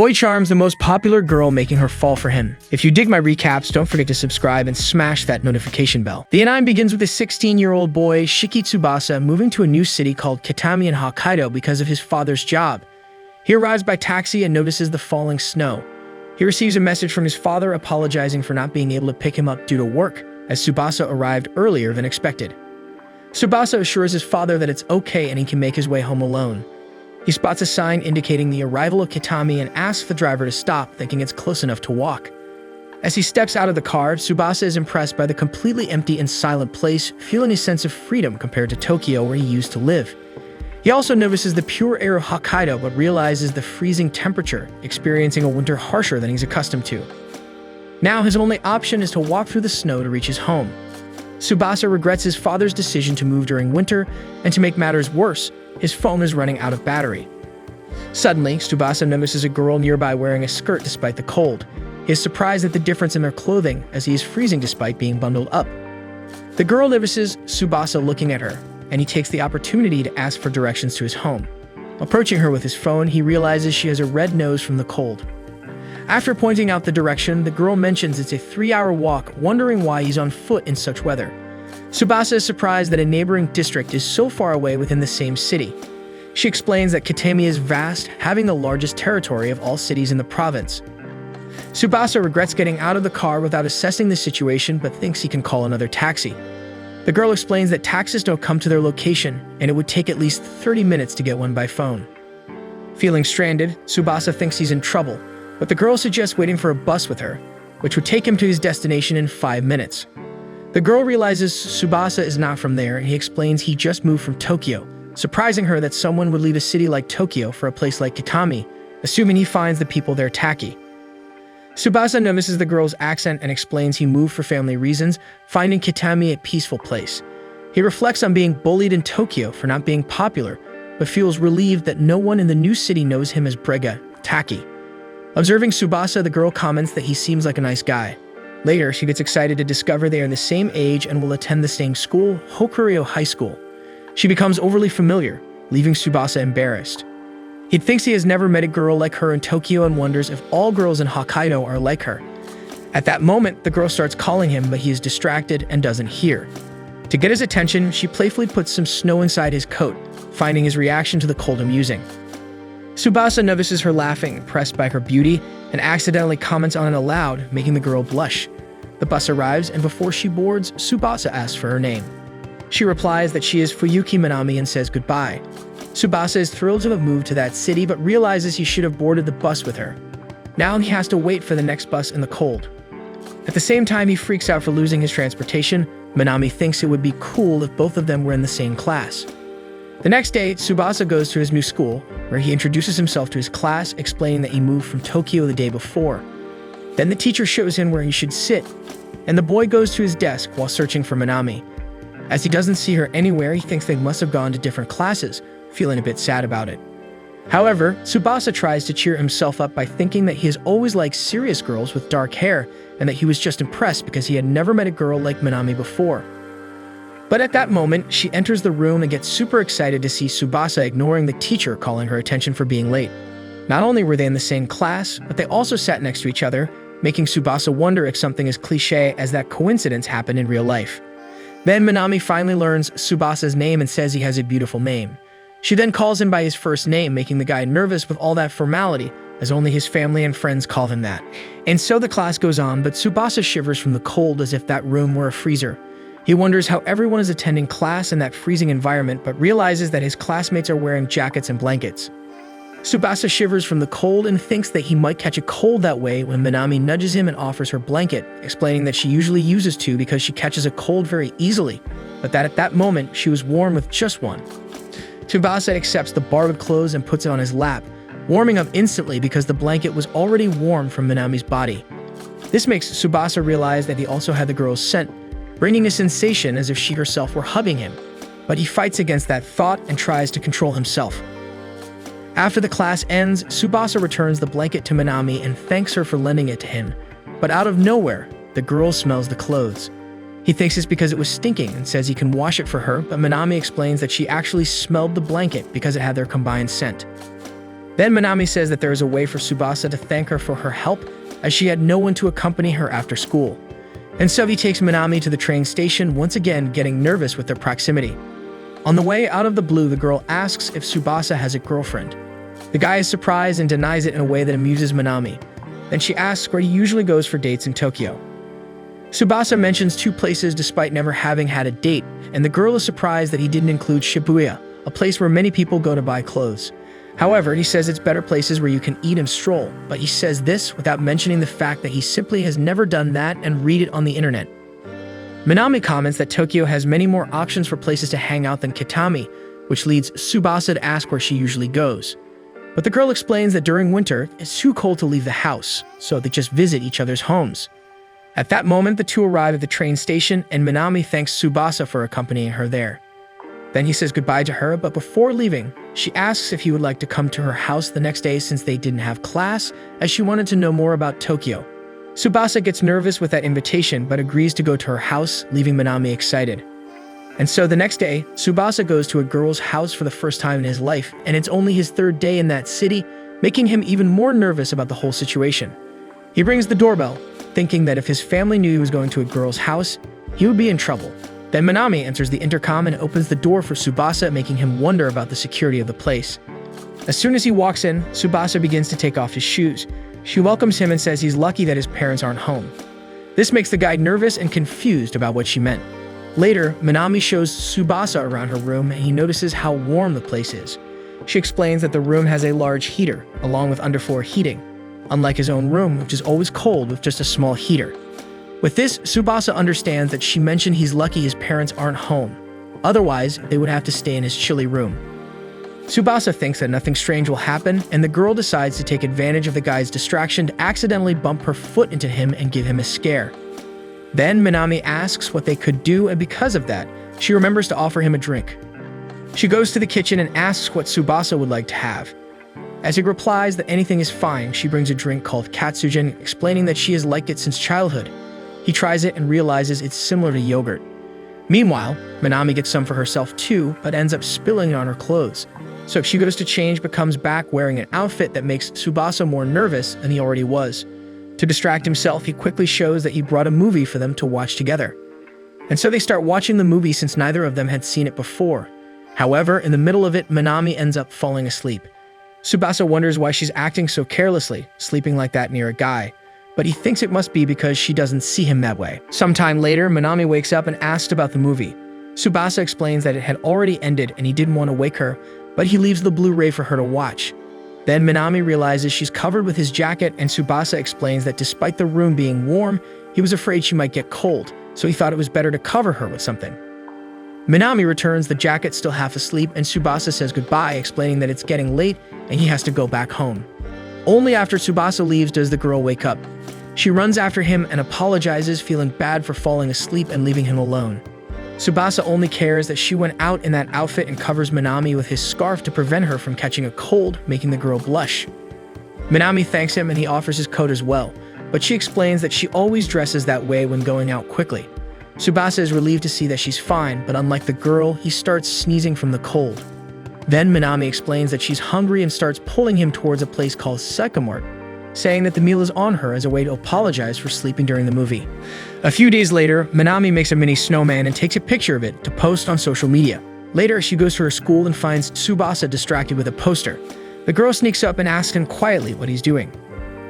Boy charms the most popular girl, making her fall for him. If you dig my recaps, don't forget to subscribe and smash that notification bell. The anime begins with a 16-year-old boy, Shiki Tsubasa, moving to a new city called Kitami in Hokkaido because of his father's job. He arrives by taxi and notices the falling snow. He receives a message from his father apologizing for not being able to pick him up due to work, as Tsubasa arrived earlier than expected. Tsubasa assures his father that it's okay and he can make his way home alone. He spots a sign indicating the arrival of Kitami and asks the driver to stop, thinking it's close enough to walk. As he steps out of the car, Tsubasa is impressed by the completely empty and silent place, feeling a sense of freedom compared to Tokyo, where he used to live. He also notices the pure air of Hokkaido, but realizes the freezing temperature, experiencing a winter harsher than he's accustomed to. Now his only option is to walk through the snow to reach his home. Tsubasa regrets his father's decision to move during winter, and to make matters worse, his phone is running out of battery. Suddenly, Tsubasa notices a girl nearby wearing a skirt despite the cold. He is surprised at the difference in their clothing, as he is freezing despite being bundled up. The girl notices Tsubasa looking at her, and he takes the opportunity to ask for directions to his home. Approaching her with his phone, he realizes she has a red nose from the cold. After pointing out the direction, the girl mentions it's a 3-hour walk, wondering why he's on foot in such weather. Tsubasa is surprised that a neighboring district is so far away within the same city. She explains that Kitami is vast, having the largest territory of all cities in the province. Tsubasa regrets getting out of the car without assessing the situation, but thinks he can call another taxi. The girl explains that taxis don't come to their location, and it would take at least 30 minutes to get one by phone. Feeling stranded, Tsubasa thinks he's in trouble, but the girl suggests waiting for a bus with her, which would take him to his destination in 5 minutes. The girl realizes Tsubasa is not from there, and he explains he just moved from Tokyo, surprising her that someone would leave a city like Tokyo for a place like Kitami, assuming he finds the people there tacky. Tsubasa notices the girl's accent and explains he moved for family reasons, finding Kitami a peaceful place. He reflects on being bullied in Tokyo for not being popular, but feels relieved that no one in the new city knows him as Brega, tacky. Observing Tsubasa, the girl comments that he seems like a nice guy. Later, she gets excited to discover they are the same age and will attend the same school, Hokkaido High School. She becomes overly familiar, leaving Tsubasa embarrassed. He thinks he has never met a girl like her in Tokyo and wonders if all girls in Hokkaido are like her. At that moment, the girl starts calling him, but he is distracted and doesn't hear. To get his attention, she playfully puts some snow inside his coat, finding his reaction to the cold amusing. Tsubasa notices her laughing, impressed by her beauty, and accidentally comments on it aloud, making the girl blush. The bus arrives, and before she boards, Tsubasa asks for her name. She replies that she is Fuyuki Minami and says goodbye. Tsubasa is thrilled to have moved to that city, but realizes he should have boarded the bus with her. Now he has to wait for the next bus in the cold. At the same time, he freaks out for losing his transportation. Minami thinks it would be cool if both of them were in the same class. The next day, Tsubasa goes to his new school, where he introduces himself to his class, explaining that he moved from Tokyo the day before. Then the teacher shows him where he should sit, and the boy goes to his desk while searching for Minami. As he doesn't see her anywhere, he thinks they must have gone to different classes, feeling a bit sad about it. However, Tsubasa tries to cheer himself up by thinking that he has always liked serious girls with dark hair, and that he was just impressed because he had never met a girl like Minami before. But at that moment, she enters the room and gets super excited to see Tsubasa ignoring the teacher calling her attention for being late. Not only were they in the same class, but they also sat next to each other, making Tsubasa wonder if something as cliché as that coincidence happened in real life. Then Minami finally learns Tsubasa's name and says he has a beautiful name. She then calls him by his first name, making the guy nervous with all that formality, as only his family and friends call him that. And so the class goes on, but Tsubasa shivers from the cold as if that room were a freezer. He wonders how everyone is attending class in that freezing environment, but realizes that his classmates are wearing jackets and blankets. Tsubasa shivers from the cold and thinks that he might catch a cold that way when Minami nudges him and offers her blanket, explaining that she usually uses two because she catches a cold very easily, but that at that moment she was warm with just one. Tsubasa accepts the borrowed clothes and puts it on his lap, warming up instantly because the blanket was already warm from Minami's body. This makes Tsubasa realize that he also had the girl's scent, bringing a sensation as if she herself were hugging him, but he fights against that thought and tries to control himself. After the class ends, Tsubasa returns the blanket to Minami and thanks her for lending it to him, but out of nowhere, the girl smells the clothes. He thinks it's because it was stinking and says he can wash it for her, but Minami explains that she actually smelled the blanket because it had their combined scent. Then Minami says that there is a way for Tsubasa to thank her for her help, as she had no one to accompany her after school. And Suvi takes Minami to the train station, once again getting nervous with their proximity. On the way, out of the blue, the girl asks if Tsubasa has a girlfriend. The guy is surprised and denies it in a way that amuses Minami. Then she asks where he usually goes for dates in Tokyo. Tsubasa mentions 2 places despite never having had a date, and the girl is surprised that he didn't include Shibuya, a place where many people go to buy clothes. However, he says it's better places where you can eat and stroll, but he says this without mentioning the fact that he simply has never done that and read it on the internet. Minami comments that Tokyo has many more options for places to hang out than Kitami, which leads Tsubasa to ask where she usually goes. But the girl explains that during winter, it's too cold to leave the house, so they just visit each other's homes. At that moment, the two arrive at the train station, and Minami thanks Tsubasa for accompanying her there. Then he says goodbye to her, but before leaving, she asks if he would like to come to her house the next day since they didn't have class, as she wanted to know more about Tokyo. Tsubasa gets nervous with that invitation, but agrees to go to her house, leaving Minami excited. And so the next day, Tsubasa goes to a girl's house for the first time in his life, and it's only his 3rd day in that city, making him even more nervous about the whole situation. He rings the doorbell, thinking that if his family knew he was going to a girl's house, he would be in trouble. Then Minami enters the intercom and opens the door for Tsubasa, making him wonder about the security of the place. As soon as he walks in, Tsubasa begins to take off his shoes. She welcomes him and says he's lucky that his parents aren't home. This makes the guy nervous and confused about what she meant. Later, Minami shows Tsubasa around her room, and he notices how warm the place is. She explains that the room has a large heater, along with underfloor heating, unlike his own room, which is always cold with just a small heater. With this, Tsubasa understands that she mentioned he's lucky his parents aren't home. Otherwise, they would have to stay in his chilly room. Tsubasa thinks that nothing strange will happen, and the girl decides to take advantage of the guy's distraction to accidentally bump her foot into him and give him a scare. Then Minami asks what they could do, and because of that, she remembers to offer him a drink. She goes to the kitchen and asks what Tsubasa would like to have. As he replies that anything is fine, she brings a drink called katsujin, explaining that she has liked it since childhood. He tries it and realizes it's similar to yogurt. Meanwhile, Minami gets some for herself too, but ends up spilling it on her clothes. So she goes to change but comes back wearing an outfit that makes Tsubasa more nervous than he already was. To distract himself, he quickly shows that he brought a movie for them to watch together. And so they start watching the movie since neither of them had seen it before. However, in the middle of it, Minami ends up falling asleep. Tsubasa wonders why she's acting so carelessly, sleeping like that near a guy, but he thinks it must be because she doesn't see him that way. Sometime later, Minami wakes up and asks about the movie. Tsubasa explains that it had already ended and he didn't want to wake her, but he leaves the Blu-ray for her to watch. Then Minami realizes she's covered with his jacket, and Tsubasa explains that despite the room being warm, he was afraid she might get cold, so he thought it was better to cover her with something. Minami returns, the jacket still half asleep, and Tsubasa says goodbye, explaining that it's getting late and he has to go back home. Only after Tsubasa leaves does the girl wake up. She runs after him and apologizes, feeling bad for falling asleep and leaving him alone. Tsubasa only cares that she went out in that outfit and covers Minami with his scarf to prevent her from catching a cold, making the girl blush. Minami thanks him and he offers his coat as well, but she explains that she always dresses that way when going out quickly. Tsubasa is relieved to see that she's fine, but unlike the girl, he starts sneezing from the cold. Then Minami explains that she's hungry and starts pulling him towards a place called Sycamore, saying that the meal is on her as a way to apologize for sleeping during the movie. A few days later, Minami makes a mini snowman and takes a picture of it to post on social media. Later, she goes to her school and finds Tsubasa distracted with a poster. The girl sneaks up and asks him quietly what he's doing.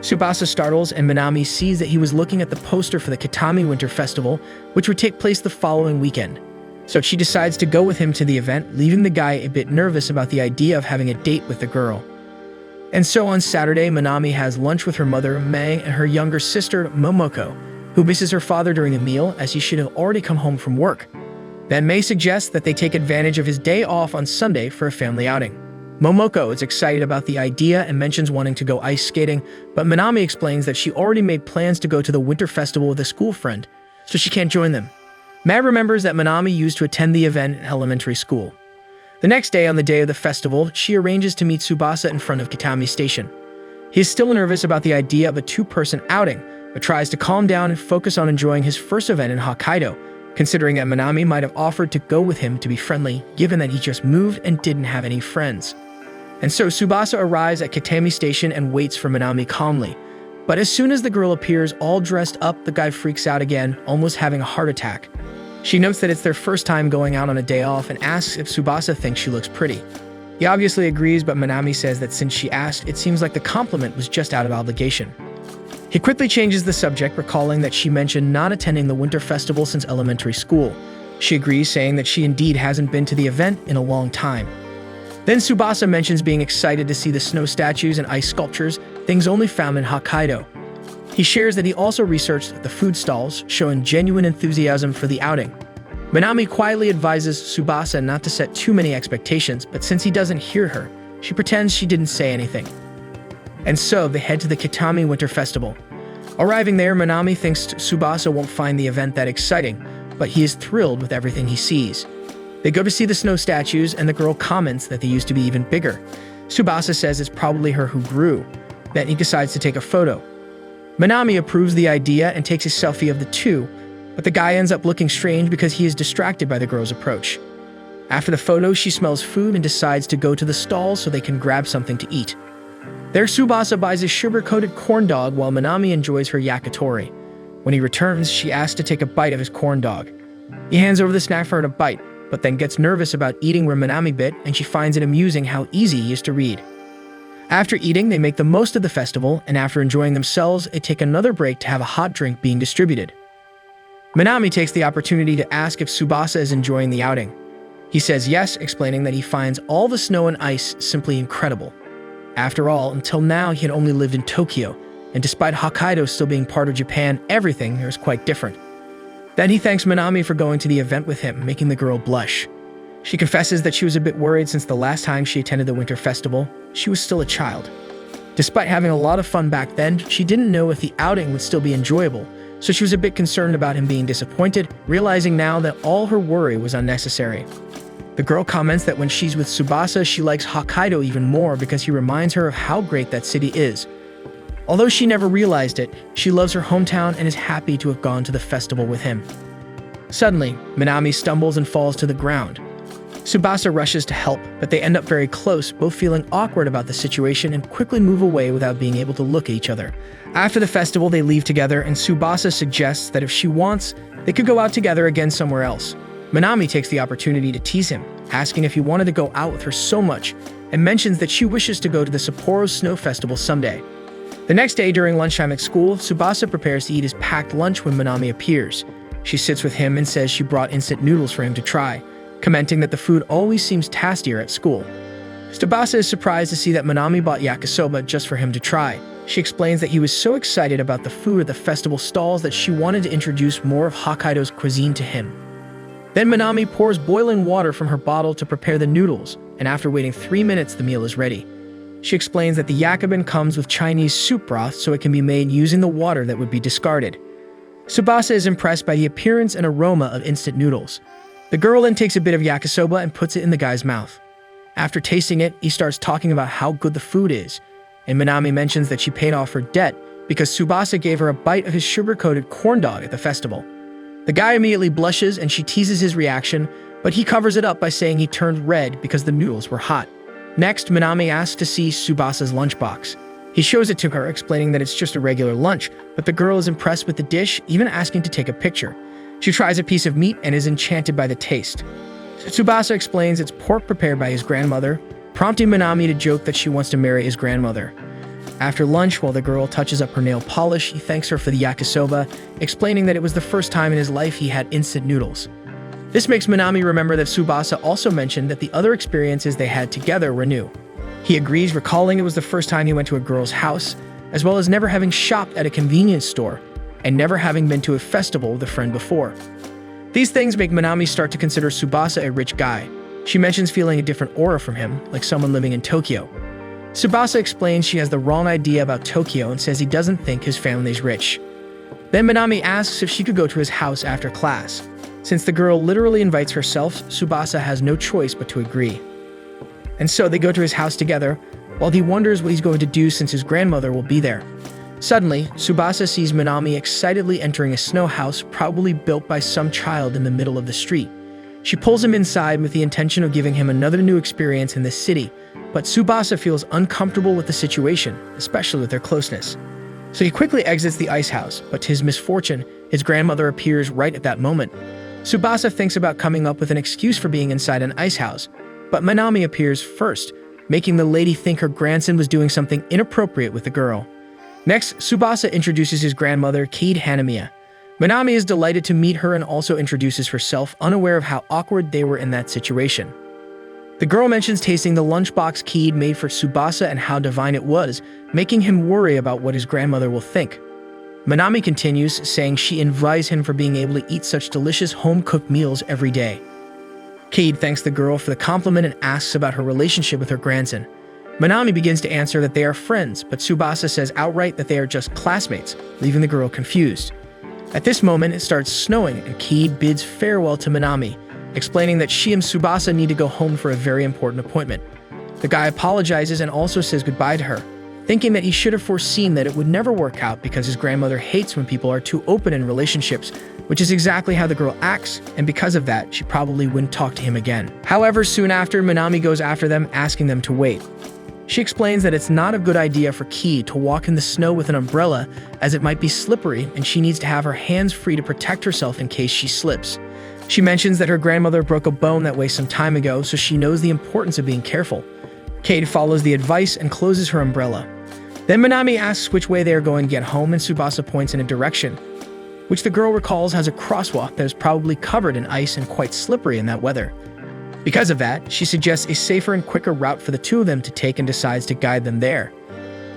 Tsubasa startles, and Minami sees that he was looking at the poster for the Kitami Winter Festival, which would take place the following weekend. So she decides to go with him to the event, leaving the guy a bit nervous about the idea of having a date with the girl. And so on Saturday, Minami has lunch with her mother, May, and her younger sister, Momoko, who misses her father during a meal as he should have already come home from work. Then May suggests that they take advantage of his day off on Sunday for a family outing. Momoko is excited about the idea and mentions wanting to go ice skating, but Minami explains that she already made plans to go to the winter festival with a school friend, so she can't join them. May remembers that Minami used to attend the event in elementary school. The next day, on the day of the festival, she arranges to meet Tsubasa in front of Kitami Station. He is still nervous about the idea of a two-person outing, but tries to calm down and focus on enjoying his first event in Hokkaido, considering that Minami might have offered to go with him to be friendly, given that he just moved and didn't have any friends. And so Tsubasa arrives at Kitami station and waits for Minami calmly. But as soon as the girl appears all dressed up, the guy freaks out again, almost having a heart attack. She notes that it's their first time going out on a day off and asks if Tsubasa thinks she looks pretty. He obviously agrees, but Minami says that since she asked, it seems like the compliment was just out of obligation. He quickly changes the subject, recalling that she mentioned not attending the winter festival since elementary school. She agrees, saying that she indeed hasn't been to the event in a long time. Then Tsubasa mentions being excited to see the snow statues and ice sculptures, things only found in Hokkaido. He shares that he also researched the food stalls, showing genuine enthusiasm for the outing. Minami quietly advises Tsubasa not to set too many expectations, but since he doesn't hear her, she pretends she didn't say anything. And so they head to the Kitami Winter Festival. Arriving there, Minami thinks Tsubasa won't find the event that exciting, but he is thrilled with everything he sees. They go to see the snow statues, and the girl comments that they used to be even bigger. Tsubasa says it's probably her who grew. Then he decides to take a photo. Minami approves the idea and takes a selfie of the two, but the guy ends up looking strange because he is distracted by the girl's approach. After the photo, she smells food and decides to go to the stalls so they can grab something to eat. There, Tsubasa buys a sugar-coated corn dog while Minami enjoys her yakitori. When he returns, she asks to take a bite of his corn dog. He hands over the snack for her to bite, but then gets nervous about eating where Minami bit, and she finds it amusing how easy he is to read. After eating, they make the most of the festival, and after enjoying themselves, they take another break to have a hot drink being distributed. Minami takes the opportunity to ask if Tsubasa is enjoying the outing. He says yes, explaining that he finds all the snow and ice simply incredible. After all, until now he had only lived in Tokyo, and despite Hokkaido still being part of Japan, everything here is quite different. Then he thanks Minami for going to the event with him, making the girl blush. She confesses that she was a bit worried since the last time she attended the winter festival, she was still a child. Despite having a lot of fun back then, she didn't know if the outing would still be enjoyable, so she was a bit concerned about him being disappointed, realizing now that all her worry was unnecessary. The girl comments that when she's with Tsubasa, she likes Hokkaido even more because he reminds her of how great that city is. Although she never realized it, she loves her hometown and is happy to have gone to the festival with him. Suddenly, Minami stumbles and falls to the ground. Tsubasa rushes to help, but they end up very close, both feeling awkward about the situation and quickly move away without being able to look at each other. After the festival, they leave together, and Tsubasa suggests that if she wants, they could go out together again somewhere else. Minami takes the opportunity to tease him, asking if he wanted to go out with her so much, and mentions that she wishes to go to the Sapporo Snow Festival someday. The next day, during lunchtime at school, Tsubasa prepares to eat his packed lunch when Minami appears. She sits with him and says she brought instant noodles for him to try, commenting that the food always seems tastier at school. Tsubasa is surprised to see that Minami bought yakisoba just for him to try. She explains that he was so excited about the food at the festival stalls that she wanted to introduce more of Hokkaido's cuisine to him. Then Minami pours boiling water from her bottle to prepare the noodles, and after waiting 3 minutes, the meal is ready. She explains that the yakeben comes with Chinese soup broth so it can be made using the water that would be discarded. Tsubasa is impressed by the appearance and aroma of instant noodles. The girl then takes a bit of yakisoba and puts it in the guy's mouth. After tasting it, he starts talking about how good the food is, and Minami mentions that she paid off her debt because Tsubasa gave her a bite of his sugar-coated corn dog at the festival. The guy immediately blushes and she teases his reaction, but he covers it up by saying he turned red because the noodles were hot. Next, Minami asks to see Tsubasa's lunchbox. He shows it to her, explaining that it's just a regular lunch, but the girl is impressed with the dish, even asking to take a picture. She tries a piece of meat and is enchanted by the taste. Tsubasa explains it's pork prepared by his grandmother, prompting Minami to joke that she wants to marry his grandmother. After lunch, while the girl touches up her nail polish, he thanks her for the yakisoba, explaining that it was the first time in his life he had instant noodles. This makes Minami remember that Tsubasa also mentioned that the other experiences they had together were new. He agrees, recalling it was the first time he went to a girl's house, as well as never having shopped at a convenience store, and never having been to a festival with a friend before. These things make Minami start to consider Tsubasa a rich guy. She mentions feeling a different aura from him, like someone living in Tokyo. Tsubasa explains she has the wrong idea about Tokyo and says he doesn't think his family's rich. Then Minami asks if she could go to his house after class. Since the girl literally invites herself, Tsubasa has no choice but to agree. And so they go to his house together, while he wonders what he's going to do since his grandmother will be there. Suddenly, Tsubasa sees Minami excitedly entering a snow house probably built by some child in the middle of the street. She pulls him inside with the intention of giving him another new experience in this city, but Tsubasa feels uncomfortable with the situation, especially with their closeness. So he quickly exits the ice house, but to his misfortune, his grandmother appears right at that moment. Tsubasa thinks about coming up with an excuse for being inside an ice house, but Minami appears first, making the lady think her grandson was doing something inappropriate with the girl. Next, Tsubasa introduces his grandmother, Kid Hanamiya. Minami is delighted to meet her and also introduces herself, unaware of how awkward they were in that situation. The girl mentions tasting the lunchbox Kid made for Tsubasa and how divine it was, making him worry about what his grandmother will think. Minami continues, saying she envies him for being able to eat such delicious home-cooked meals every day. Kid thanks the girl for the compliment and asks about her relationship with her grandson. Minami begins to answer that they are friends, but Tsubasa says outright that they are just classmates, leaving the girl confused. At this moment, it starts snowing, and Kid bids farewell to Minami, explaining that she and Tsubasa need to go home for a very important appointment. The guy apologizes and also says goodbye to her, thinking that he should have foreseen that it would never work out because his grandmother hates when people are too open in relationships, which is exactly how the girl acts, and because of that, she probably wouldn't talk to him again. However, soon after, Minami goes after them, asking them to wait. She explains that it's not a good idea for Kid to walk in the snow with an umbrella, as it might be slippery and she needs to have her hands free to protect herself in case she slips. She mentions that her grandmother broke a bone that way some time ago, so she knows the importance of being careful. Kid follows the advice and closes her umbrella. Then Minami asks which way they are going to get home, and Tsubasa points in a direction, which the girl recalls has a crosswalk that is probably covered in ice and quite slippery in that weather. Because of that, she suggests a safer and quicker route for the two of them to take and decides to guide them there.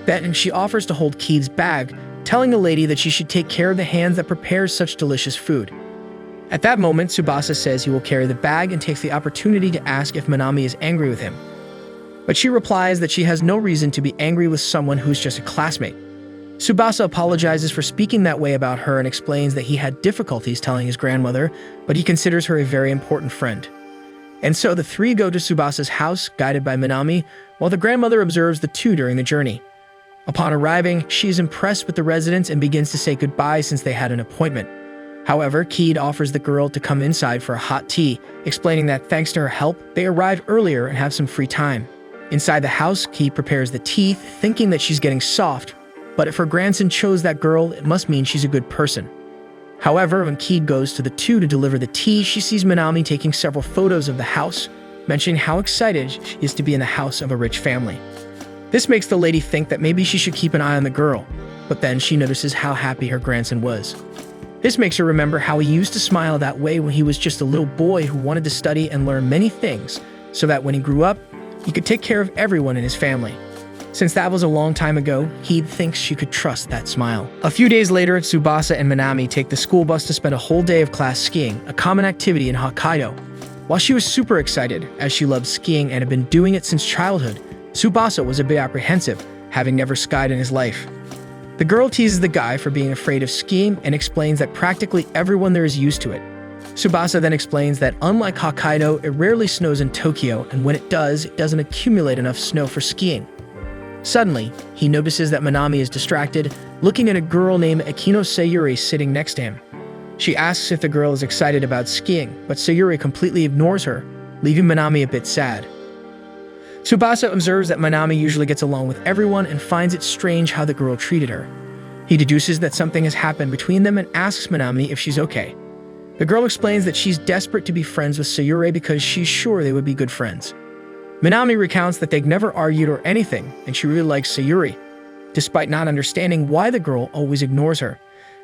Then she offers to hold Kid's bag, telling the lady that she should take care of the hands that prepare such delicious food. At that moment, Tsubasa says he will carry the bag and takes the opportunity to ask if Minami is angry with him. But she replies that she has no reason to be angry with someone who's just a classmate. Tsubasa apologizes for speaking that way about her and explains that he had difficulties telling his grandmother, but he considers her a very important friend. And so the three go to Tsubasa's house, guided by Minami, while the grandmother observes the two during the journey. Upon arriving, she is impressed with the residence and begins to say goodbye since they had an appointment. However, Kid offers the girl to come inside for a hot tea, explaining that thanks to her help, they arrive earlier and have some free time. Inside the house, Kid prepares the tea, thinking that she's getting soft, but if her grandson chose that girl, it must mean she's a good person. However, when Kid goes to the two to deliver the tea, she sees Minami taking several photos of the house, mentioning how excited she is to be in the house of a rich family. This makes the lady think that maybe she should keep an eye on the girl, but then she notices how happy her grandson was. This makes her remember how he used to smile that way when he was just a little boy who wanted to study and learn many things, so that when he grew up, he could take care of everyone in his family. Since that was a long time ago, he thinks she could trust that smile. A few days later, Tsubasa and Minami take the school bus to spend a whole day of class skiing, a common activity in Hokkaido. While she was super excited, as she loved skiing and had been doing it since childhood, Tsubasa was a bit apprehensive, having never skied in his life. The girl teases the guy for being afraid of skiing and explains that practically everyone there is used to it. Tsubasa then explains that unlike Hokkaido, it rarely snows in Tokyo, and when it doesn't accumulate enough snow for skiing. Suddenly, he notices that Minami is distracted, looking at a girl named Akino Sayuri sitting next to him. She asks if the girl is excited about skiing, but Sayuri completely ignores her, leaving Minami a bit sad. Tsubasa observes that Minami usually gets along with everyone and finds it strange how the girl treated her. He deduces that something has happened between them and asks Minami if she's okay. The girl explains that she's desperate to be friends with Sayuri because she's sure they would be good friends. Minami recounts that they've never argued or anything, and she really likes Sayuri, despite not understanding why the girl always ignores her.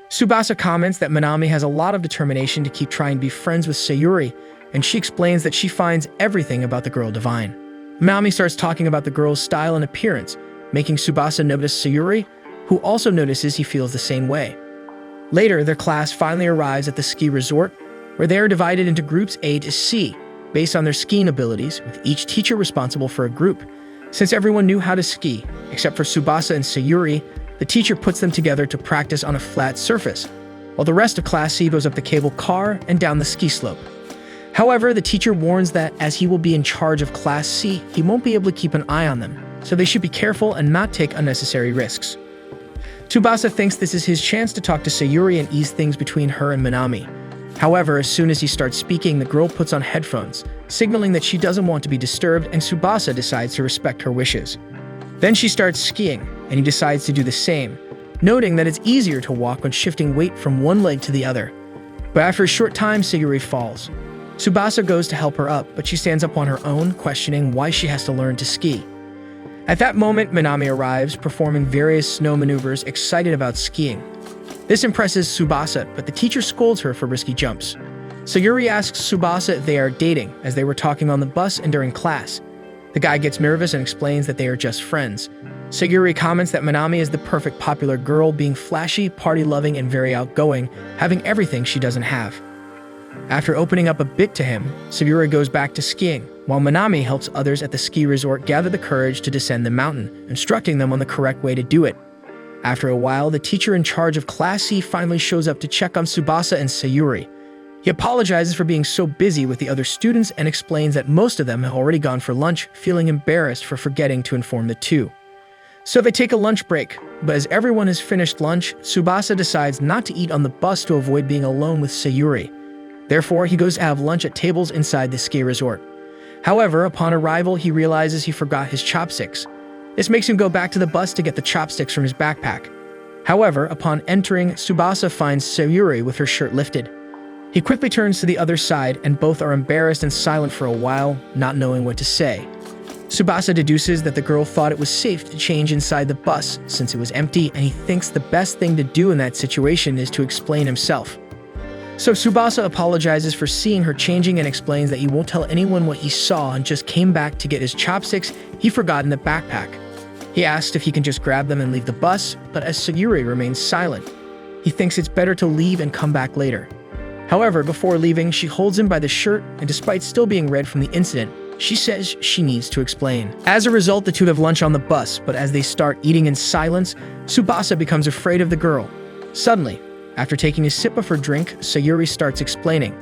Tsubasa comments that Minami has a lot of determination to keep trying to be friends with Sayuri, and she explains that she finds everything about the girl divine. Minami starts talking about the girl's style and appearance, making Tsubasa notice Sayuri, who also notices he feels the same way. Later, their class finally arrives at the ski resort, where they are divided into groups A to C, based on their skiing abilities, with each teacher responsible for a group. Since everyone knew how to ski, except for Tsubasa and Sayuri, the teacher puts them together to practice on a flat surface, while the rest of Class C goes up the cable car and down the ski slope. However, the teacher warns that as he will be in charge of Class C, he won't be able to keep an eye on them, so they should be careful and not take unnecessary risks. Tsubasa thinks this is his chance to talk to Sayuri and ease things between her and Minami. However, as soon as he starts speaking, the girl puts on headphones, signaling that she doesn't want to be disturbed, and Tsubasa decides to respect her wishes. Then she starts skiing, and he decides to do the same, noting that it's easier to walk when shifting weight from one leg to the other. But after a short time, Sayuri falls. Tsubasa goes to help her up, but she stands up on her own, questioning why she has to learn to ski. At that moment, Minami arrives, performing various snow maneuvers, excited about skiing. This impresses Tsubasa, but the teacher scolds her for risky jumps. Sayuri asks Tsubasa if they are dating, as they were talking on the bus and during class. The guy gets nervous and explains that they are just friends. Sayuri comments that Minami is the perfect popular girl, being flashy, party-loving, and very outgoing, having everything she doesn't have. After opening up a bit to him, Sayuri goes back to skiing, while Minami helps others at the ski resort gather the courage to descend the mountain, instructing them on the correct way to do it. After a while, the teacher in charge of Class C finally shows up to check on Tsubasa and Sayuri. He apologizes for being so busy with the other students and explains that most of them have already gone for lunch, feeling embarrassed for forgetting to inform the two. So they take a lunch break, but as everyone has finished lunch, Tsubasa decides not to eat on the bus to avoid being alone with Sayuri. Therefore, he goes to have lunch at tables inside the ski resort. However, upon arrival, he realizes he forgot his chopsticks. This makes him go back to the bus to get the chopsticks from his backpack. However, upon entering, Tsubasa finds Sayuri with her shirt lifted. He quickly turns to the other side, and both are embarrassed and silent for a while, not knowing what to say. Tsubasa deduces that the girl thought it was safe to change inside the bus since it was empty, and he thinks the best thing to do in that situation is to explain himself. So Tsubasa apologizes for seeing her changing and explains that he won't tell anyone what he saw and just came back to get his chopsticks he forgot in the backpack. He asks if he can just grab them and leave the bus, but as Sayuri remains silent, he thinks it's better to leave and come back later. However, before leaving, she holds him by the shirt, and despite still being red from the incident, she says she needs to explain. As a result, the two have lunch on the bus, but as they start eating in silence, Tsubasa becomes afraid of the girl. Suddenly, after taking a sip of her drink, Sayuri starts explaining.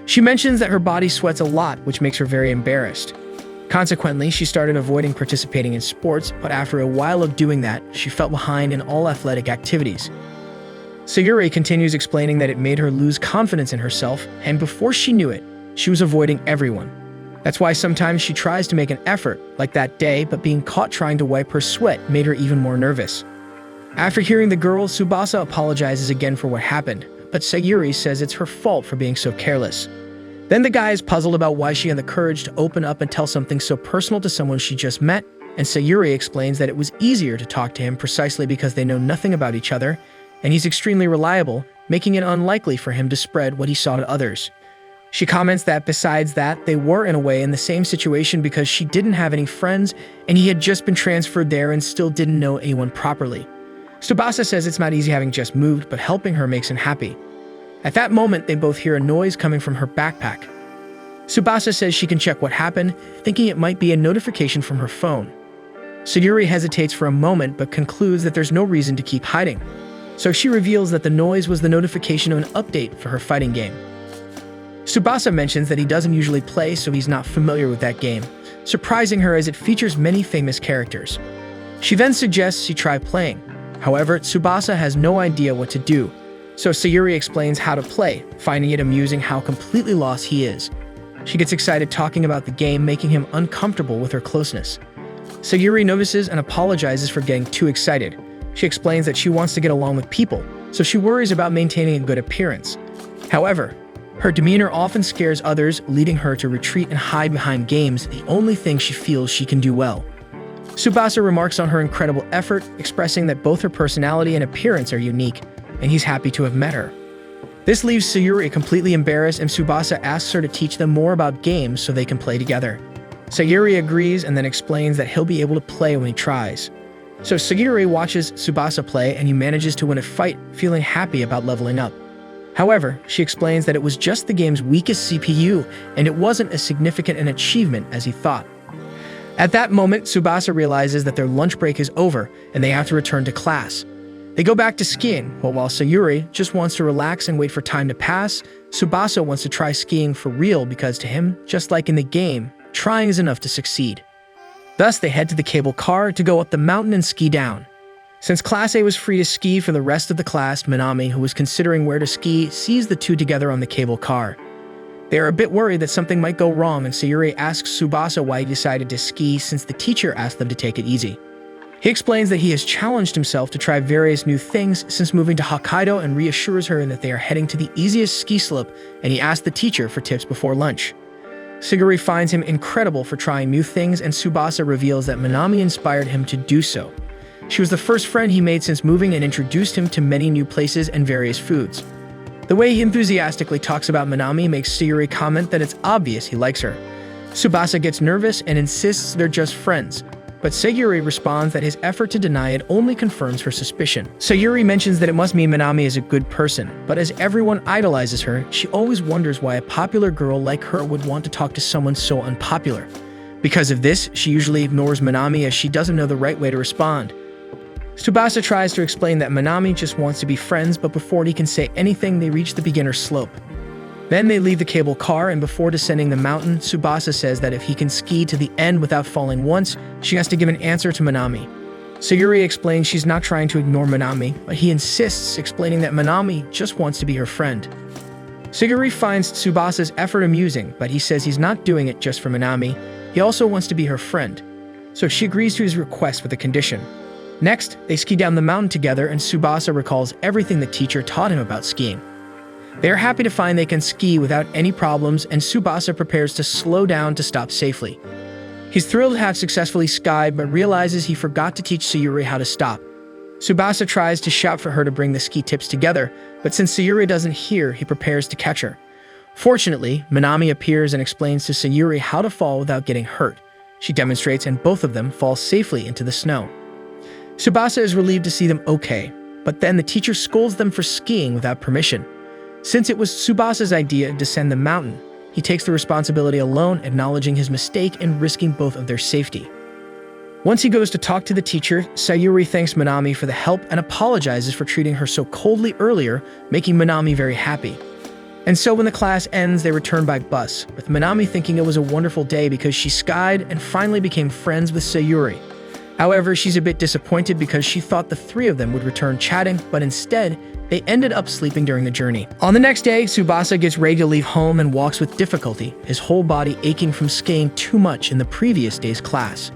She mentions that her body sweats a lot, which makes her very embarrassed. Consequently, she started avoiding participating in sports, but after a while of doing that, she fell behind in all athletic activities. Sayuri continues explaining that it made her lose confidence in herself, and before she knew it, she was avoiding everyone. That's why sometimes she tries to make an effort, like that day, but being caught trying to wipe her sweat made her even more nervous. After hearing the girl, Tsubasa apologizes again for what happened, but Sayuri says it's her fault for being so careless. Then the guy is puzzled about why she had the courage to open up and tell something so personal to someone she just met, and Sayuri explains that it was easier to talk to him precisely because they know nothing about each other, and he's extremely reliable, making it unlikely for him to spread what he saw to others. She comments that besides that, they were in a way in the same situation because she didn't have any friends, and he had just been transferred there and still didn't know anyone properly. Tsubasa says it's not easy having just moved, but helping her makes him happy. At that moment, they both hear a noise coming from her backpack. Tsubasa says she can check what happened, thinking it might be a notification from her phone. Sayuri hesitates for a moment, but concludes that there's no reason to keep hiding. So she reveals that the noise was the notification of an update for her fighting game. Tsubasa mentions that he doesn't usually play, so he's not familiar with that game, surprising her as it features many famous characters. She then suggests she try playing. However, Tsubasa has no idea what to do, so Sayuri explains how to play, finding it amusing how completely lost he is. She gets excited talking about the game, making him uncomfortable with her closeness. Sayuri notices and apologizes for getting too excited. She explains that she wants to get along with people, so she worries about maintaining a good appearance. However, her demeanor often scares others, leading her to retreat and hide behind games, the only thing she feels she can do well. Tsubasa remarks on her incredible effort, expressing that both her personality and appearance are unique, and he's happy to have met her. This leaves Sayuri completely embarrassed, and Tsubasa asks her to teach them more about games so they can play together. Sayuri agrees and then explains that he'll be able to play when he tries. So Sayuri watches Tsubasa play and he manages to win a fight, feeling happy about leveling up. However, she explains that it was just the game's weakest CPU and it wasn't as significant an achievement as he thought. At that moment, Tsubasa realizes that their lunch break is over and they have to return to class. They go back to skiing, but while Sayuri just wants to relax and wait for time to pass, Tsubasa wants to try skiing for real because to him, just like in the game, trying is enough to succeed. Thus, they head to the cable car to go up the mountain and ski down. Since Class A was free to ski for the rest of the class, Minami, who was considering where to ski, sees the two together on the cable car. They are a bit worried that something might go wrong, and Sayuri asks Tsubasa why he decided to ski since the teacher asked them to take it easy. He explains that he has challenged himself to try various new things since moving to Hokkaido and reassures her that they are heading to the easiest ski slope, and he asks the teacher for tips before lunch. Sayuri finds him incredible for trying new things, and Tsubasa reveals that Minami inspired him to do so. She was the first friend he made since moving and introduced him to many new places and various foods. The way he enthusiastically talks about Minami makes Sayuri comment that it's obvious he likes her. Tsubasa gets nervous and insists they're just friends, but Sayuri responds that his effort to deny it only confirms her suspicion. Sayuri mentions that it must mean Minami is a good person, but as everyone idolizes her, she always wonders why a popular girl like her would want to talk to someone so unpopular. Because of this, she usually ignores Minami as she doesn't know the right way to respond. Tsubasa tries to explain that Minami just wants to be friends, but before he can say anything, they reach the beginner slope. Then they leave the cable car, and before descending the mountain, Tsubasa says that if he can ski to the end without falling once, she has to give an answer to Minami. Sayuri explains she's not trying to ignore Minami, but he insists, explaining that Minami just wants to be her friend. Sayuri finds Tsubasa's effort amusing, but he says he's not doing it just for Minami, he also wants to be her friend. So she agrees to his request with a condition. Next, they ski down the mountain together, and Tsubasa recalls everything the teacher taught him about skiing. They are happy to find they can ski without any problems, and Tsubasa prepares to slow down to stop safely. He's thrilled to have successfully skied, but realizes he forgot to teach Sayuri how to stop. Tsubasa tries to shout for her to bring the ski tips together, but since Sayuri doesn't hear, he prepares to catch her. Fortunately, Minami appears and explains to Sayuri how to fall without getting hurt. She demonstrates, and both of them fall safely into the snow. Tsubasa is relieved to see them okay, but then the teacher scolds them for skiing without permission. Since it was Tsubasa's idea to descend the mountain, he takes the responsibility alone, acknowledging his mistake and risking both of their safety. Once he goes to talk to the teacher, Sayuri thanks Minami for the help and apologizes for treating her so coldly earlier, making Minami very happy. And so when the class ends, they return by bus, with Minami thinking it was a wonderful day because she skied and finally became friends with Sayuri. However, she's a bit disappointed because she thought the three of them would return chatting, but instead, they ended up sleeping during the journey. On the next day, Tsubasa gets ready to leave home and walks with difficulty, his whole body aching from skiing too much in the previous day's class.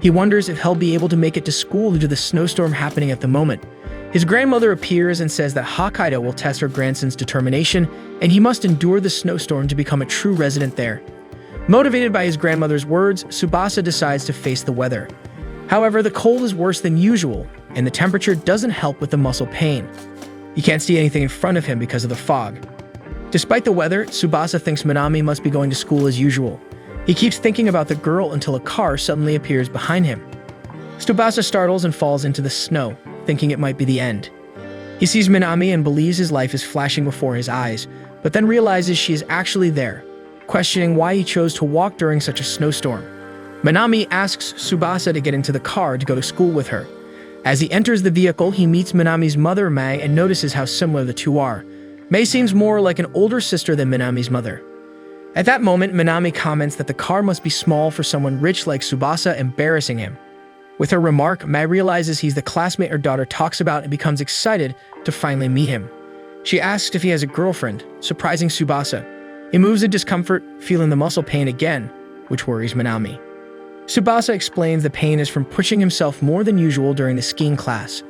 He wonders if he'll be able to make it to school due to the snowstorm happening at the moment. His grandmother appears and says that Hokkaido will test her grandson's determination, and he must endure the snowstorm to become a true resident there. Motivated by his grandmother's words, Tsubasa decides to face the weather. However, the cold is worse than usual, and the temperature doesn't help with the muscle pain. He can't see anything in front of him because of the fog. Despite the weather, Tsubasa thinks Minami must be going to school as usual. He keeps thinking about the girl until a car suddenly appears behind him. Tsubasa startles and falls into the snow, thinking it might be the end. He sees Minami and believes his life is flashing before his eyes, but then realizes she is actually there, questioning why he chose to walk during such a snowstorm. Minami asks Tsubasa to get into the car to go to school with her. As he enters the vehicle, he meets Minami's mother, Mai, and notices how similar the two are. Mai seems more like an older sister than Minami's mother. At that moment, Minami comments that the car must be small for someone rich like Tsubasa, embarrassing him. With her remark, Mai realizes he's the classmate her daughter talks about and becomes excited to finally meet him. She asks if he has a girlfriend, surprising Tsubasa. He moves in discomfort, feeling the muscle pain again, which worries Minami. Tsubasa explains the pain is from pushing himself more than usual during the skiing class.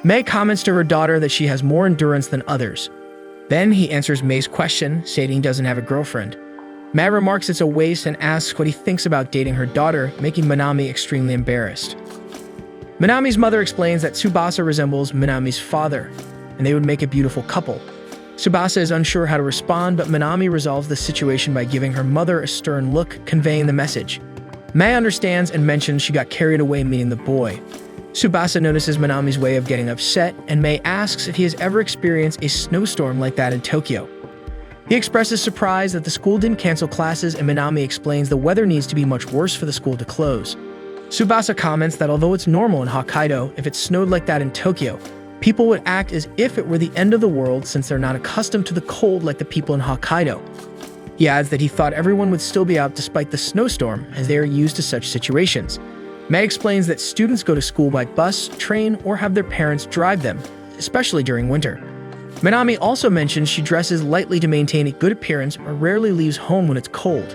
Mai comments to her daughter that she has more endurance than others. Then he answers Mai's question, stating he doesn't have a girlfriend. Mai remarks it's a waste and asks what he thinks about dating her daughter, making Minami extremely embarrassed. Minami's mother explains that Tsubasa resembles Minami's father, and they would make a beautiful couple. Tsubasa is unsure how to respond, but Minami resolves the situation by giving her mother a stern look, conveying the message. Mai understands and mentions she got carried away meeting the boy. Tsubasa notices Minami's way of getting upset, and Mai asks if he has ever experienced a snowstorm like that in Tokyo. He expresses surprise that the school didn't cancel classes, and Minami explains the weather needs to be much worse for the school to close. Tsubasa comments that although it's normal in Hokkaido, if it snowed like that in Tokyo, people would act as if it were the end of the world since they're not accustomed to the cold like the people in Hokkaido. He adds that he thought everyone would still be out despite the snowstorm, as they are used to such situations. Mai explains that students go to school by bus, train, or have their parents drive them, especially during winter. Minami also mentions she dresses lightly to maintain a good appearance but rarely leaves home when it's cold.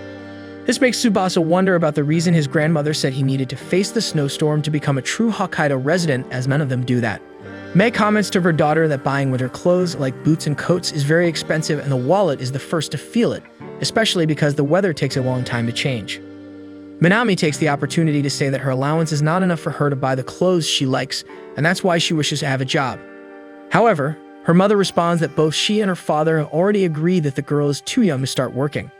This makes Tsubasa wonder about the reason his grandmother said he needed to face the snowstorm to become a true Hokkaido resident, as none of them do that. Mei comments to her daughter that buying winter clothes like boots and coats is very expensive and the wallet is the first to feel it, especially because the weather takes a long time to change. Minami takes the opportunity to say that her allowance is not enough for her to buy the clothes she likes, and that's why she wishes to have a job. However, her mother responds that both she and her father have already agreed that the girl is too young to start working.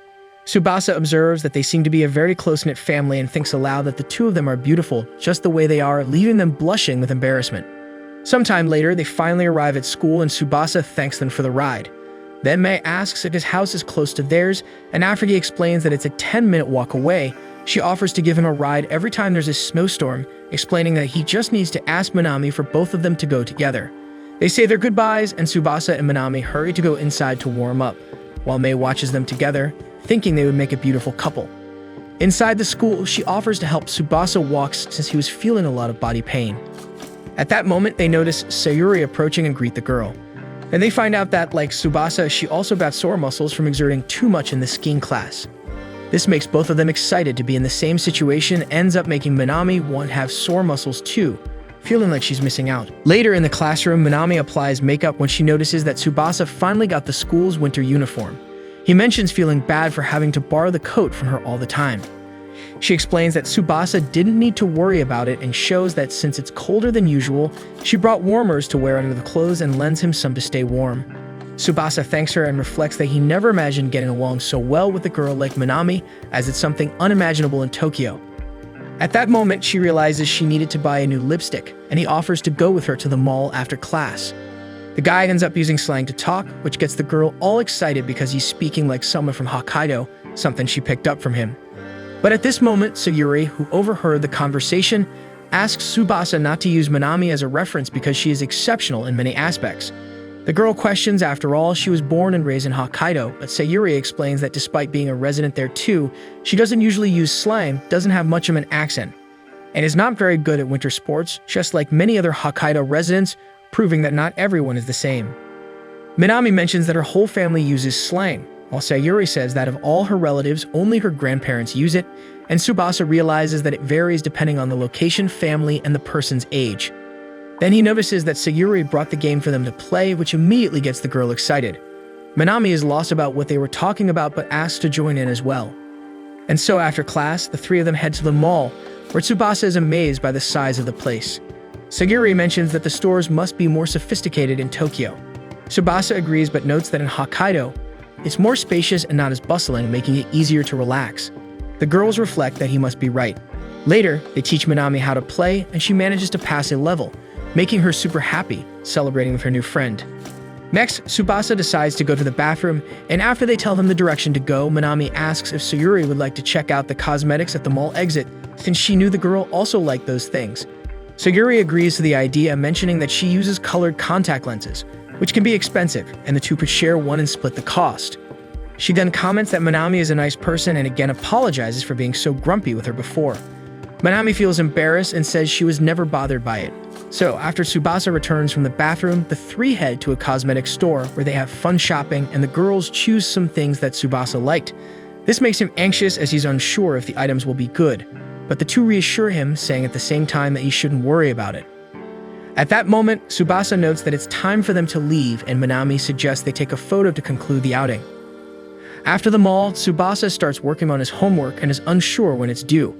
Tsubasa observes that they seem to be a very close-knit family and thinks aloud that the two of them are beautiful just the way they are, leaving them blushing with embarrassment. Sometime later, they finally arrive at school and Tsubasa thanks them for the ride. Then Mei asks if his house is close to theirs, and after he explains that it's a 10-minute walk away, she offers to give him a ride every time there's a snowstorm, explaining that he just needs to ask Minami for both of them to go together. They say their goodbyes, and Tsubasa and Minami hurry to go inside to warm up, while Mei watches them together, thinking they would make a beautiful couple. Inside the school, she offers to help Tsubasa walk since he was feeling a lot of body pain. At that moment, they notice Sayuri approaching and greet the girl. And they find out that, like Tsubasa, she also got sore muscles from exerting too much in the skiing class. This makes both of them excited to be in the same situation, ends up making Minami want to have sore muscles too, feeling like she's missing out. Later in the classroom, Minami applies makeup when she notices that Tsubasa finally got the school's winter uniform. He mentions feeling bad for having to borrow the coat from her all the time. She explains that Tsubasa didn't need to worry about it and shows that since it's colder than usual, she brought warmers to wear under the clothes and lends him some to stay warm. Tsubasa thanks her and reflects that he never imagined getting along so well with a girl like Minami, as it's something unimaginable in Tokyo. At that moment, she realizes she needed to buy a new lipstick, and he offers to go with her to the mall after class. The guy ends up using slang to talk, which gets the girl all excited because he's speaking like someone from Hokkaido, something she picked up from him. But at this moment, Sayuri, who overheard the conversation, asks Tsubasa not to use Minami as a reference because she is exceptional in many aspects. The girl questions, after all, she was born and raised in Hokkaido, but Sayuri explains that despite being a resident there too, she doesn't usually use slang, doesn't have much of an accent, and is not very good at winter sports, just like many other Hokkaido residents, proving that not everyone is the same. Minami mentions that her whole family uses slang, while Sayuri says that of all her relatives, only her grandparents use it, and Tsubasa realizes that it varies depending on the location, family, and the person's age. Then he notices that Sayuri brought the game for them to play, which immediately gets the girl excited. Minami is lost about what they were talking about but asks to join in as well. And so after class, the three of them head to the mall, where Tsubasa is amazed by the size of the place. Sayuri mentions that the stores must be more sophisticated in Tokyo. Tsubasa agrees but notes that in Hokkaido, it's more spacious and not as bustling, making it easier to relax. The girls reflect that he must be right. Later, they teach Minami how to play, and she manages to pass a level, making her super happy, celebrating with her new friend. Next, Tsubasa decides to go to the bathroom, and after they tell him the direction to go, Minami asks if Sayuri would like to check out the cosmetics at the mall exit, since she knew the girl also liked those things. Sayuri agrees to the idea, mentioning that she uses colored contact lenses, which can be expensive, and the two could share one and split the cost. She then comments that Minami is a nice person and again apologizes for being so grumpy with her before. Minami feels embarrassed and says she was never bothered by it. So, after Tsubasa returns from the bathroom, the three head to a cosmetic store where they have fun shopping and the girls choose some things that Tsubasa liked. This makes him anxious as he's unsure if the items will be good, but the two reassure him, saying at the same time that he shouldn't worry about it. At that moment, Tsubasa notes that it's time for them to leave, and Minami suggests they take a photo to conclude the outing. After the mall, Tsubasa starts working on his homework and is unsure when it's due.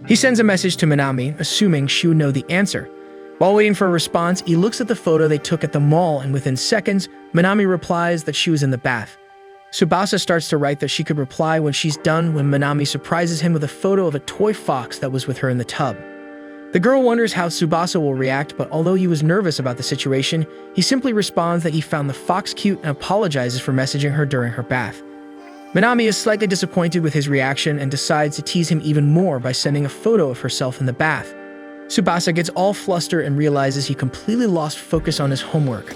He sends a message to Minami, assuming she would know the answer. While waiting for a response, he looks at the photo they took at the mall, and within seconds, Minami replies that she was in the bath. Tsubasa starts to write that she could reply when she's done, when Minami surprises him with a photo of a toy fox that was with her in the tub. The girl wonders how Tsubasa will react, but although he was nervous about the situation, he simply responds that he found the fox cute and apologizes for messaging her during her bath. Minami is slightly disappointed with his reaction and decides to tease him even more by sending a photo of herself in the bath. Tsubasa gets all flustered and realizes he completely lost focus on his homework.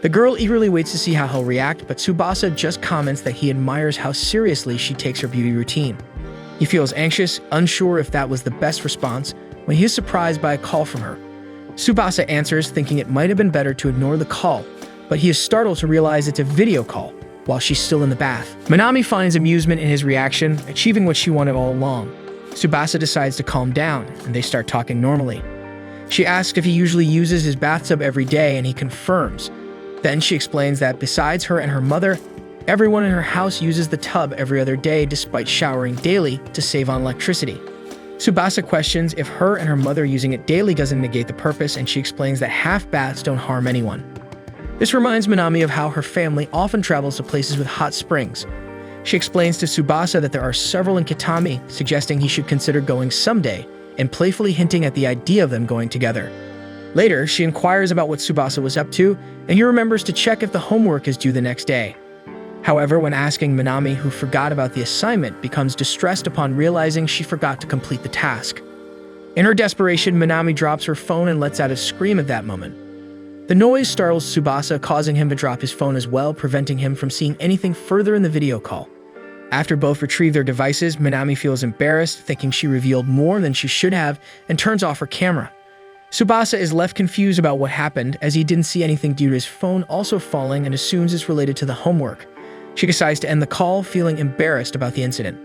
The girl eagerly waits to see how he'll react, but Tsubasa just comments that he admires how seriously she takes her beauty routine. He feels anxious, unsure if that was the best response, when he is surprised by a call from her. Tsubasa answers, thinking it might have been better to ignore the call, but he is startled to realize it's a video call while she's still in the bath. Minami finds amusement in his reaction, achieving what she wanted all along. Tsubasa decides to calm down, and they start talking normally. She asks if he usually uses his bathtub every day, and he confirms. Then she explains that besides her and her mother, everyone in her house uses the tub every other day despite showering daily to save on electricity. Tsubasa questions if her and her mother using it daily doesn't negate the purpose, and she explains that half baths don't harm anyone. This reminds Minami of how her family often travels to places with hot springs. She explains to Tsubasa that there are several in Kitami, suggesting he should consider going someday, and playfully hinting at the idea of them going together. Later, she inquires about what Tsubasa was up to, and he remembers to check if the homework is due the next day. However, when asking, Minami, who forgot about the assignment, becomes distressed upon realizing she forgot to complete the task. In her desperation, Minami drops her phone and lets out a scream at that moment. The noise startles Tsubasa, causing him to drop his phone as well, preventing him from seeing anything further in the video call. After both retrieve their devices, Minami feels embarrassed, thinking she revealed more than she should have, and turns off her camera. Tsubasa is left confused about what happened, as he didn't see anything due to his phone also falling, and assumes it's related to the homework. She decides to end the call, feeling embarrassed about the incident.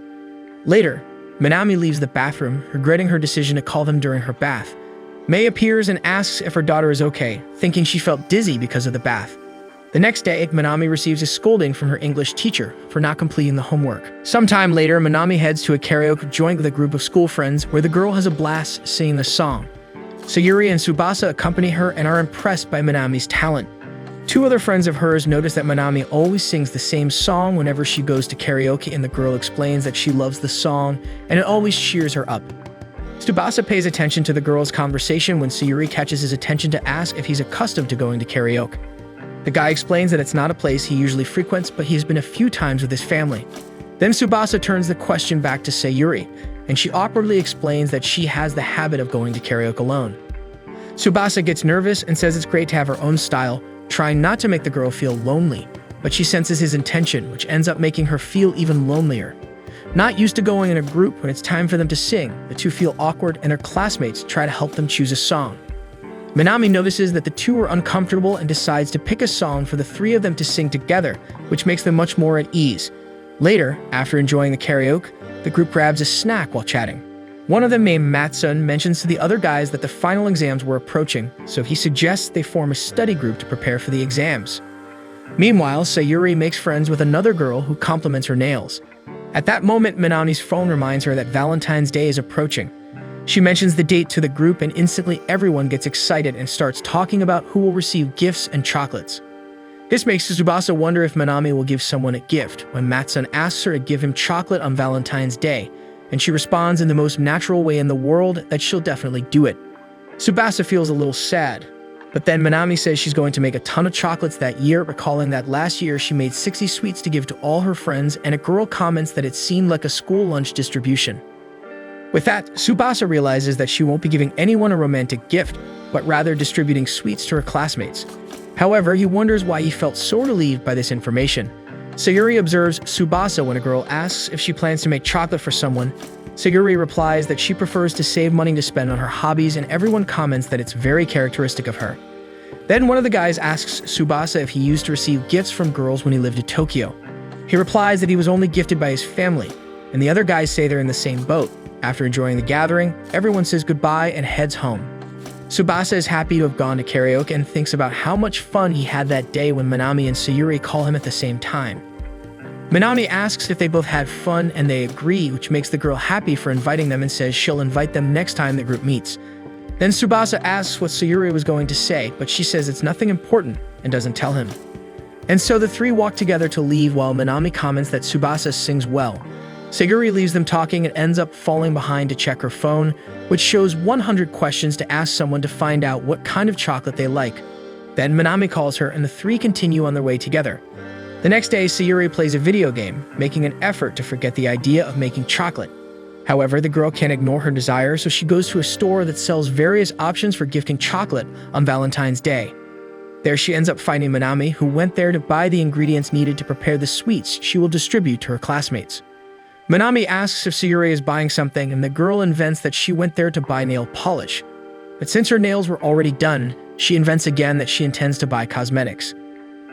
Later, Minami leaves the bathroom, regretting her decision to call them during her bath. Mei appears and asks if her daughter is okay, thinking she felt dizzy because of the bath. The next day, Minami receives a scolding from her English teacher for not completing the homework. Sometime later, Minami heads to a karaoke joint with a group of school friends where the girl has a blast singing a song. Sayuri and Tsubasa accompany her and are impressed by Minami's talent. Two other friends of hers notice that Minami always sings the same song whenever she goes to karaoke, and the girl explains that she loves the song and it always cheers her up. Tsubasa pays attention to the girl's conversation when Sayuri catches his attention to ask if he's accustomed to going to karaoke. The guy explains that it's not a place he usually frequents, but he has been a few times with his family. Then Tsubasa turns the question back to Sayuri, and she awkwardly explains that she has the habit of going to karaoke alone. Tsubasa gets nervous and says it's great to have her own style, trying not to make the girl feel lonely, but she senses his intention, which ends up making her feel even lonelier. Not used to going in a group when it's time for them to sing, the two feel awkward and her classmates try to help them choose a song. Minami notices that the two are uncomfortable and decides to pick a song for the three of them to sing together, which makes them much more at ease. Later, after enjoying the karaoke, the group grabs a snack while chatting. One of them, named Matsun, mentions to the other guys that the final exams were approaching, so he suggests they form a study group to prepare for the exams. Meanwhile, Sayuri makes friends with another girl who compliments her nails. At that moment, Minami's phone reminds her that Valentine's Day is approaching. She mentions the date to the group, and instantly everyone gets excited and starts talking about who will receive gifts and chocolates. This makes Tsubasa wonder if Minami will give someone a gift when Matsun asks her to give him chocolate on Valentine's Day, and she responds in the most natural way in the world that she'll definitely do it. Tsubasa feels a little sad, but then Minami says she's going to make a ton of chocolates that year, recalling that last year she made 60 sweets to give to all her friends, and a girl comments that it seemed like a school lunch distribution. With that, Tsubasa realizes that she won't be giving anyone a romantic gift, but rather distributing sweets to her classmates. However, he wonders why he felt so relieved by this information. Sayuri observes Tsubasa when a girl asks if she plans to make chocolate for someone. Sayuri replies that she prefers to save money to spend on her hobbies, and everyone comments that it's very characteristic of her. Then one of the guys asks Tsubasa if he used to receive gifts from girls when he lived in Tokyo. He replies that he was only gifted by his family, and the other guys say they're in the same boat. After enjoying the gathering, everyone says goodbye and heads home. Tsubasa is happy to have gone to karaoke and thinks about how much fun he had that day when Minami and Sayuri call him at the same time. Minami asks if they both had fun, and they agree, which makes the girl happy for inviting them and says she'll invite them next time the group meets. Then Tsubasa asks what Sayuri was going to say, but she says it's nothing important and doesn't tell him. And so the three walk together to leave while Minami comments that Tsubasa sings well. Sayuri leaves them talking and ends up falling behind to check her phone, which shows 100 questions to ask someone to find out what kind of chocolate they like. Then Minami calls her and the three continue on their way together. The next day, Sayuri plays a video game, making an effort to forget the idea of making chocolate. However, the girl can't ignore her desire, so she goes to a store that sells various options for gifting chocolate on Valentine's Day. There she ends up finding Minami, who went there to buy the ingredients needed to prepare the sweets she will distribute to her classmates. Minami asks if Sayuri is buying something, and the girl invents that she went there to buy nail polish. But since her nails were already done, she invents again that she intends to buy cosmetics.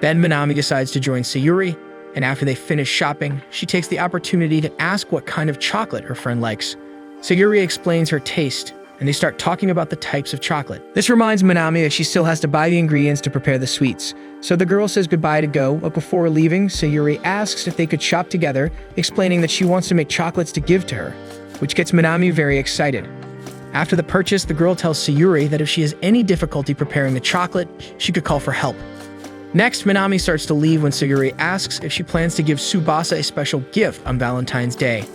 Then Minami decides to join Sayuri, and after they finish shopping, she takes the opportunity to ask what kind of chocolate her friend likes. Sayuri explains her taste, and they start talking about the types of chocolate. This reminds Minami that she still has to buy the ingredients to prepare the sweets. So the girl says goodbye to go, but before leaving, Sayuri asks if they could shop together, explaining that she wants to make chocolates to give to her, which gets Minami very excited. After the purchase, the girl tells Sayuri that if she has any difficulty preparing the chocolate, she could call for help. Next, Minami starts to leave when Sayuri asks if she plans to give Tsubasa a special gift on Valentine's Day.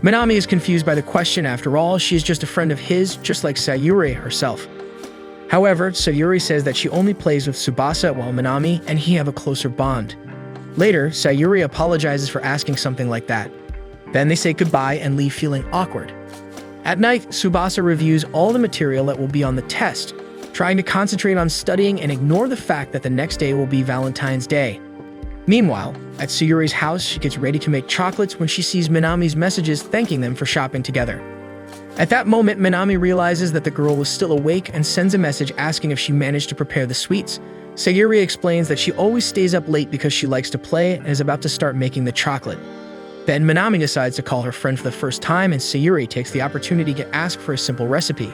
Minami is confused by the question. After all, she is just a friend of his, just like Sayuri herself. However, Sayuri says that she only plays with Tsubasa while Minami and he have a closer bond. Later, Sayuri apologizes for asking something like that. Then they say goodbye and leave feeling awkward. At night, Tsubasa reviews all the material that will be on the test, trying to concentrate on studying and ignore the fact that the next day will be Valentine's Day. Meanwhile, at Sayuri's house, she gets ready to make chocolates when she sees Minami's messages thanking them for shopping together. At that moment, Minami realizes that the girl was still awake and sends a message asking if she managed to prepare the sweets. Sayuri explains that she always stays up late because she likes to play and is about to start making the chocolate. Then Minami decides to call her friend for the first time, and Sayuri takes the opportunity to ask for a simple recipe.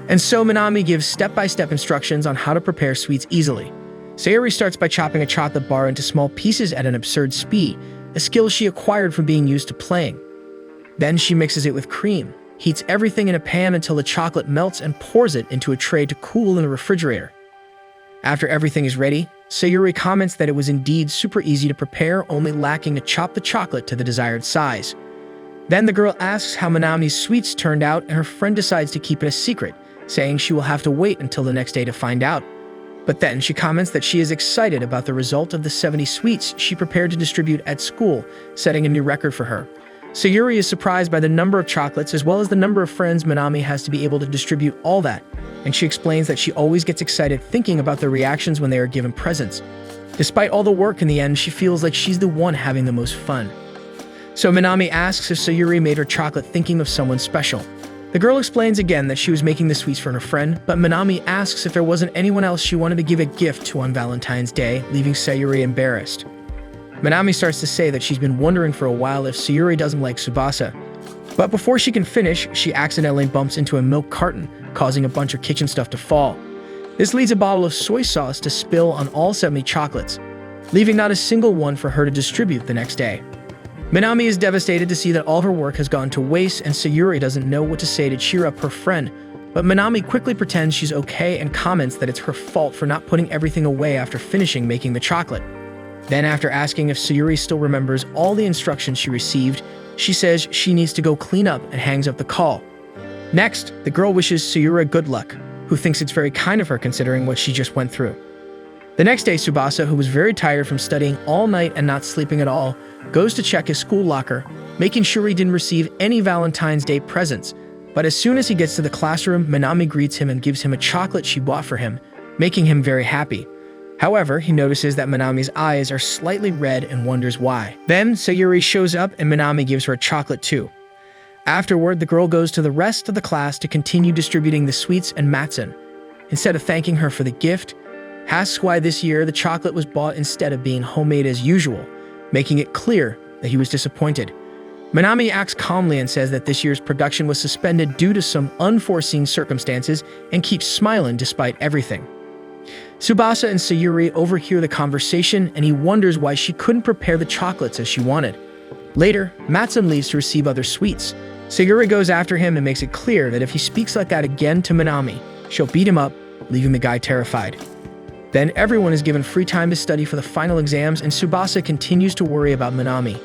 And so Minami gives step-by-step instructions on how to prepare sweets easily. Sayuri starts by chopping a chocolate bar into small pieces at an absurd speed, a skill she acquired from being used to playing. Then she mixes it with cream, heats everything in a pan until the chocolate melts, and pours it into a tray to cool in the refrigerator. After everything is ready, Sayuri comments that it was indeed super easy to prepare, only lacking to chop the chocolate to the desired size. Then the girl asks how Minami's sweets turned out, and her friend decides to keep it a secret, saying she will have to wait until the next day to find out. But then she comments that she is excited about the result of the 70 sweets she prepared to distribute at school, setting a new record for her. Sayuri is surprised by the number of chocolates as well as the number of friends Minami has to be able to distribute all that, and she explains that she always gets excited thinking about their reactions when they are given presents. Despite all the work, in the end, she feels like she's the one having the most fun. So Minami asks if Sayuri made her chocolate thinking of someone special. The girl explains again that she was making the sweets for her friend, but Minami asks if there wasn't anyone else she wanted to give a gift to on Valentine's Day, leaving Sayuri embarrassed. Minami starts to say that she's been wondering for a while if Sayuri doesn't like Tsubasa. But before she can finish, she accidentally bumps into a milk carton, causing a bunch of kitchen stuff to fall. This leads a bottle of soy sauce to spill on all 70 chocolates, leaving not a single one for her to distribute the next day. Minami is devastated to see that all her work has gone to waste, and Sayuri doesn't know what to say to cheer up her friend, but Minami quickly pretends she's okay and comments that it's her fault for not putting everything away after finishing making the chocolate. Then, after asking if Sayuri still remembers all the instructions she received, she says she needs to go clean up and hangs up the call. Next, the girl wishes Sayuri good luck, who thinks it's very kind of her considering what she just went through. The next day, Tsubasa, who was very tired from studying all night and not sleeping at all, goes to check his school locker, making sure he didn't receive any Valentine's Day presents. But as soon as he gets to the classroom, Minami greets him and gives him a chocolate she bought for him, making him very happy. However, he notices that Minami's eyes are slightly red and wonders why. Then, Sayuri shows up and Minami gives her a chocolate too. Afterward, the girl goes to the rest of the class to continue distributing the sweets, and Matsun, instead of thanking her for the gift, asks why this year the chocolate was bought instead of being homemade as usual, making it clear that he was disappointed. Minami acts calmly and says that this year's production was suspended due to some unforeseen circumstances and keeps smiling despite everything. Tsubasa and Sayuri overhear the conversation, and he wonders why she couldn't prepare the chocolates as she wanted. Later, Matsun leaves to receive other sweets. Sayuri goes after him and makes it clear that if he speaks like that again to Minami, she'll beat him up, leaving the guy terrified. Then everyone is given free time to study for the final exams, and Tsubasa continues to worry about Minami.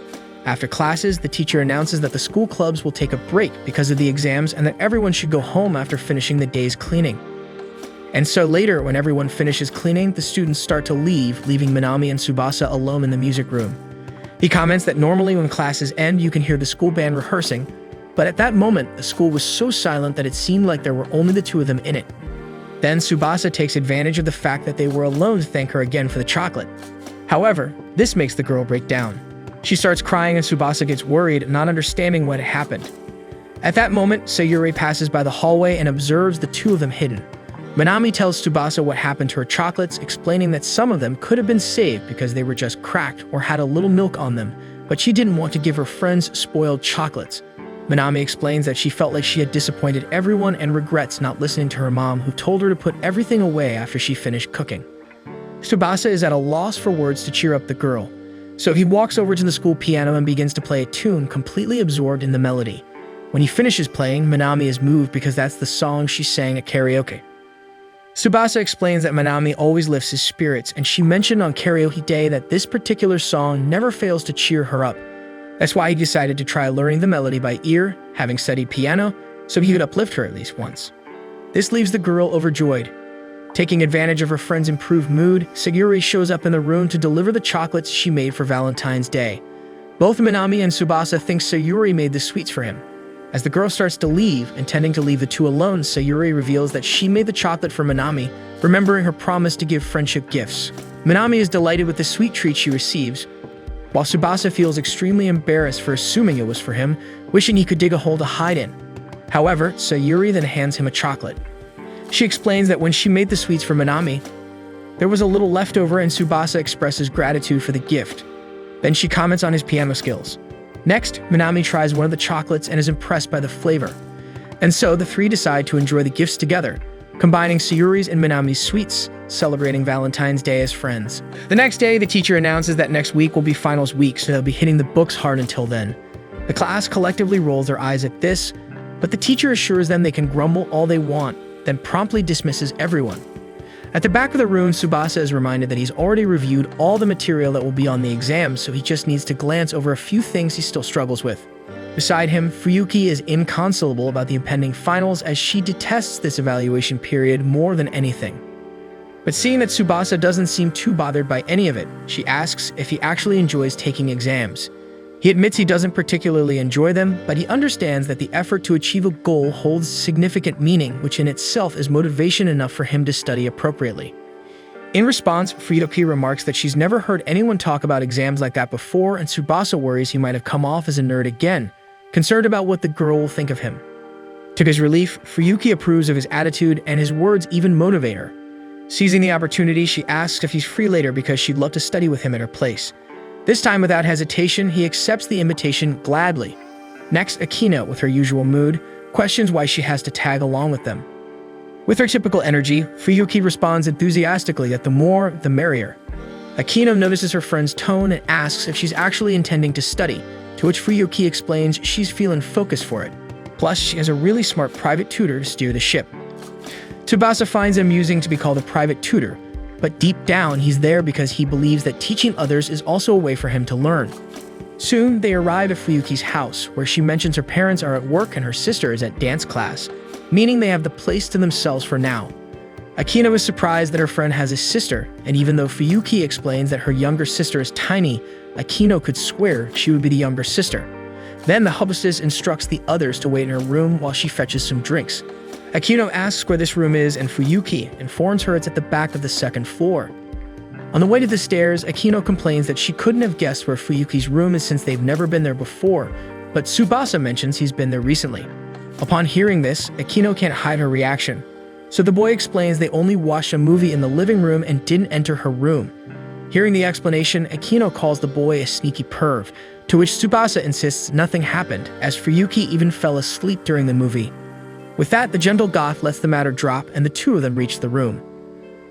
After classes, the teacher announces that the school clubs will take a break because of the exams and that everyone should go home after finishing the day's cleaning. And so later, when everyone finishes cleaning, the students start to leave, leaving Minami and Tsubasa alone in the music room. He comments that normally when classes end, you can hear the school band rehearsing, but at that moment, the school was so silent that it seemed like there were only the two of them in it. Then Tsubasa takes advantage of the fact that they were alone to thank her again for the chocolate. However, this makes the girl break down. She starts crying and Tsubasa gets worried, not understanding what had happened. At that moment, Sayuri passes by the hallway and observes the two of them hidden. Minami tells Tsubasa what happened to her chocolates, explaining that some of them could have been saved because they were just cracked or had a little milk on them, but she didn't want to give her friends spoiled chocolates. Minami explains that she felt like she had disappointed everyone and regrets not listening to her mom, who told her to put everything away after she finished cooking. Tsubasa is at a loss for words to cheer up the girl, so he walks over to the school piano and begins to play a tune, completely absorbed in the melody. When he finishes playing, Minami is moved because that's the song she sang at karaoke. Tsubasa explains that Minami always lifts his spirits, and she mentioned on karaoke day that this particular song never fails to cheer her up. That's why he decided to try learning the melody by ear, having studied piano, so he could uplift her at least once. This leaves the girl overjoyed. Taking advantage of her friend's improved mood, Sayuri shows up in the room to deliver the chocolates she made for Valentine's Day. Both Minami and Tsubasa think Sayuri made the sweets for him. As the girl starts to leave, intending to leave the two alone, Sayuri reveals that she made the chocolate for Minami, remembering her promise to give friendship gifts. Minami is delighted with the sweet treat she receives, while Tsubasa feels extremely embarrassed for assuming it was for him, wishing he could dig a hole to hide in. However, Sayuri then hands him a chocolate. She explains that when she made the sweets for Minami, there was a little leftover, and Tsubasa expresses gratitude for the gift. Then she comments on his piano skills. Next, Minami tries one of the chocolates and is impressed by the flavor. And so the three decide to enjoy the gifts together, combining Sayuri's and Minami's sweets, celebrating Valentine's Day as friends. The next day, the teacher announces that next week will be finals week, so they'll be hitting the books hard until then. The class collectively rolls their eyes at this, but the teacher assures them they can grumble all they want, then promptly dismisses everyone. At the back of the room, Tsubasa is reminded that he's already reviewed all the material that will be on the exam, so he just needs to glance over a few things he still struggles with. Beside him, Fuyuki is inconsolable about the impending finals, as she detests this evaluation period more than anything. But seeing that Tsubasa doesn't seem too bothered by any of it, she asks if he actually enjoys taking exams. He admits he doesn't particularly enjoy them, but he understands that the effort to achieve a goal holds significant meaning, which in itself is motivation enough for him to study appropriately. In response, Fuyuki remarks that she's never heard anyone talk about exams like that before, and Tsubasa worries he might have come off as a nerd again, concerned about what the girl will think of him. To his relief, Fuyuki approves of his attitude, and his words even motivate her. Seizing the opportunity, she asks if he's free later because she'd love to study with him at her place. This time, without hesitation, he accepts the invitation gladly. Next, Akino, with her usual mood, questions why she has to tag along with them. With her typical energy, Fuyuki responds enthusiastically that the more, the merrier. Akino notices her friend's tone and asks if she's actually intending to study, to which Fuyuki explains she's feeling focused for it. Plus, she has a really smart private tutor to steer the ship. Tsubasa finds it amusing to be called a private tutor, but deep down, he's there because he believes that teaching others is also a way for him to learn. Soon, they arrive at Fuyuki's house, where she mentions her parents are at work and her sister is at dance class, meaning they have the place to themselves for now. Akino is surprised that her friend has a sister, and even though Fuyuki explains that her younger sister is tiny, Akino could swear she would be the younger sister. Then the hostess instructs the others to wait in her room while she fetches some drinks. Akino asks where this room is, and Fuyuki informs her it's at the back of the second floor. On the way to the stairs, Akino complains that she couldn't have guessed where Fuyuki's room is since they've never been there before, but Tsubasa mentions he's been there recently. Upon hearing this, Akino can't hide her reaction. So the boy explains they only watched a movie in the living room and didn't enter her room. Hearing the explanation, Akino calls the boy a sneaky perv, to which Tsubasa insists nothing happened, as Fuyuki even fell asleep during the movie. With that, the gentle goth lets the matter drop, and the two of them reach the room.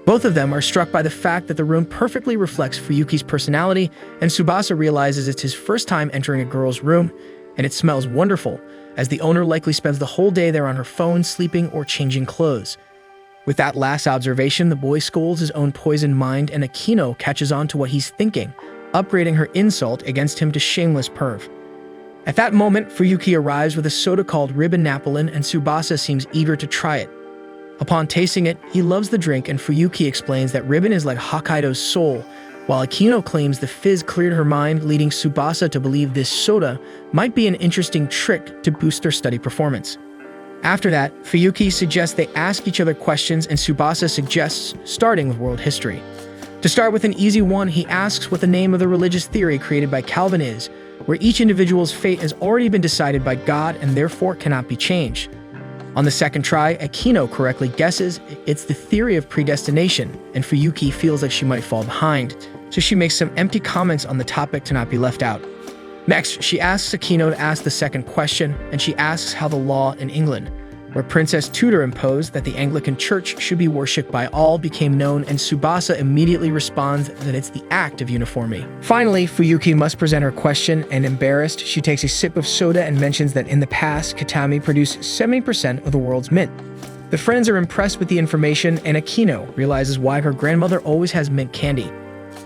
Both of them are struck by the fact that the room perfectly reflects Fuyuki's personality, and Tsubasa realizes it's his first time entering a girl's room, and it smells wonderful, as the owner likely spends the whole day there on her phone, sleeping or changing clothes. With that last observation, the boy scolds his own poisoned mind, and Akino catches on to what he's thinking, upgrading her insult against him to shameless perv. At that moment, Fuyuki arrives with a soda called Ribbon Napoleon, and Tsubasa seems eager to try it. Upon tasting it, he loves the drink, and Fuyuki explains that Ribbon is like Hokkaido's soul, while Akino claims the fizz cleared her mind, leading Tsubasa to believe this soda might be an interesting trick to boost their study performance. After that, Fuyuki suggests they ask each other questions, and Tsubasa suggests starting with world history. To start with an easy one, he asks what the name of the religious theory created by Calvin is, where each individual's fate has already been decided by God and therefore cannot be changed. On the second try, Akino correctly guesses it's the theory of predestination, and Fuyuki feels like she might fall behind, so she makes some empty comments on the topic to not be left out. Next, she asks Akino to ask the second question, and she asks how the law in England, where Princess Tudor imposed that the Anglican Church should be worshipped by all, became known, and Tsubasa immediately responds that it's the act of uniformity. Finally, Fuyuki must present her question, and embarrassed, she takes a sip of soda and mentions that in the past, Kitami produced 70% of the world's mint. The friends are impressed with the information, and Akino realizes why her grandmother always has mint candy.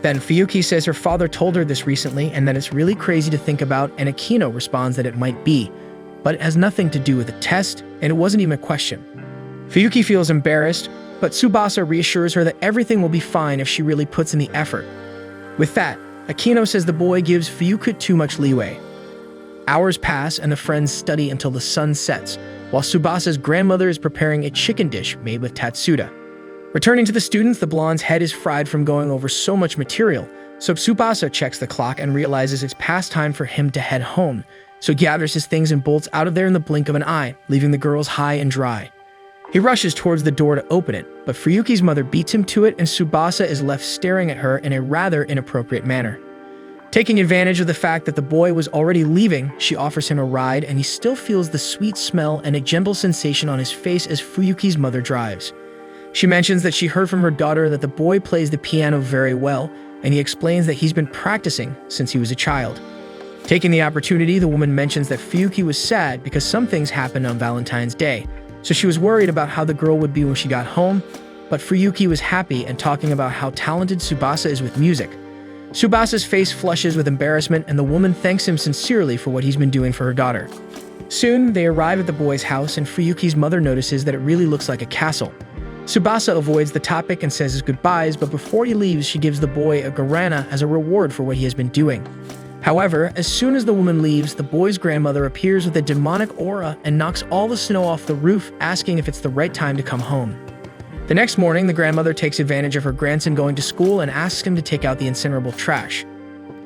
Then Fuyuki says her father told her this recently and that it's really crazy to think about, and Akino responds that it might be, but it has nothing to do with the test, and it wasn't even a question. Fuyuki feels embarrassed, but Tsubasa reassures her that everything will be fine if she really puts in the effort. With that, Akino says the boy gives Fuyuki too much leeway. Hours pass and the friends study until the sun sets, while Tsubasa's grandmother is preparing a chicken dish made with tatsuda. Returning to the students, the blonde's head is fried from going over so much material, so Tsubasa checks the clock and realizes it's past time for him to head home, so he gathers his things and bolts out of there in the blink of an eye, leaving the girls high and dry. He rushes towards the door to open it, but Fuyuki's mother beats him to it and Tsubasa is left staring at her in a rather inappropriate manner. Taking advantage of the fact that the boy was already leaving, she offers him a ride and he still feels the sweet smell and a gentle sensation on his face as Fuyuki's mother drives. She mentions that she heard from her daughter that the boy plays the piano very well, and he explains that he's been practicing since he was a child. Taking the opportunity, the woman mentions that Fuyuki was sad because some things happened on Valentine's Day, so she was worried about how the girl would be when she got home, but Fuyuki was happy and talking about how talented Tsubasa is with music. Tsubasa's face flushes with embarrassment and the woman thanks him sincerely for what he's been doing for her daughter. Soon, they arrive at the boy's house and Fuyuki's mother notices that it really looks like a castle. Tsubasa avoids the topic and says his goodbyes, but before he leaves, she gives the boy a guarana as a reward for what he has been doing. However, as soon as the woman leaves, the boy's grandmother appears with a demonic aura and knocks all the snow off the roof, asking if it's the right time to come home. The next morning, the grandmother takes advantage of her grandson going to school and asks him to take out the incinerable trash.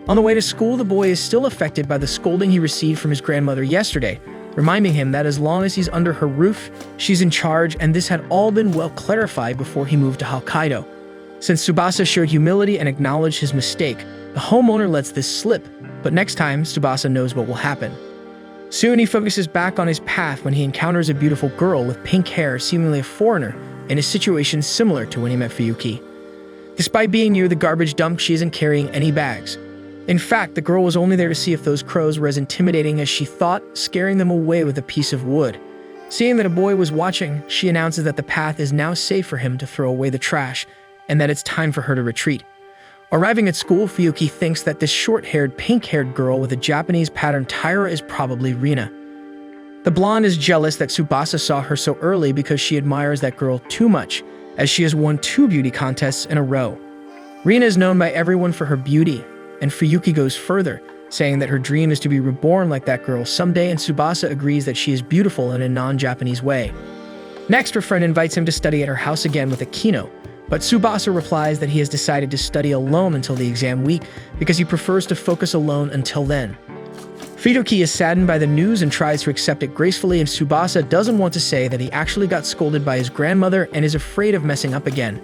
On the way to school, the boy is still affected by the scolding he received from his grandmother yesterday, reminding him that as long as he's under her roof, she's in charge, and this had all been well clarified before he moved to Hokkaido. Since Tsubasa showed humility and acknowledged his mistake, the homeowner lets this slip, but next time, Tsubasa knows what will happen. Soon he focuses back on his path when he encounters a beautiful girl with pink hair, seemingly a foreigner, in a situation similar to when he met Fuyuki. Despite being near the garbage dump, she isn't carrying any bags. In fact, the girl was only there to see if those crows were as intimidating as she thought, scaring them away with a piece of wood. Seeing that a boy was watching, she announces that the path is now safe for him to throw away the trash, and that it's time for her to retreat. Arriving at school, Fuyuki thinks that this short-haired, pink-haired girl with a Japanese pattern tiara is probably Rina. The blonde is jealous that Tsubasa saw her so early because she admires that girl too much, as she has won 2 beauty contests in a row. Rina is known by everyone for her beauty, and Fuyuki goes further, saying that her dream is to be reborn like that girl someday, and Tsubasa agrees that she is beautiful in a non-Japanese way. Next, her friend invites him to study at her house again with Akino, but Tsubasa replies that he has decided to study alone until the exam week because he prefers to focus alone until then. Fuyuki is saddened by the news and tries to accept it gracefully, and Tsubasa doesn't want to say that he actually got scolded by his grandmother and is afraid of messing up again.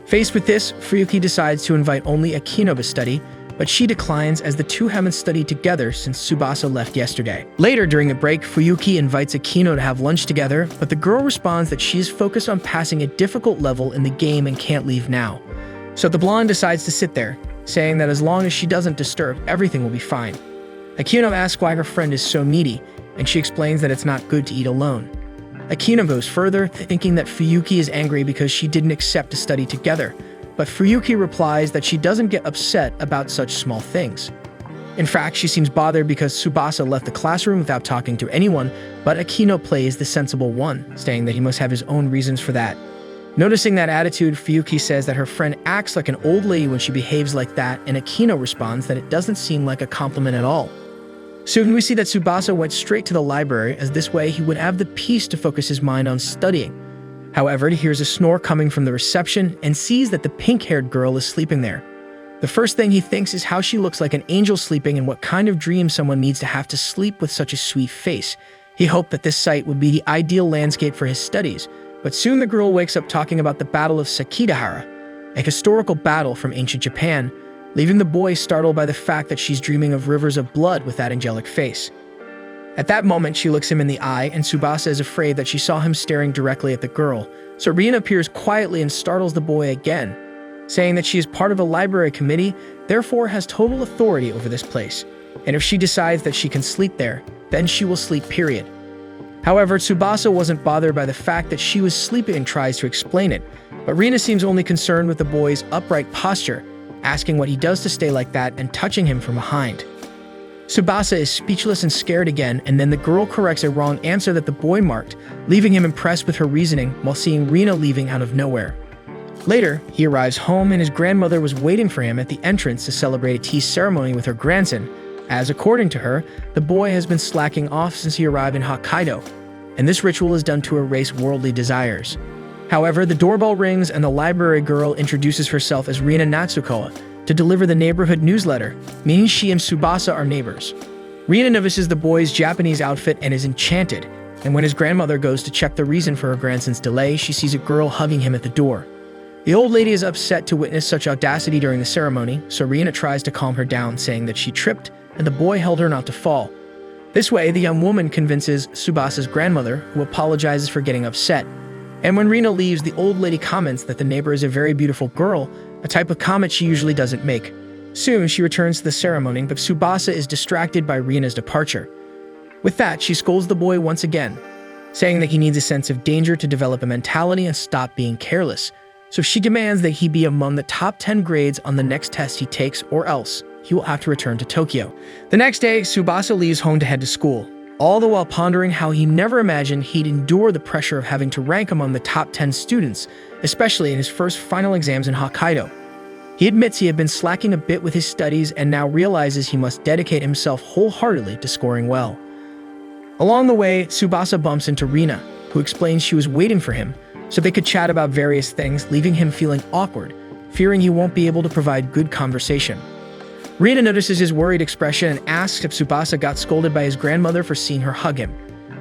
Faced with this, Fuyuki decides to invite only Akino to study, but she declines as the two haven't studied together since Tsubasa left yesterday. Later, during a break, Fuyuki invites Akino to have lunch together, but the girl responds that she is focused on passing a difficult level in the game and can't leave now. So the blonde decides to sit there, saying that as long as she doesn't disturb, everything will be fine. Akino asks why her friend is so needy, and she explains that it's not good to eat alone. Akino goes further, thinking that Fuyuki is angry because she didn't accept to study together, but Fuyuki replies that she doesn't get upset about such small things. In fact, she seems bothered because Tsubasa left the classroom without talking to anyone, but Akino plays the sensible one, saying that he must have his own reasons for that. Noticing that attitude, Fuyuki says that her friend acts like an old lady when she behaves like that, and Akino responds that it doesn't seem like a compliment at all. Soon we see that Tsubasa went straight to the library, as this way he would have the peace to focus his mind on studying. However, he hears a snore coming from the reception and sees that the pink-haired girl is sleeping there. The first thing he thinks is how she looks like an angel sleeping and what kind of dream someone needs to have to sleep with such a sweet face. He hoped that this site would be the ideal landscape for his studies, but soon the girl wakes up talking about the Battle of Sekigahara, a historical battle from ancient Japan, leaving the boy startled by the fact that she's dreaming of rivers of blood with that angelic face. At that moment, she looks him in the eye, and Tsubasa is afraid that she saw him staring directly at the girl, so Rina appears quietly and startles the boy again, saying that she is part of a library committee, therefore has total authority over this place, and if she decides that she can sleep there, then she will sleep, period. However, Tsubasa wasn't bothered by the fact that she was sleeping and tries to explain it, but Rina seems only concerned with the boy's upright posture, asking what he does to stay like that and touching him from behind. Tsubasa is speechless and scared again, and then the girl corrects a wrong answer that the boy marked, leaving him impressed with her reasoning while seeing Rina leaving out of nowhere. Later, he arrives home and his grandmother was waiting for him at the entrance to celebrate a tea ceremony with her grandson, as according to her, the boy has been slacking off since he arrived in Hokkaido, and this ritual is done to erase worldly desires. However, the doorbell rings and the library girl introduces herself as Rina Natsukoa to deliver the neighborhood newsletter, meaning she and Tsubasa are neighbors. Rina notices the boy's Japanese outfit and is enchanted, and when his grandmother goes to check the reason for her grandson's delay, she sees a girl hugging him at the door. The old lady is upset to witness such audacity during the ceremony, so Rina tries to calm her down, saying that she tripped and the boy held her not to fall. This way, the young woman convinces Tsubasa's grandmother, who apologizes for getting upset. And when Rina leaves, the old lady comments that the neighbor is a very beautiful girl, a type of comment she usually doesn't make. Soon, she returns to the ceremony, but Tsubasa is distracted by Rina's departure. With that, she scolds the boy once again, saying that he needs a sense of danger to develop a mentality and stop being careless. So she demands that he be among the top 10 grades on the next test he takes, or else he will have to return to Tokyo. The next day, Tsubasa leaves home to head to school, all the while pondering how he never imagined he'd endure the pressure of having to rank among the top 10 students, especially in his first final exams in Hokkaido. He admits he had been slacking a bit with his studies and now realizes he must dedicate himself wholeheartedly to scoring well. Along the way, Tsubasa bumps into Rina, who explains she was waiting for him so they could chat about various things, leaving him feeling awkward, fearing he won't be able to provide good conversation. Rina notices his worried expression and asks if Tsubasa got scolded by his grandmother for seeing her hug him.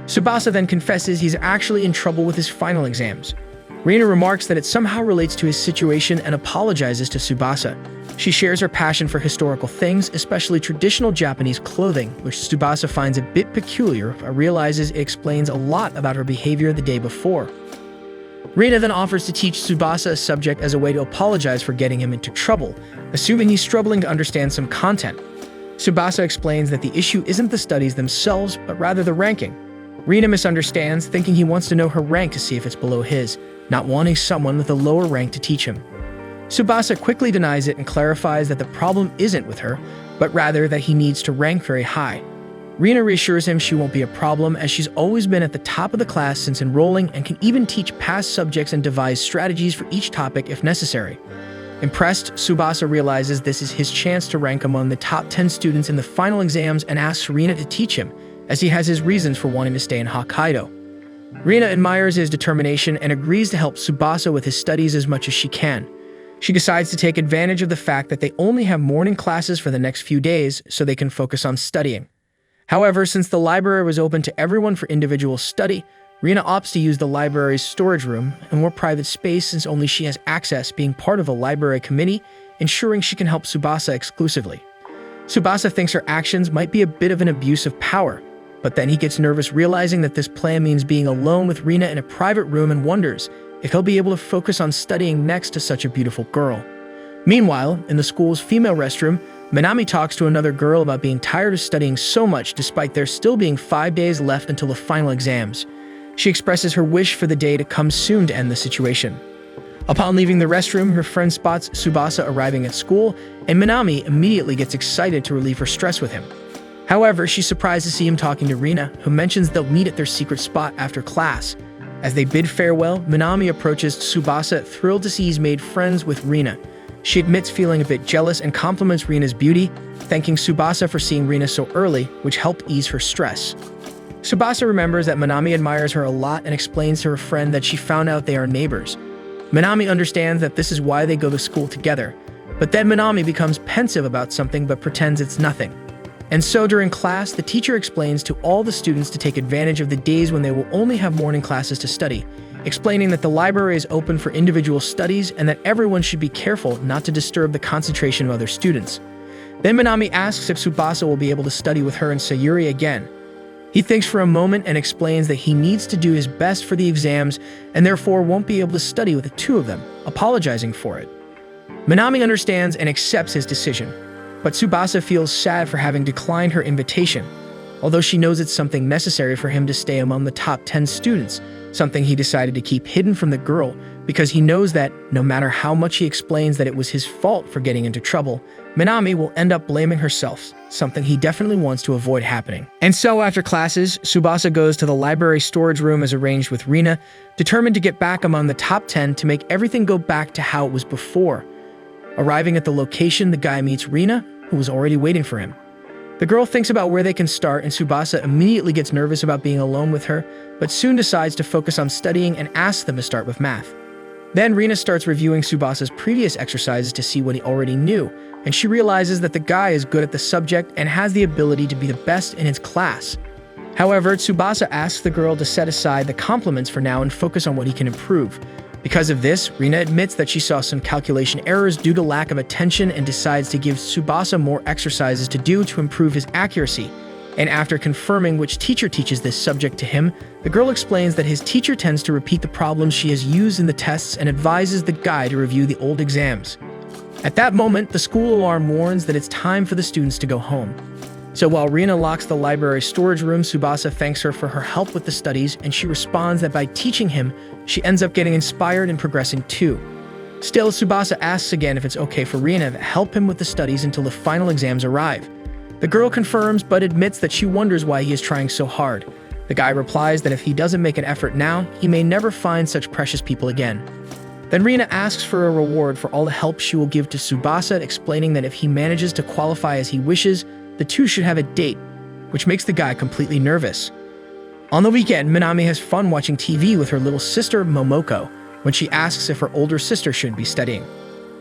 Tsubasa then confesses he's actually in trouble with his final exams. Rina remarks that it somehow relates to his situation and apologizes to Tsubasa. She shares her passion for historical things, especially traditional Japanese clothing, which Tsubasa finds a bit peculiar but realizes it explains a lot about her behavior the day before. Rina then offers to teach Tsubasa a subject as a way to apologize for getting him into trouble, assuming he's struggling to understand some content. Tsubasa explains that the issue isn't the studies themselves, but rather the ranking. Rina misunderstands, thinking he wants to know her rank to see if it's below his, not wanting someone with a lower rank to teach him. Tsubasa quickly denies it and clarifies that the problem isn't with her, but rather that he needs to rank very high. Rina reassures him she won't be a problem, as she's always been at the top of the class since enrolling and can even teach past subjects and devise strategies for each topic if necessary. Impressed, Tsubasa realizes this is his chance to rank among the top 10 students in the final exams and asks Rina to teach him, as he has his reasons for wanting to stay in Hokkaido. Rina admires his determination and agrees to help Tsubasa with his studies as much as she can. She decides to take advantage of the fact that they only have morning classes for the next few days so they can focus on studying. However, since the library was open to everyone for individual study, Rina opts to use the library's storage room, a more private space since only she has access, being part of a library committee, ensuring she can help Tsubasa exclusively. Tsubasa thinks her actions might be a bit of an abuse of power, but then he gets nervous realizing that this plan means being alone with Rina in a private room and wonders if he'll be able to focus on studying next to such a beautiful girl. Meanwhile, in the school's female restroom, Minami talks to another girl about being tired of studying so much despite there still being 5 days left until the final exams. She expresses her wish for the day to come soon to end the situation. Upon leaving the restroom, her friend spots Tsubasa arriving at school, and Minami immediately gets excited to relieve her stress with him. However, she's surprised to see him talking to Rina, who mentions they'll meet at their secret spot after class. As they bid farewell, Minami approaches Tsubasa, thrilled to see he's made friends with Rina. She admits feeling a bit jealous and compliments Rina's beauty, thanking Tsubasa for seeing Rina so early, which helped ease her stress. Tsubasa remembers that Minami admires her a lot and explains to her friend that she found out they are neighbors. Minami understands that this is why they go to school together, but then Minami becomes pensive about something but pretends it's nothing. And so during class, the teacher explains to all the students to take advantage of the days when they will only have morning classes to study, explaining that the library is open for individual studies and that everyone should be careful not to disturb the concentration of other students. Then Minami asks if Tsubasa will be able to study with her and Sayuri again. He thinks for a moment and explains that he needs to do his best for the exams and therefore won't be able to study with the two of them, apologizing for it. Minami understands and accepts his decision, but Tsubasa feels sad for having declined her invitation, although she knows it's something necessary for him to stay among the top 10 students, something he decided to keep hidden from the girl because he knows that no matter how much he explains that it was his fault for getting into trouble, Minami will end up blaming herself, something he definitely wants to avoid happening. And so after classes, Tsubasa goes to the library storage room as arranged with Rina, determined to get back among the top 10 to make everything go back to how it was before. Arriving at the location, the guy meets Rina, who was already waiting for him. The girl thinks about where they can start, and Tsubasa immediately gets nervous about being alone with her, but soon decides to focus on studying and asks them to start with math. Then Rina starts reviewing Tsubasa's previous exercises to see what he already knew, and she realizes that the guy is good at the subject and has the ability to be the best in his class. However, Tsubasa asks the girl to set aside the compliments for now and focus on what he can improve. Because of this, Rina admits that she saw some calculation errors due to lack of attention and decides to give Tsubasa more exercises to do to improve his accuracy. And after confirming which teacher teaches this subject to him, the girl explains that his teacher tends to repeat the problems she has used in the tests and advises the guy to review the old exams. At that moment, the school alarm warns that it's time for the students to go home. So while Rina locks the library storage room, Tsubasa thanks her for her help with the studies, and she responds that by teaching him, she ends up getting inspired and progressing too. Still, Tsubasa asks again if it's okay for Rina to help him with the studies until the final exams arrive. The girl confirms but admits that she wonders why he is trying so hard. The guy replies that if he doesn't make an effort now, he may never find such precious people again. Then Rina asks for a reward for all the help she will give to Tsubasa, explaining that if he manages to qualify as he wishes, the two should have a date, which makes the guy completely nervous. On the weekend, Minami has fun watching TV with her little sister Momoko when she asks if her older sister should be studying.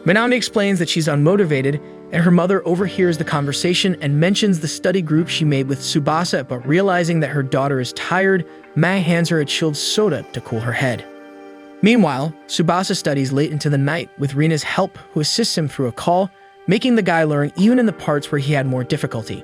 Minami explains that she's unmotivated, and her mother overhears the conversation and mentions the study group she made with Tsubasa, but realizing that her daughter is tired, Mai hands her a chilled soda to cool her head. Meanwhile, Tsubasa studies late into the night with Rina's help, who assists him through a call, making the guy learn even in the parts where he had more difficulty.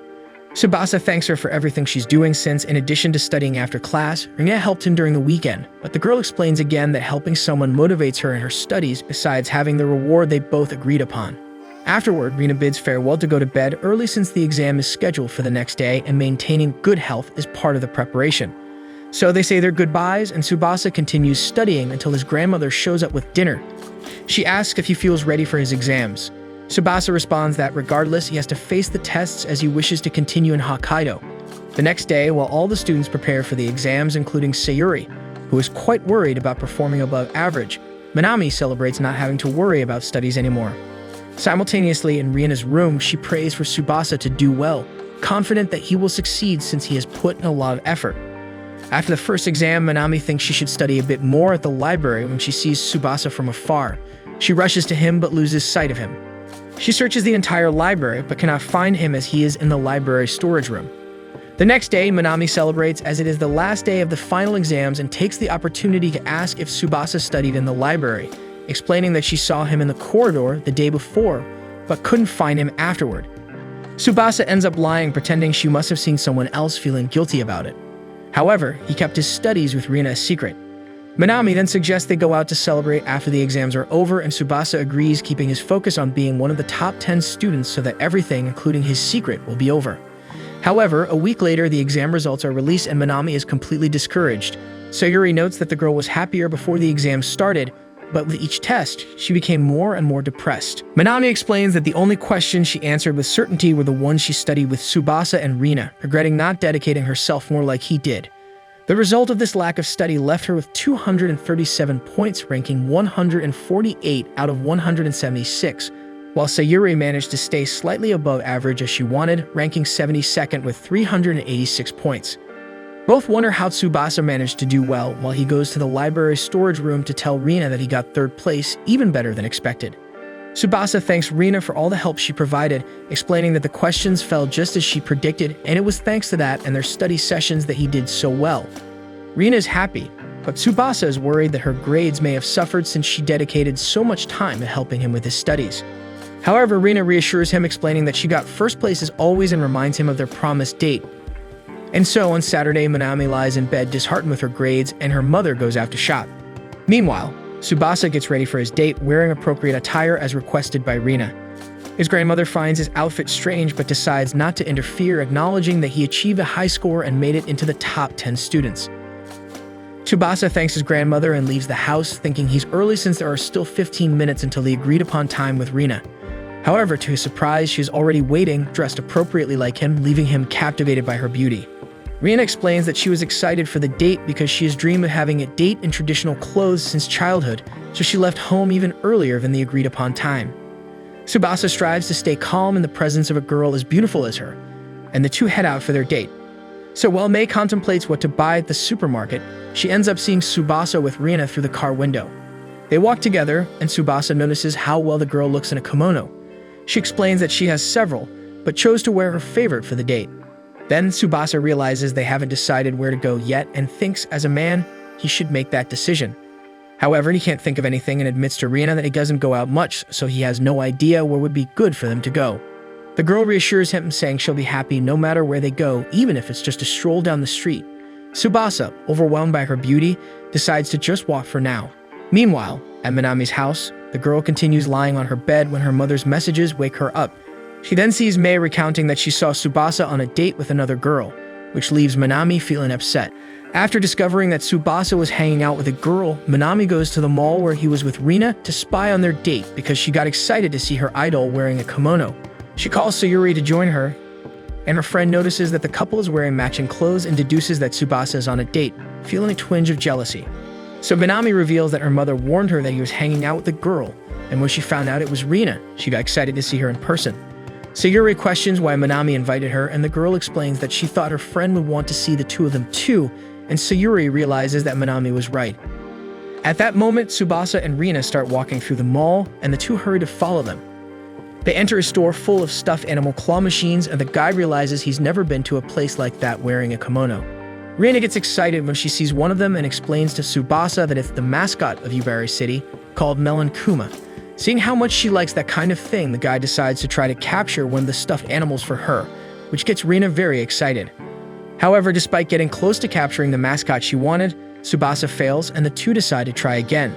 Tsubasa thanks her for everything she's doing since, in addition to studying after class, Rina helped him during the weekend, but the girl explains again that helping someone motivates her in her studies besides having the reward they both agreed upon. Afterward, Rina bids farewell to go to bed early since the exam is scheduled for the next day and maintaining good health is part of the preparation. So they say their goodbyes, and Tsubasa continues studying until his grandmother shows up with dinner. She asks if he feels ready for his exams. Tsubasa responds that regardless, he has to face the tests as he wishes to continue in Hokkaido. The next day, while all the students prepare for the exams, including Sayuri, who is quite worried about performing above average, Minami celebrates not having to worry about studies anymore. Simultaneously, in Rina's room, she prays for Tsubasa to do well, confident that he will succeed since he has put in a lot of effort. After the first exam, Minami thinks she should study a bit more at the library when she sees Tsubasa from afar. She rushes to him but loses sight of him. She searches the entire library but cannot find him as he is in the library storage room. The next day, Minami celebrates as it is the last day of the final exams and takes the opportunity to ask if Tsubasa studied in the library, explaining that she saw him in the corridor the day before but couldn't find him afterward. Tsubasa ends up lying, pretending she must have seen someone else, feeling guilty about it. However, he kept his studies with Rina a secret. Minami then suggests they go out to celebrate after the exams are over, and Tsubasa agrees, keeping his focus on being one of the top 10 students so that everything, including his secret, will be over. However, a week later, the exam results are released and Minami is completely discouraged. Sayuri notes that the girl was happier before the exam started, but with each test, she became more and more depressed. Minami explains that the only questions she answered with certainty were the ones she studied with Tsubasa and Rina, regretting not dedicating herself more like he did. The result of this lack of study left her with 237 points, ranking 148 out of 176, while Sayuri managed to stay slightly above average as she wanted, ranking 72nd with 386 points. Both wonder how Tsubasa managed to do well, while he goes to the library storage room to tell Rina that he got third place, even better than expected. Tsubasa thanks Rina for all the help she provided, explaining that the questions fell just as she predicted, and it was thanks to that and their study sessions that he did so well. Rina is happy, but Tsubasa is worried that her grades may have suffered since she dedicated so much time to helping him with his studies. However, Rina reassures him, explaining that she got first place as always and reminds him of their promised date. And so, on Saturday, Minami lies in bed disheartened with her grades, and her mother goes out to shop. Meanwhile, Tsubasa gets ready for his date, wearing appropriate attire as requested by Rina. His grandmother finds his outfit strange but decides not to interfere, acknowledging that he achieved a high score and made it into the top 10 students. Tsubasa thanks his grandmother and leaves the house, thinking he's early since there are still 15 minutes until the agreed-upon time with Rina. However, to his surprise, she is already waiting, dressed appropriately like him, leaving him captivated by her beauty. Rina explains that she was excited for the date because she has dreamed of having a date in traditional clothes since childhood, so she left home even earlier than the agreed-upon time. Tsubasa strives to stay calm in the presence of a girl as beautiful as her, and the two head out for their date. So while Mei contemplates what to buy at the supermarket, she ends up seeing Tsubasa with Rina through the car window. They walk together, and Tsubasa notices how well the girl looks in a kimono. She explains that she has several, but chose to wear her favorite for the date. Then Tsubasa realizes they haven't decided where to go yet and thinks, as a man, he should make that decision. However, he can't think of anything and admits to Rina that he doesn't go out much, so he has no idea where would be good for them to go. The girl reassures him, saying she'll be happy no matter where they go, even if it's just a stroll down the street. Tsubasa, overwhelmed by her beauty, decides to just walk for now. Meanwhile, at Minami's house, the girl continues lying on her bed when her mother's messages wake her up. She then sees Mei recounting that she saw Tsubasa on a date with another girl, which leaves Minami feeling upset. After discovering that Tsubasa was hanging out with a girl, Minami goes to the mall where he was with Rina to spy on their date because she got excited to see her idol wearing a kimono. She calls Sayuri to join her, and her friend notices that the couple is wearing matching clothes and deduces that Tsubasa is on a date, feeling a twinge of jealousy. So Minami reveals that her mother warned her that he was hanging out with a girl, and when she found out it was Rina, she got excited to see her in person. Sayuri questions why Minami invited her, and the girl explains that she thought her friend would want to see the two of them too, and Sayuri realizes that Minami was right. At that moment, Tsubasa and Rina start walking through the mall, and the two hurry to follow them. They enter a store full of stuffed animal claw machines, and the guy realizes he's never been to a place like that wearing a kimono. Rina gets excited when she sees one of them and explains to Tsubasa that it's the mascot of Yubari City, called Melon Kuma. Seeing how much she likes that kind of thing, the guy decides to try to capture one of the stuffed animals for her, which gets Rina very excited. However, despite getting close to capturing the mascot she wanted, Tsubasa fails and the two decide to try again.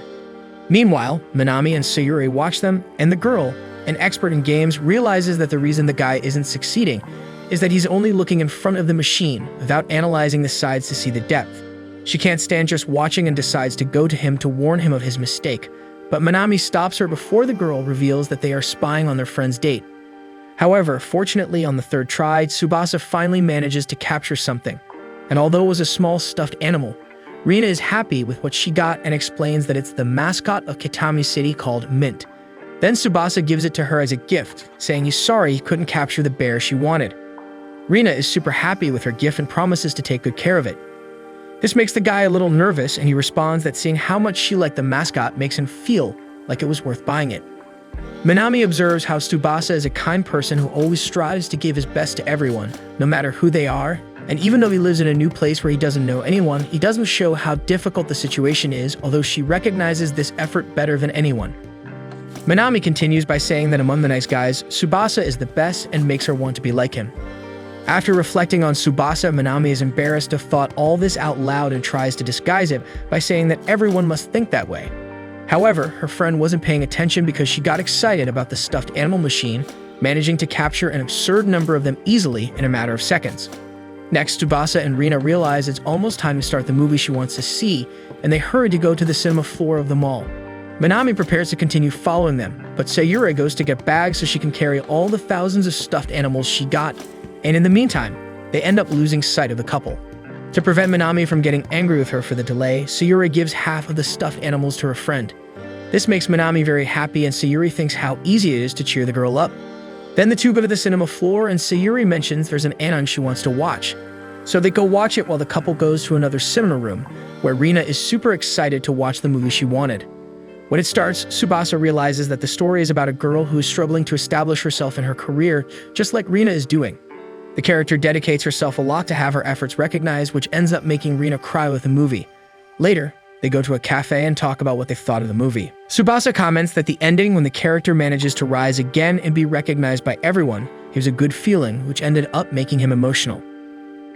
Meanwhile, Minami and Sayuri watch them, and the girl, an expert in games, realizes that the reason the guy isn't succeeding is that he's only looking in front of the machine without analyzing the sides to see the depth. She can't stand just watching and decides to go to him to warn him of his mistake, but Minami stops her before the girl reveals that they are spying on their friend's date. However, fortunately, on the third try, Tsubasa finally manages to capture something, and although it was a small stuffed animal, Rina is happy with what she got and explains that it's the mascot of Kitami City called Mint. Then Tsubasa gives it to her as a gift, saying he's sorry he couldn't capture the bear she wanted. Rina is super happy with her gift and promises to take good care of it. This makes the guy a little nervous, and he responds that seeing how much she liked the mascot makes him feel like it was worth buying it. Minami observes how Tsubasa is a kind person who always strives to give his best to everyone, no matter who they are, and even though he lives in a new place where he doesn't know anyone, he doesn't show how difficult the situation is, although she recognizes this effort better than anyone. Minami continues by saying that among the nice guys, Tsubasa is the best and makes her want to be like him. After reflecting on Tsubasa, Minami is embarrassed to have thought all this out loud and tries to disguise it by saying that everyone must think that way. However, her friend wasn't paying attention because she got excited about the stuffed animal machine, managing to capture an absurd number of them easily in a matter of seconds. Next, Tsubasa and Rina realize it's almost time to start the movie she wants to see, and they hurry to go to the cinema floor of the mall. Minami prepares to continue following them, but Sayuri goes to get bags so she can carry all the thousands of stuffed animals she got, and in the meantime, they end up losing sight of the couple. To prevent Minami from getting angry with her for the delay, Sayuri gives half of the stuffed animals to her friend. This makes Minami very happy, and Sayuri thinks how easy it is to cheer the girl up. Then the two go to the cinema floor, and Sayuri mentions there's an anime she wants to watch. So they go watch it while the couple goes to another cinema room, where Rina is super excited to watch the movie she wanted. When it starts, Tsubasa realizes that the story is about a girl who is struggling to establish herself in her career, just like Rina is doing. The character dedicates herself a lot to have her efforts recognized, which ends up making Rina cry with the movie. Later, they go to a cafe and talk about what they thought of the movie. Tsubasa comments that the ending, when the character manages to rise again and be recognized by everyone, gives a good feeling, which ended up making him emotional.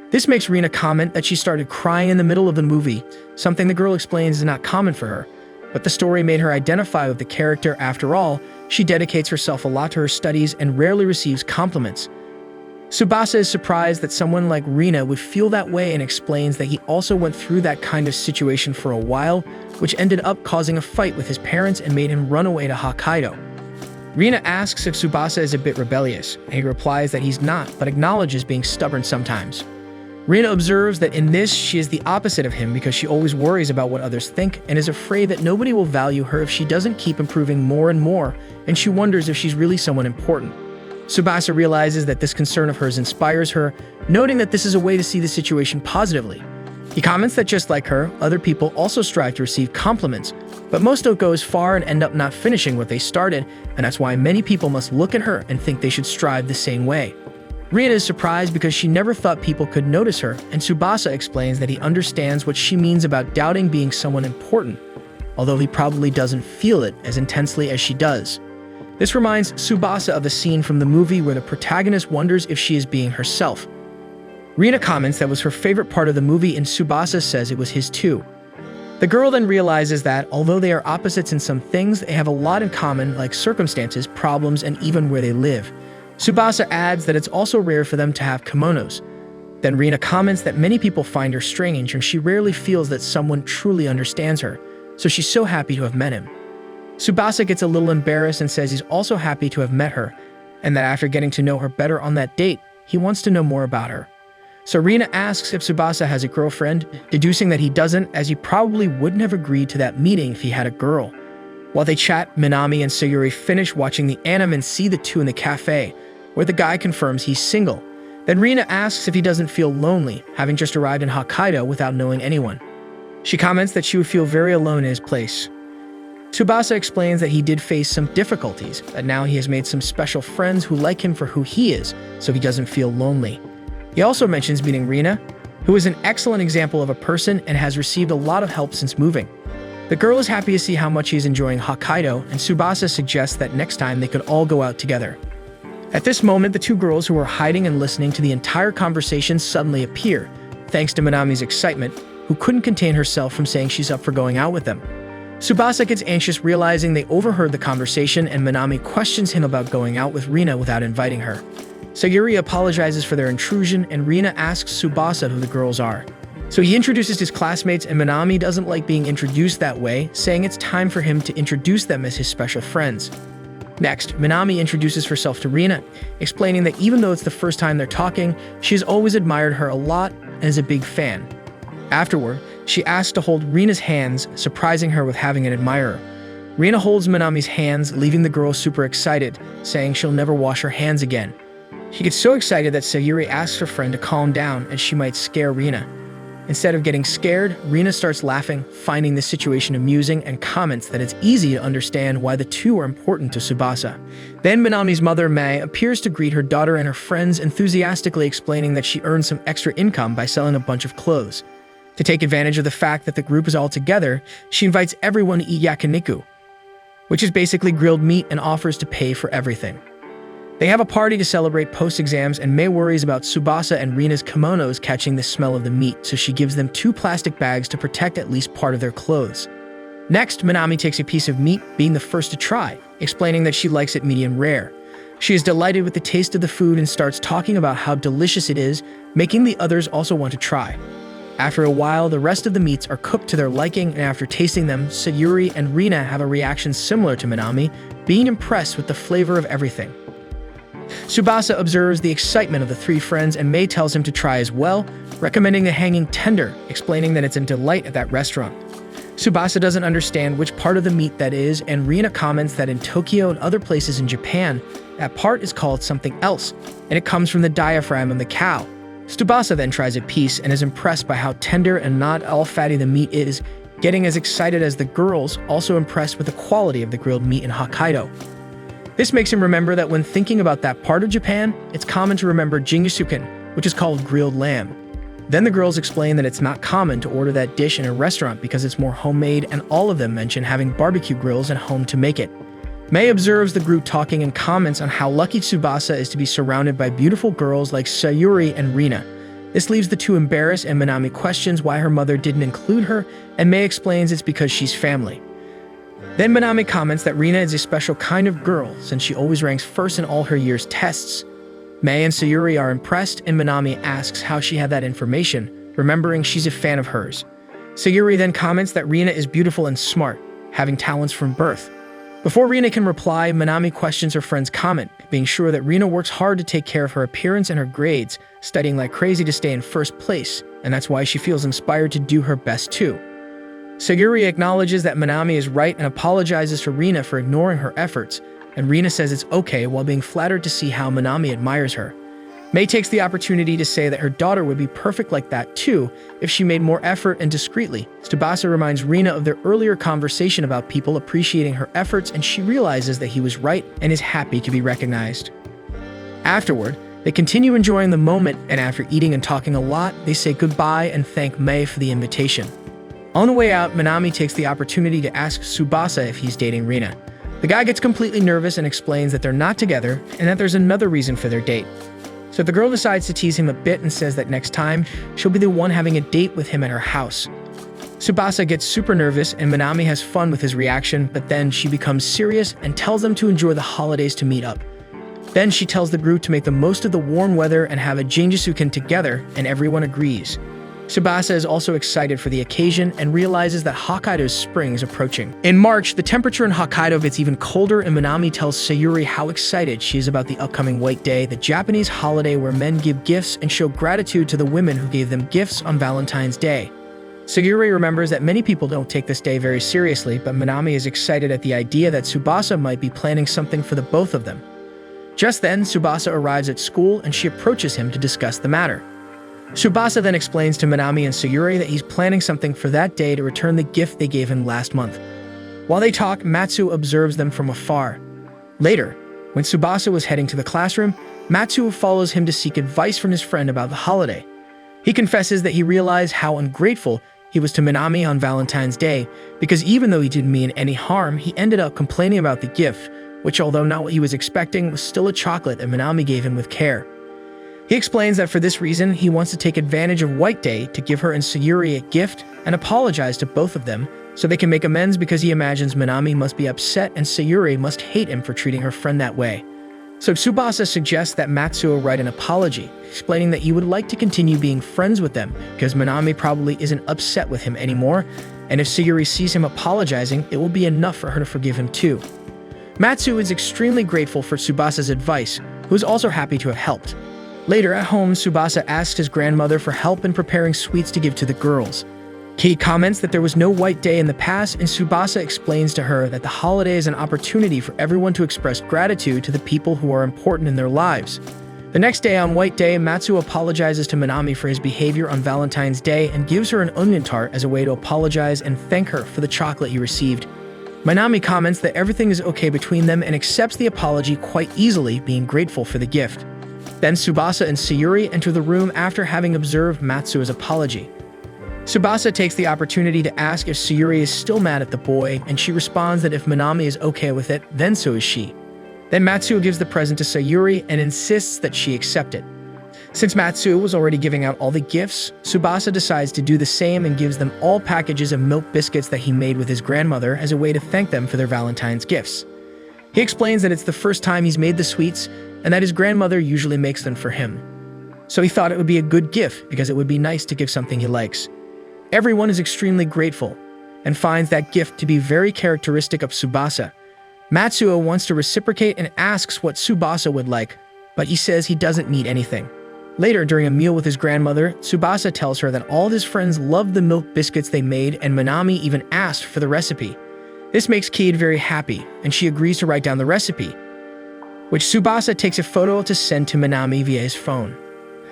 This makes Rina comment that she started crying in the middle of the movie, something the girl explains is not common for her. But the story made her identify with the character. After all, she dedicates herself a lot to her studies and rarely receives compliments. Tsubasa is surprised that someone like Rina would feel that way and explains that he also went through that kind of situation for a while, which ended up causing a fight with his parents and made him run away to Hokkaido. Rina asks if Tsubasa is a bit rebellious, and he replies that he's not, but acknowledges being stubborn sometimes. Rina observes that in this, she is the opposite of him because she always worries about what others think and is afraid that nobody will value her if she doesn't keep improving more and more, and she wonders if she's really someone important. Tsubasa realizes that this concern of hers inspires her, noting that this is a way to see the situation positively. He comments that just like her, other people also strive to receive compliments, but most don't go as far and end up not finishing what they started, and that's why many people must look at her and think they should strive the same way. Rina is surprised because she never thought people could notice her, and Tsubasa explains that he understands what she means about doubting being someone important, although he probably doesn't feel it as intensely as she does. This reminds Tsubasa of the scene from the movie where the protagonist wonders if she is being herself. Rina comments that was her favorite part of the movie, and Tsubasa says it was his too. The girl then realizes that, although they are opposites in some things, they have a lot in common, like circumstances, problems, and even where they live. Tsubasa adds that it's also rare for them to have kimonos. Then Rina comments that many people find her strange and she rarely feels that someone truly understands her, so she's so happy to have met him. Tsubasa gets a little embarrassed and says he's also happy to have met her, and that after getting to know her better on that date, he wants to know more about her. So Rina asks if Tsubasa has a girlfriend, deducing that he doesn't, as he probably wouldn't have agreed to that meeting if he had a girl. While they chat, Minami and Sayuri finish watching the anime and see the two in the cafe, where the guy confirms he's single. Then Rina asks if he doesn't feel lonely, having just arrived in Hokkaido without knowing anyone. She comments that she would feel very alone in his place. Tsubasa explains that he did face some difficulties, that now he has made some special friends who like him for who he is, so he doesn't feel lonely. He also mentions meeting Rina, who is an excellent example of a person and has received a lot of help since moving. The girl is happy to see how much he is enjoying Hokkaido, and Tsubasa suggests that next time they could all go out together. At this moment, the two girls who were hiding and listening to the entire conversation suddenly appear, thanks to Minami's excitement, who couldn't contain herself from saying she's up for going out with them. Tsubasa gets anxious, realizing they overheard the conversation, and Minami questions him about going out with Rina without inviting her. Sayuri apologizes for their intrusion, and Rina asks Tsubasa who the girls are. So he introduces his classmates, and Minami doesn't like being introduced that way, saying it's time for him to introduce them as his special friends. Next, Minami introduces herself to Rina, explaining that even though it's the first time they're talking, she has always admired her a lot and is a big fan. Afterward, she asks to hold Rina's hands, surprising her with having an admirer. Rina holds Minami's hands, leaving the girl super excited, saying she'll never wash her hands again. She gets so excited that Sayuri asks her friend to calm down as she might scare Rina. Instead of getting scared, Rina starts laughing, finding the situation amusing, and comments that it's easy to understand why the two are important to Tsubasa. Then Minami's mother, May, appears to greet her daughter and her friends, enthusiastically explaining that she earned some extra income by selling a bunch of clothes. To take advantage of the fact that the group is all together, she invites everyone to eat yakiniku, which is basically grilled meat, and offers to pay for everything. They have a party to celebrate post-exams, and Mei worries about Tsubasa and Rina's kimonos catching the smell of the meat, so she gives them 2 plastic bags to protect at least part of their clothes. Next, Minami takes a piece of meat, being the first to try, explaining that she likes it medium rare. She is delighted with the taste of the food and starts talking about how delicious it is, making the others also want to try. After a while, the rest of the meats are cooked to their liking, and after tasting them, Sayuri and Rina have a reaction similar to Minami, being impressed with the flavor of everything. Tsubasa observes the excitement of the 3 friends, and Mei tells him to try as well, recommending the hanging tender, explaining that it's a delight at that restaurant. Tsubasa doesn't understand which part of the meat that is, and Rina comments that in Tokyo and other places in Japan, that part is called something else, and it comes from the diaphragm of the cow. Tsubasa then tries a piece and is impressed by how tender and not all fatty the meat is, getting as excited as the girls, also impressed with the quality of the grilled meat in Hokkaido. This makes him remember that when thinking about that part of Japan, it's common to remember jingisuken, which is called grilled lamb. Then the girls explain that it's not common to order that dish in a restaurant because it's more homemade, and all of them mention having barbecue grills at home to make it. Mei observes the group talking and comments on how lucky Tsubasa is to be surrounded by beautiful girls like Sayuri and Rina. This leaves the two embarrassed, and Minami questions why her mother didn't include her, and Mei explains it's because she's family. Then Minami comments that Rina is a special kind of girl since she always ranks first in all her year's tests. Mei and Sayuri are impressed, and Minami asks how she had that information, remembering she's a fan of hers. Sayuri then comments that Rina is beautiful and smart, having talents from birth. Before Rina can reply, Minami questions her friend's comment, being sure that Rina works hard to take care of her appearance and her grades, studying like crazy to stay in first place, and that's why she feels inspired to do her best too. Sayuri acknowledges that Minami is right and apologizes to Rina for ignoring her efforts, and Rina says it's okay while being flattered to see how Minami admires her. Mei takes the opportunity to say that her daughter would be perfect like that too if she made more effort and discreetly. Tsubasa reminds Rina of their earlier conversation about people appreciating her efforts, and she realizes that he was right and is happy to be recognized. Afterward, they continue enjoying the moment, and after eating and talking a lot, they say goodbye and thank Mei for the invitation. On the way out, Minami takes the opportunity to ask Tsubasa if he's dating Rina. The guy gets completely nervous and explains that they're not together and that there's another reason for their date. So the girl decides to tease him a bit and says that next time, she'll be the one having a date with him at her house. Tsubasa gets super nervous and Minami has fun with his reaction, but then she becomes serious and tells them to enjoy the holidays to meet up. Then she tells the group to make the most of the warm weather and have a jingisuken together, and everyone agrees. Tsubasa is also excited for the occasion and realizes that Hokkaido's spring is approaching. In March, the temperature in Hokkaido gets even colder, and Minami tells Sayuri how excited she is about the upcoming White Day, the Japanese holiday where men give gifts and show gratitude to the women who gave them gifts on Valentine's Day. Sayuri remembers that many people don't take this day very seriously, but Minami is excited at the idea that Tsubasa might be planning something for the both of them. Just then, Tsubasa arrives at school and she approaches him to discuss the matter. Tsubasa then explains to Minami and Sayuri that he's planning something for that day to return the gift they gave him last month. While they talk, Matsu observes them from afar. Later, when Tsubasa was heading to the classroom, Matsu follows him to seek advice from his friend about the holiday. He confesses that he realized how ungrateful he was to Minami on Valentine's Day, because even though he didn't mean any harm, he ended up complaining about the gift, which, although not what he was expecting, was still a chocolate that Minami gave him with care. He explains that for this reason, he wants to take advantage of White Day to give her and Sayuri a gift and apologize to both of them so they can make amends, because he imagines Minami must be upset and Sayuri must hate him for treating her friend that way. So Tsubasa suggests that Matsuo write an apology, explaining that he would like to continue being friends with them because Minami probably isn't upset with him anymore, and if Sayuri sees him apologizing, it will be enough for her to forgive him too. Matsu is extremely grateful for Tsubasa's advice, who is also happy to have helped. Later at home, Tsubasa asks his grandmother for help in preparing sweets to give to the girls. He comments that there was no White Day in the past, and Tsubasa explains to her that the holiday is an opportunity for everyone to express gratitude to the people who are important in their lives. The next day on White Day, Matsu apologizes to Minami for his behavior on Valentine's Day and gives her an onion tart as a way to apologize and thank her for the chocolate he received. Minami comments that everything is okay between them and accepts the apology quite easily, being grateful for the gift. Then Tsubasa and Sayuri enter the room after having observed Matsuo's apology. Tsubasa takes the opportunity to ask if Sayuri is still mad at the boy, and she responds that if Minami is okay with it, then so is she. Then Matsuo gives the present to Sayuri and insists that she accept it. Since Matsuo was already giving out all the gifts, Tsubasa decides to do the same and gives them all packages of milk biscuits that he made with his grandmother as a way to thank them for their Valentine's gifts. He explains that it's the first time he's made the sweets and that his grandmother usually makes them for him. So he thought it would be a good gift because it would be nice to give something he likes. Everyone is extremely grateful and finds that gift to be very characteristic of Tsubasa. Matsuo wants to reciprocate and asks what Tsubasa would like, but he says he doesn't need anything. Later, during a meal with his grandmother, Tsubasa tells her that all of his friends loved the milk biscuits they made, and Minami even asked for the recipe. This makes Kid very happy, and she agrees to write down the recipe, which Tsubasa takes a photo to send to Minami via his phone.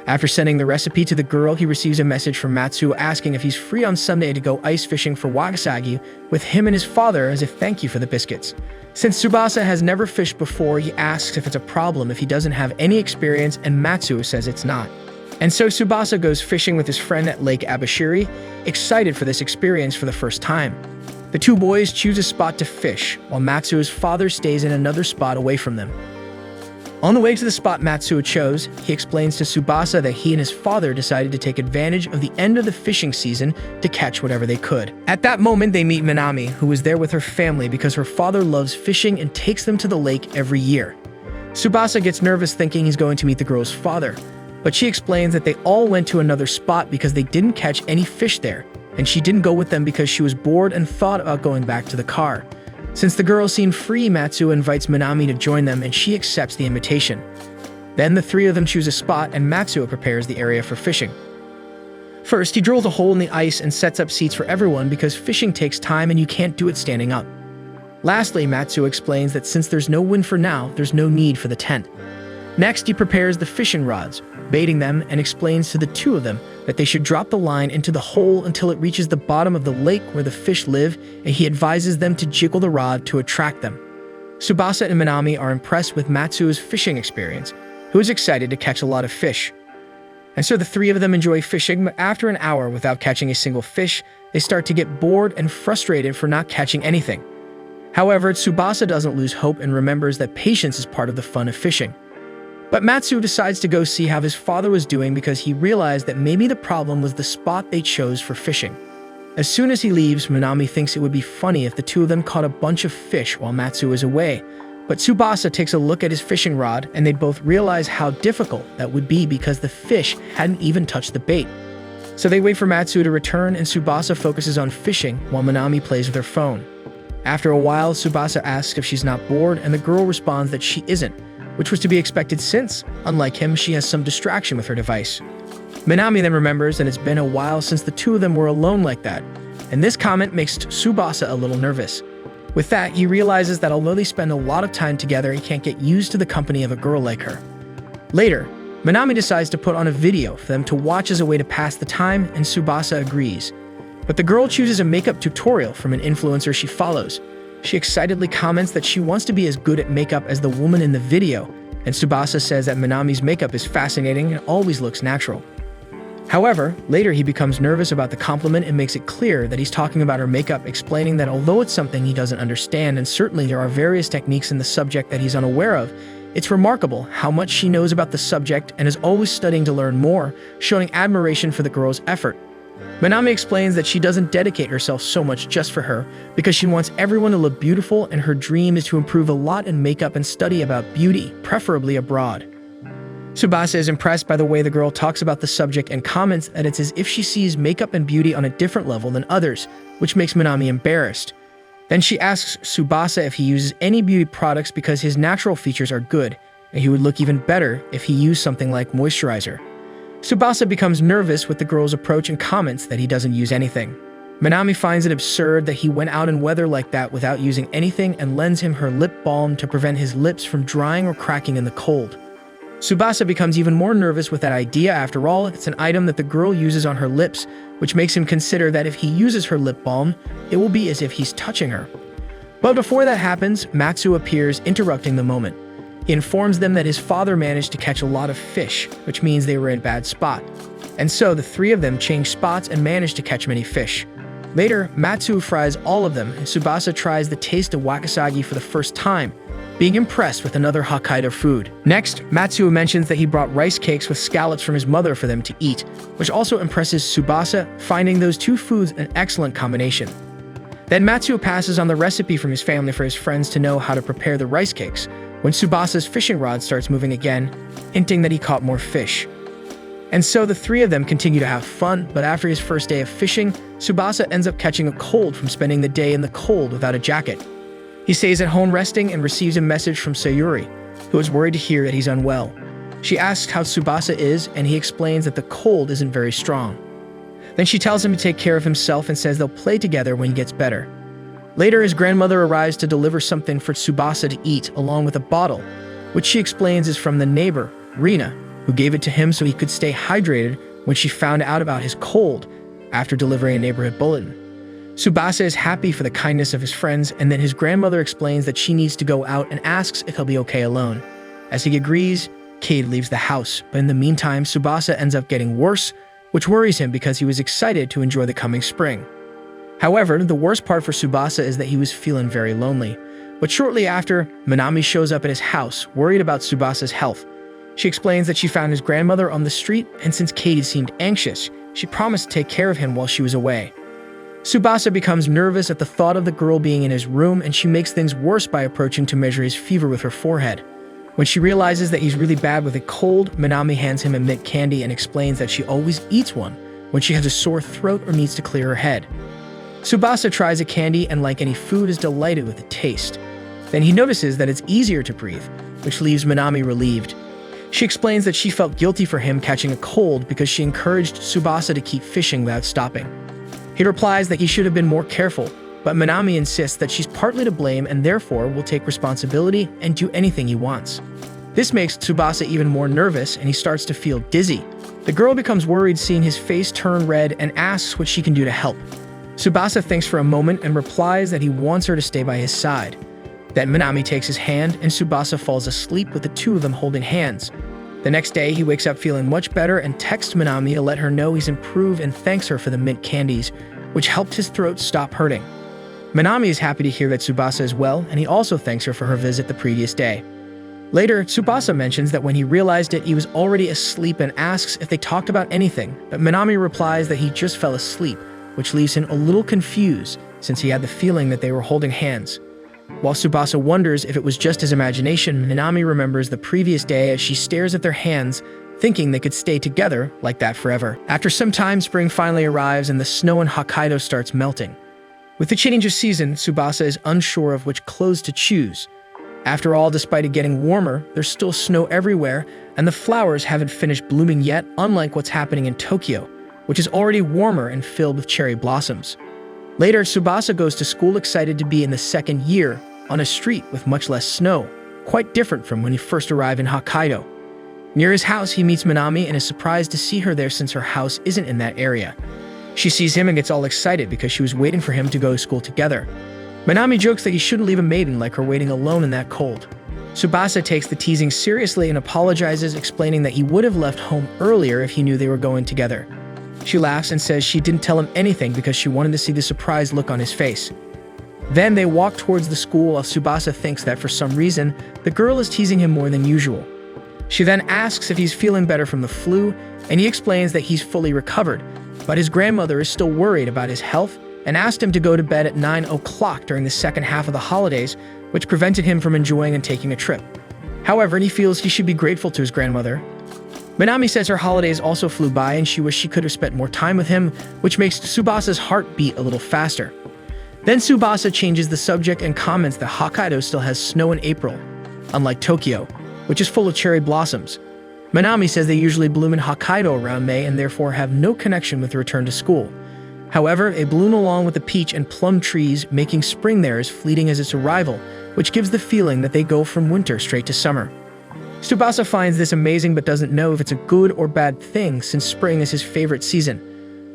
After sending the recipe to the girl, he receives a message from Matsuo asking if he's free on Sunday to go ice fishing for Wakasagi with him and his father as a thank you for the biscuits. Since Tsubasa has never fished before, he asks if it's a problem if he doesn't have any experience, and Matsuo says it's not. And so Tsubasa goes fishing with his friend at Lake Abashiri, excited for this experience for the first time. The two boys choose a spot to fish, while Matsuo's father stays in another spot away from them. On the way to the spot Matsuo chose, he explains to Tsubasa that he and his father decided to take advantage of the end of the fishing season to catch whatever they could. At that moment, they meet Minami, who is there with her family because her father loves fishing and takes them to the lake every year. Tsubasa gets nervous thinking he's going to meet the girl's father, but she explains that they all went to another spot because they didn't catch any fish there, and she didn't go with them because she was bored and thought about going back to the car. Since the girls seem free, Matsuo invites Minami to join them and she accepts the invitation. Then the three of them choose a spot and Matsuo prepares the area for fishing. First, he drills a hole in the ice and sets up seats for everyone because fishing takes time and you can't do it standing up. Lastly, Matsuo explains that since there's no wind for now, there's no need for the tent. Next, he prepares the fishing rods, baiting them, and explains to the two of them that they should drop the line into the hole until it reaches the bottom of the lake where the fish live, and he advises them to jiggle the rod to attract them. Tsubasa and Minami are impressed with Matsuo's fishing experience, who is excited to catch a lot of fish. And so the three of them enjoy fishing, but after an hour without catching a single fish, they start to get bored and frustrated for not catching anything. However, Tsubasa doesn't lose hope and remembers that patience is part of the fun of fishing. But Matsuo decides to go see how his father was doing because he realized that maybe the problem was the spot they chose for fishing. As soon as he leaves, Minami thinks it would be funny if the two of them caught a bunch of fish while Matsuo is away. But Tsubasa takes a look at his fishing rod and they both realize how difficult that would be because the fish hadn't even touched the bait. So they wait for Matsuo to return and Tsubasa focuses on fishing while Minami plays with her phone. After a while, Tsubasa asks if she's not bored and the girl responds that she isn't, which was to be expected since, unlike him, she has some distraction with her device. Minami then remembers that it's been a while since the two of them were alone like that, and this comment makes Tsubasa a little nervous. With that, he realizes that although they spend a lot of time together, he can't get used to the company of a girl like her. Later, Minami decides to put on a video for them to watch as a way to pass the time, and Tsubasa agrees. But the girl chooses a makeup tutorial from an influencer she follows. She excitedly comments that she wants to be as good at makeup as the woman in the video, and Tsubasa says that Minami's makeup is fascinating and always looks natural. However, later he becomes nervous about the compliment and makes it clear that he's talking about her makeup, explaining that although it's something he doesn't understand and certainly there are various techniques in the subject that he's unaware of, it's remarkable how much she knows about the subject and is always studying to learn more, showing admiration for the girl's effort. Minami explains that she doesn't dedicate herself so much just for her because she wants everyone to look beautiful and her dream is to improve a lot in makeup and study about beauty, preferably abroad. Tsubasa is impressed by the way the girl talks about the subject and comments that it's as if she sees makeup and beauty on a different level than others, which makes Minami embarrassed. Then she asks Tsubasa if he uses any beauty products because his natural features are good, and he would look even better if he used something like moisturizer. Tsubasa becomes nervous with the girl's approach and comments that he doesn't use anything. Minami finds it absurd that he went out in weather like that without using anything and lends him her lip balm to prevent his lips from drying or cracking in the cold. Tsubasa becomes even more nervous with that idea. After all, it's an item that the girl uses on her lips, which makes him consider that if he uses her lip balm, it will be as if he's touching her. But before that happens, Matsuo appears, interrupting the moment. He informs them that his father managed to catch a lot of fish, which means they were in a bad spot. And so the three of them change spots and manage to catch many fish. Later, Matsuo fries all of them, and Tsubasa tries the taste of wakasagi for the first time, being impressed with another Hokkaido food. Next, Matsuo mentions that he brought rice cakes with scallops from his mother for them to eat, which also impresses Tsubasa, finding those two foods an excellent combination. Then Matsuo passes on the recipe from his family for his friends to know how to prepare the rice cakes, when Tsubasa's fishing rod starts moving again, hinting that he caught more fish. And so the three of them continue to have fun, but after his first day of fishing, Tsubasa ends up catching a cold from spending the day in the cold without a jacket. He stays at home resting and receives a message from Sayuri, who is worried to hear that he's unwell. She asks how Tsubasa is, and he explains that the cold isn't very strong. Then she tells him to take care of himself and says they'll play together when he gets better. Later, his grandmother arrives to deliver something for Tsubasa to eat, along with a bottle, which she explains is from the neighbor, Rina, who gave it to him so he could stay hydrated when she found out about his cold after delivering a neighborhood bulletin. Tsubasa is happy for the kindness of his friends, and then his grandmother explains that she needs to go out and asks if he'll be okay alone. As he agrees, Cade leaves the house, but in the meantime, Tsubasa ends up getting worse, which worries him because he was excited to enjoy the coming spring. However, the worst part for Tsubasa is that he was feeling very lonely. But shortly after, Minami shows up at his house, worried about Tsubasa's health. She explains that she found his grandmother on the street, and since Katie seemed anxious, she promised to take care of him while she was away. Tsubasa becomes nervous at the thought of the girl being in his room, and she makes things worse by approaching to measure his fever with her forehead. When she realizes that he's really bad with a cold, Minami hands him a mint candy and explains that she always eats one when she has a sore throat or needs to clear her head. Tsubasa tries a candy and, like any food, is delighted with the taste. Then he notices that it's easier to breathe, which leaves Minami relieved. She explains that she felt guilty for him catching a cold because she encouraged Tsubasa to keep fishing without stopping. He replies that he should have been more careful, but Minami insists that she's partly to blame and therefore will take responsibility and do anything he wants. This makes Tsubasa even more nervous, and he starts to feel dizzy. The girl becomes worried seeing his face turn red and asks what she can do to help. Tsubasa thinks for a moment and replies that he wants her to stay by his side. Then Minami takes his hand and Tsubasa falls asleep with the two of them holding hands. The next day, he wakes up feeling much better and texts Minami to let her know he's improved and thanks her for the mint candies, which helped his throat stop hurting. Minami is happy to hear that Tsubasa is well, and he also thanks her for her visit the previous day. Later, Tsubasa mentions that when he realized it, he was already asleep and asks if they talked about anything, but Minami replies that he just fell asleep, which leaves him a little confused since he had the feeling that they were holding hands. While Tsubasa wonders if it was just his imagination, Minami remembers the previous day as she stares at their hands, thinking they could stay together like that forever. After some time, spring finally arrives and the snow in Hokkaido starts melting. With the change of season, Tsubasa is unsure of which clothes to choose. After all, despite it getting warmer, there's still snow everywhere, and the flowers haven't finished blooming yet, unlike what's happening in Tokyo, which is already warmer and filled with cherry blossoms. Later, Tsubasa goes to school excited to be in the second year, on a street with much less snow, quite different from when he first arrived in Hokkaido. Near his house, he meets Minami and is surprised to see her there since her house isn't in that area. She sees him and gets all excited because she was waiting for him to go to school together. Minami jokes that he shouldn't leave a maiden like her waiting alone in that cold. Tsubasa takes the teasing seriously and apologizes, explaining that he would have left home earlier if he knew they were going together. She laughs and says she didn't tell him anything because she wanted to see the surprised look on his face. Then they walk towards the school while Tsubasa thinks that for some reason, the girl is teasing him more than usual. She then asks if he's feeling better from the flu, and he explains that he's fully recovered, but his grandmother is still worried about his health and asked him to go to bed at 9 o'clock during the second half of the holidays, which prevented him from enjoying and taking a trip. However, he feels he should be grateful to his grandmother. Minami says her holidays also flew by and she wished she could have spent more time with him, which makes Tsubasa's heart beat a little faster. Then Tsubasa changes the subject and comments that Hokkaido still has snow in April, unlike Tokyo, which is full of cherry blossoms. Minami says they usually bloom in Hokkaido around May and therefore have no connection with the return to school. However, they bloom along with the peach and plum trees, making spring there as fleeting as its arrival, which gives the feeling that they go from winter straight to summer. Tsubasa finds this amazing but doesn't know if it's a good or bad thing since spring is his favorite season.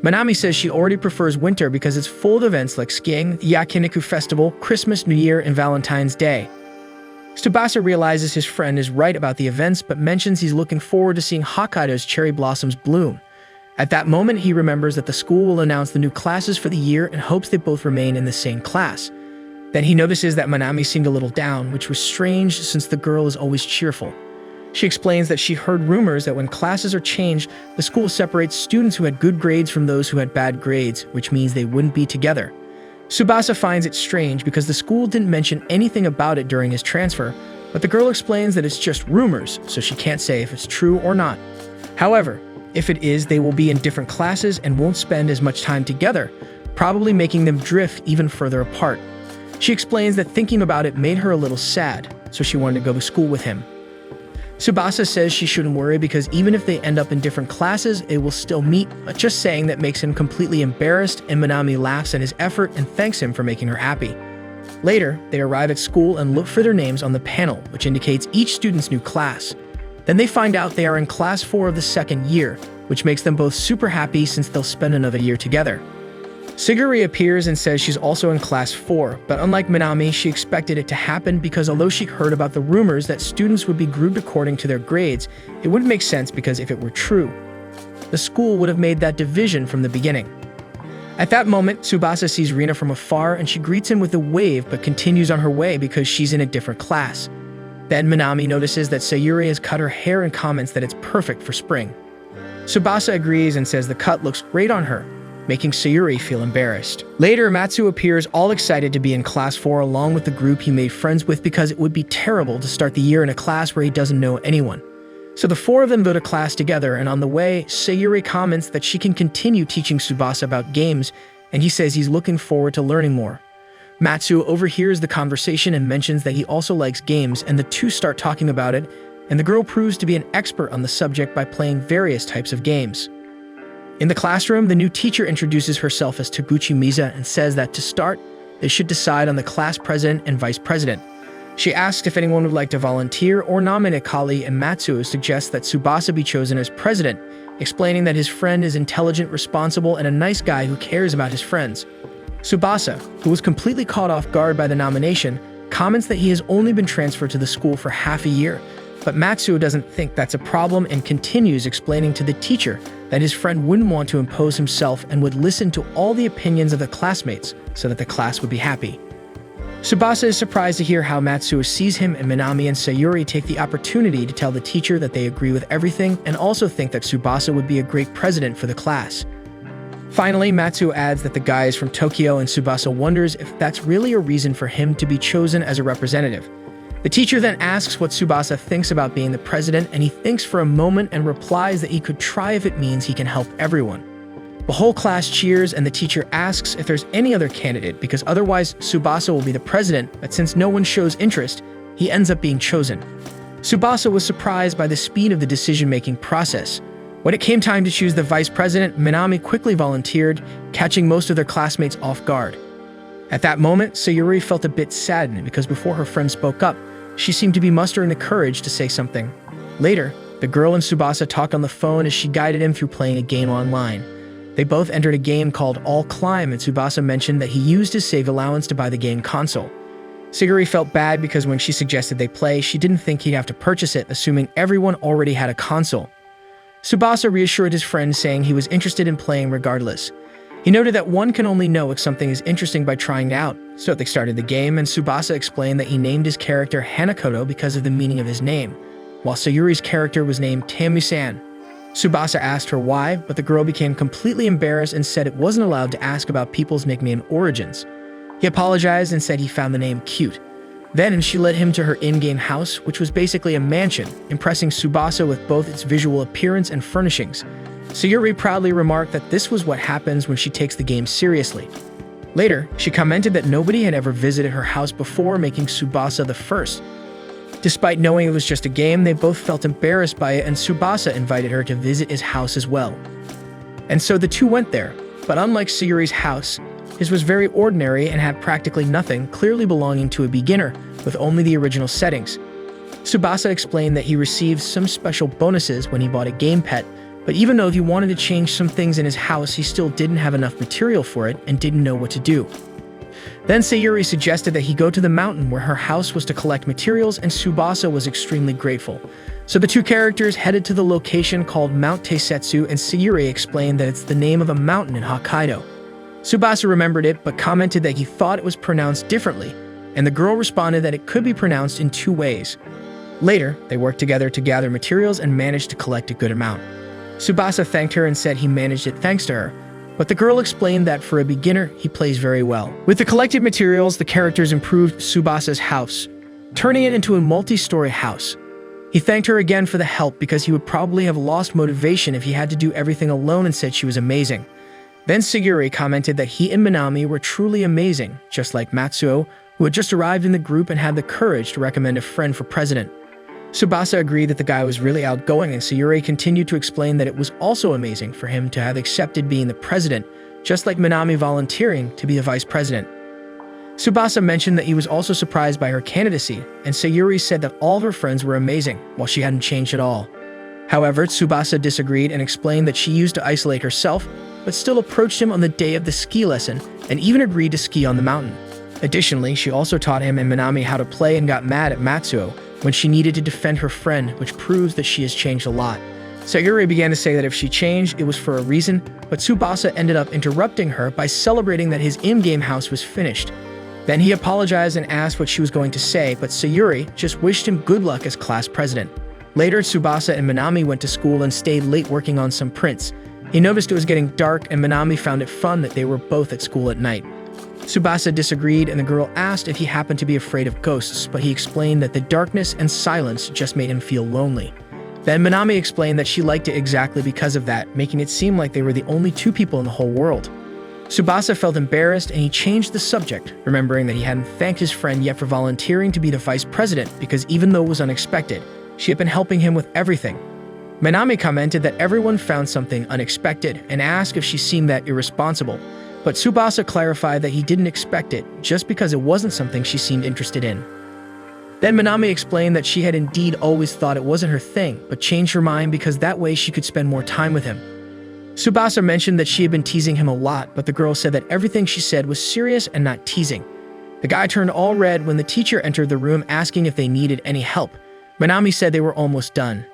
Minami says she already prefers winter because it's full of events like skiing, the Yakiniku Festival, Christmas, New Year, and Valentine's Day. Tsubasa realizes his friend is right about the events but mentions he's looking forward to seeing Hokkaido's cherry blossoms bloom. At that moment, he remembers that the school will announce the new classes for the year and hopes they both remain in the same class. Then he notices that Minami seemed a little down, which was strange since the girl is always cheerful. She explains that she heard rumors that when classes are changed, the school separates students who had good grades from those who had bad grades, which means they wouldn't be together. Tsubasa finds it strange because the school didn't mention anything about it during his transfer, but the girl explains that it's just rumors, so she can't say if it's true or not. However, if it is, they will be in different classes and won't spend as much time together, probably making them drift even further apart. She explains that thinking about it made her a little sad, so she wanted to go to school with him. Tsubasa says she shouldn't worry because even if they end up in different classes, they will still meet, but just saying that makes him completely embarrassed, and Minami laughs at his effort and thanks him for making her happy. Later, they arrive at school and look for their names on the panel, which indicates each student's new class. Then they find out they are in class 4 of the second year, which makes them both super happy since they'll spend another year together. Siguri appears and says she's also in class 4, but unlike Minami, she expected it to happen because although she heard about the rumors that students would be grouped according to their grades, it wouldn't make sense because if it were true, the school would have made that division from the beginning. At that moment, Tsubasa sees Rina from afar and she greets him with a wave but continues on her way because she's in a different class. Then Minami notices that Sayuri has cut her hair and comments that it's perfect for spring. Tsubasa agrees and says the cut looks great on her, making Sayuri feel embarrassed. Later, Matsu appears all excited to be in class 4 along with the group he made friends with because it would be terrible to start the year in a class where he doesn't know anyone. So the 4 of them go to class together, and on the way, Sayuri comments that she can continue teaching Tsubasa about games, and he says he's looking forward to learning more. Matsu overhears the conversation and mentions that he also likes games, and the two start talking about it, and the girl proves to be an expert on the subject by playing various types of games. In the classroom, the new teacher introduces herself as Taguchi Miza and says that to start, they should decide on the class president and vice president. She asks if anyone would like to volunteer or nominate Kali, and Matsu suggests that Tsubasa be chosen as president, explaining that his friend is intelligent, responsible, and a nice guy who cares about his friends. Tsubasa, who was completely caught off guard by the nomination, comments that he has only been transferred to the school for half a year, but Matsu doesn't think that's a problem and continues explaining to the teacher that his friend wouldn't want to impose himself and would listen to all the opinions of the classmates so that the class would be happy. Tsubasa is surprised to hear how Matsuo sees him, and Minami and Sayuri take the opportunity to tell the teacher that they agree with everything and also think that Tsubasa would be a great president for the class. Finally, Matsuo adds that the guy is from Tokyo, and Tsubasa wonders if that's really a reason for him to be chosen as a representative. The teacher then asks what Tsubasa thinks about being the president, and he thinks for a moment and replies that he could try if it means he can help everyone. The whole class cheers, and the teacher asks if there's any other candidate because otherwise Tsubasa will be the president, but since no one shows interest, he ends up being chosen. Tsubasa was surprised by the speed of the decision-making process. When it came time to choose the vice president, Minami quickly volunteered, catching most of their classmates off guard. At that moment, Sayuri felt a bit saddened because before her friend spoke up, she seemed to be mustering the courage to say something. Later, the girl and Tsubasa talked on the phone as she guided him through playing a game online. They both entered a game called All Climb, and Tsubasa mentioned that he used his save allowance to buy the game console. Siguri felt bad because when she suggested they play, she didn't think he'd have to purchase it, assuming everyone already had a console. Tsubasa reassured his friend, saying he was interested in playing regardless. He noted that one can only know if something is interesting by trying it out, so they started the game, and Tsubasa explained that he named his character Hanakoto because of the meaning of his name, while Sayuri's character was named Tamu-san. Tsubasa asked her why, but the girl became completely embarrassed and said it wasn't allowed to ask about people's nickname origins. He apologized and said he found the name cute. Then she led him to her in-game house, which was basically a mansion, impressing Tsubasa with both its visual appearance and furnishings. Sayuri proudly remarked that this was what happens when she takes the game seriously. Later, she commented that nobody had ever visited her house before, making Tsubasa the first. Despite knowing it was just a game, they both felt embarrassed by it, and Tsubasa invited her to visit his house as well. And so the two went there, but unlike Sayuri's house, his was very ordinary and had practically nothing, clearly belonging to a beginner, with only the original settings. Tsubasa explained that he received some special bonuses when he bought a game pet, but even though he wanted to change some things in his house, he still didn't have enough material for it and didn't know what to do. Then Sayuri suggested that he go to the mountain where her house was to collect materials, and Tsubasa was extremely grateful. So the two characters headed to the location called Mount Teisetsu, and Sayuri explained that it's the name of a mountain in Hokkaido. Tsubasa remembered it, but commented that he thought it was pronounced differently, and the girl responded that it could be pronounced in 2 ways. Later, they worked together to gather materials and managed to collect a good amount. Tsubasa thanked her and said he managed it thanks to her, but the girl explained that for a beginner, he plays very well. With the collected materials, the characters improved Tsubasa's house, turning it into a multi-story house. He thanked her again for the help because he would probably have lost motivation if he had to do everything alone, and said she was amazing. Then Siguri commented that he and Minami were truly amazing, just like Matsuo, who had just arrived in the group and had the courage to recommend a friend for president. Tsubasa agreed that the guy was really outgoing, and Sayuri continued to explain that it was also amazing for him to have accepted being the president, just like Minami volunteering to be the vice president. Tsubasa mentioned that he was also surprised by her candidacy, and Sayuri said that all of her friends were amazing, while she hadn't changed at all. However, Tsubasa disagreed and explained that she used to isolate herself, but still approached him on the day of the ski lesson and even agreed to ski on the mountain. Additionally, she also taught him and Minami how to play and got mad at Matsuo when she needed to defend her friend, which proves that she has changed a lot. Sayuri began to say that if she changed, it was for a reason, but Tsubasa ended up interrupting her by celebrating that his in-game house was finished. Then he apologized and asked what she was going to say, but Sayuri just wished him good luck as class president. Later, Tsubasa and Minami went to school and stayed late working on some prints. He noticed it was getting dark, and Minami found it fun that they were both at school at night. Tsubasa disagreed, and the girl asked if he happened to be afraid of ghosts, but he explained that the darkness and silence just made him feel lonely. Then Minami explained that she liked it exactly because of that, making it seem like they were the only two people in the whole world. Tsubasa felt embarrassed and he changed the subject, remembering that he hadn't thanked his friend yet for volunteering to be the vice president because even though it was unexpected, she had been helping him with everything. Minami commented that everyone found something unexpected and asked if she seemed that irresponsible, but Tsubasa clarified that he didn't expect it just because it wasn't something she seemed interested in. Then Minami explained that she had indeed always thought it wasn't her thing, but changed her mind because that way she could spend more time with him. Tsubasa mentioned that she had been teasing him a lot, but the girl said that everything she said was serious and not teasing. The guy turned all red when the teacher entered the room asking if they needed any help. Minami said they were almost done.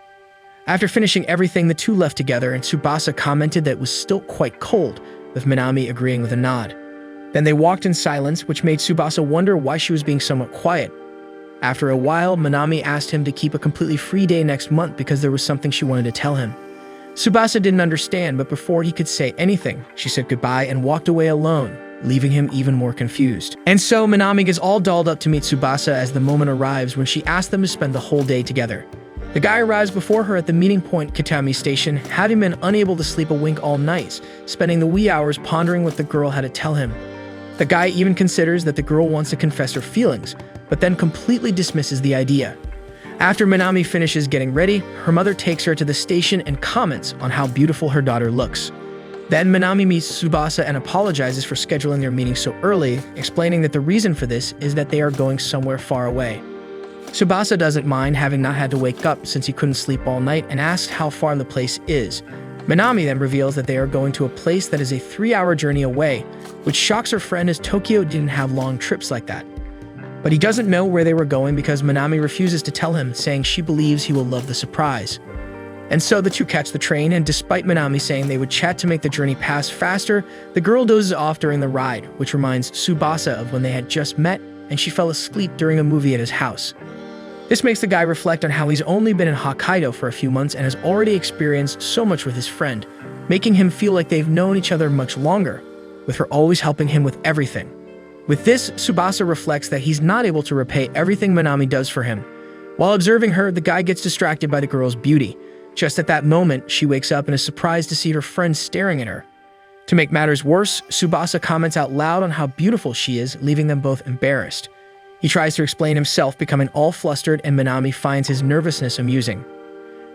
After finishing everything, the two left together, and Tsubasa commented that it was still quite cold, with Minami agreeing with a nod. Then they walked in silence, which made Tsubasa wonder why she was being somewhat quiet. After a while, Minami asked him to keep a completely free day next month because there was something she wanted to tell him. Tsubasa didn't understand, but before he could say anything, she said goodbye and walked away alone, leaving him even more confused. And so Minami gets all dolled up to meet Tsubasa as the moment arrives when she asks them to spend the whole day together. The guy arrives before her at the meeting point Kitami station, having been unable to sleep a wink all night, spending the wee hours pondering what the girl had to tell him. The guy even considers that the girl wants to confess her feelings, but then completely dismisses the idea. After Minami finishes getting ready, her mother takes her to the station and comments on how beautiful her daughter looks. Then Minami meets Tsubasa and apologizes for scheduling their meeting so early, explaining that the reason for this is that they are going somewhere far away. Tsubasa doesn't mind having not had to wake up since he couldn't sleep all night and asks how far the place is. Minami then reveals that they are going to a place that is a 3-hour journey away, which shocks her friend as Tokyo didn't have long trips like that. But he doesn't know where they were going because Minami refuses to tell him, saying she believes he will love the surprise. And so the two catch the train, and despite Minami saying they would chat to make the journey pass faster, the girl dozes off during the ride, which reminds Tsubasa of when they had just met and she fell asleep during a movie at his house. This makes the guy reflect on how he's only been in Hokkaido for a few months and has already experienced so much with his friend, making him feel like they've known each other much longer, with her always helping him with everything. With this, Tsubasa reflects that he's not able to repay everything Minami does for him. While observing her, the guy gets distracted by the girl's beauty. Just at that moment, she wakes up and is surprised to see her friend staring at her. To make matters worse, Tsubasa comments out loud on how beautiful she is, leaving them both embarrassed. He tries to explain himself, becoming all flustered, and Minami finds his nervousness amusing.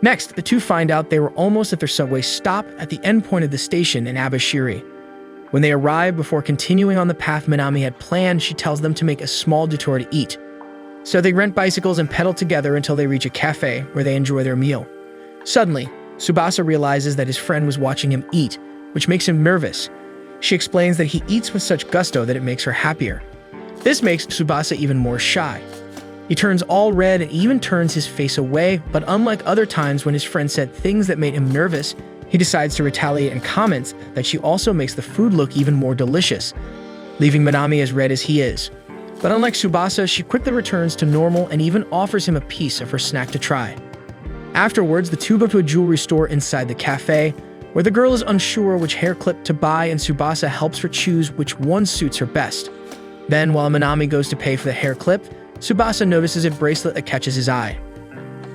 Next, the two find out they were almost at their subway stop at the end point of the station in Abashiri. When they arrive, before continuing on the path Minami had planned, she tells them to make a small detour to eat. So they rent bicycles and pedal together until they reach a cafe where they enjoy their meal. Suddenly, Tsubasa realizes that his friend was watching him eat, which makes him nervous. She explains that he eats with such gusto that it makes her happier. This makes Tsubasa even more shy. He turns all red and even turns his face away, but unlike other times when his friend said things that made him nervous, he decides to retaliate and comments that she also makes the food look even more delicious, leaving Minami as red as he is. But unlike Tsubasa, she quickly returns to normal and even offers him a piece of her snack to try. Afterwards, the two go to a jewelry store inside the cafe, where the girl is unsure which hair clip to buy and Tsubasa helps her choose which one suits her best. Then, while Minami goes to pay for the hair clip, Tsubasa notices a bracelet that catches his eye.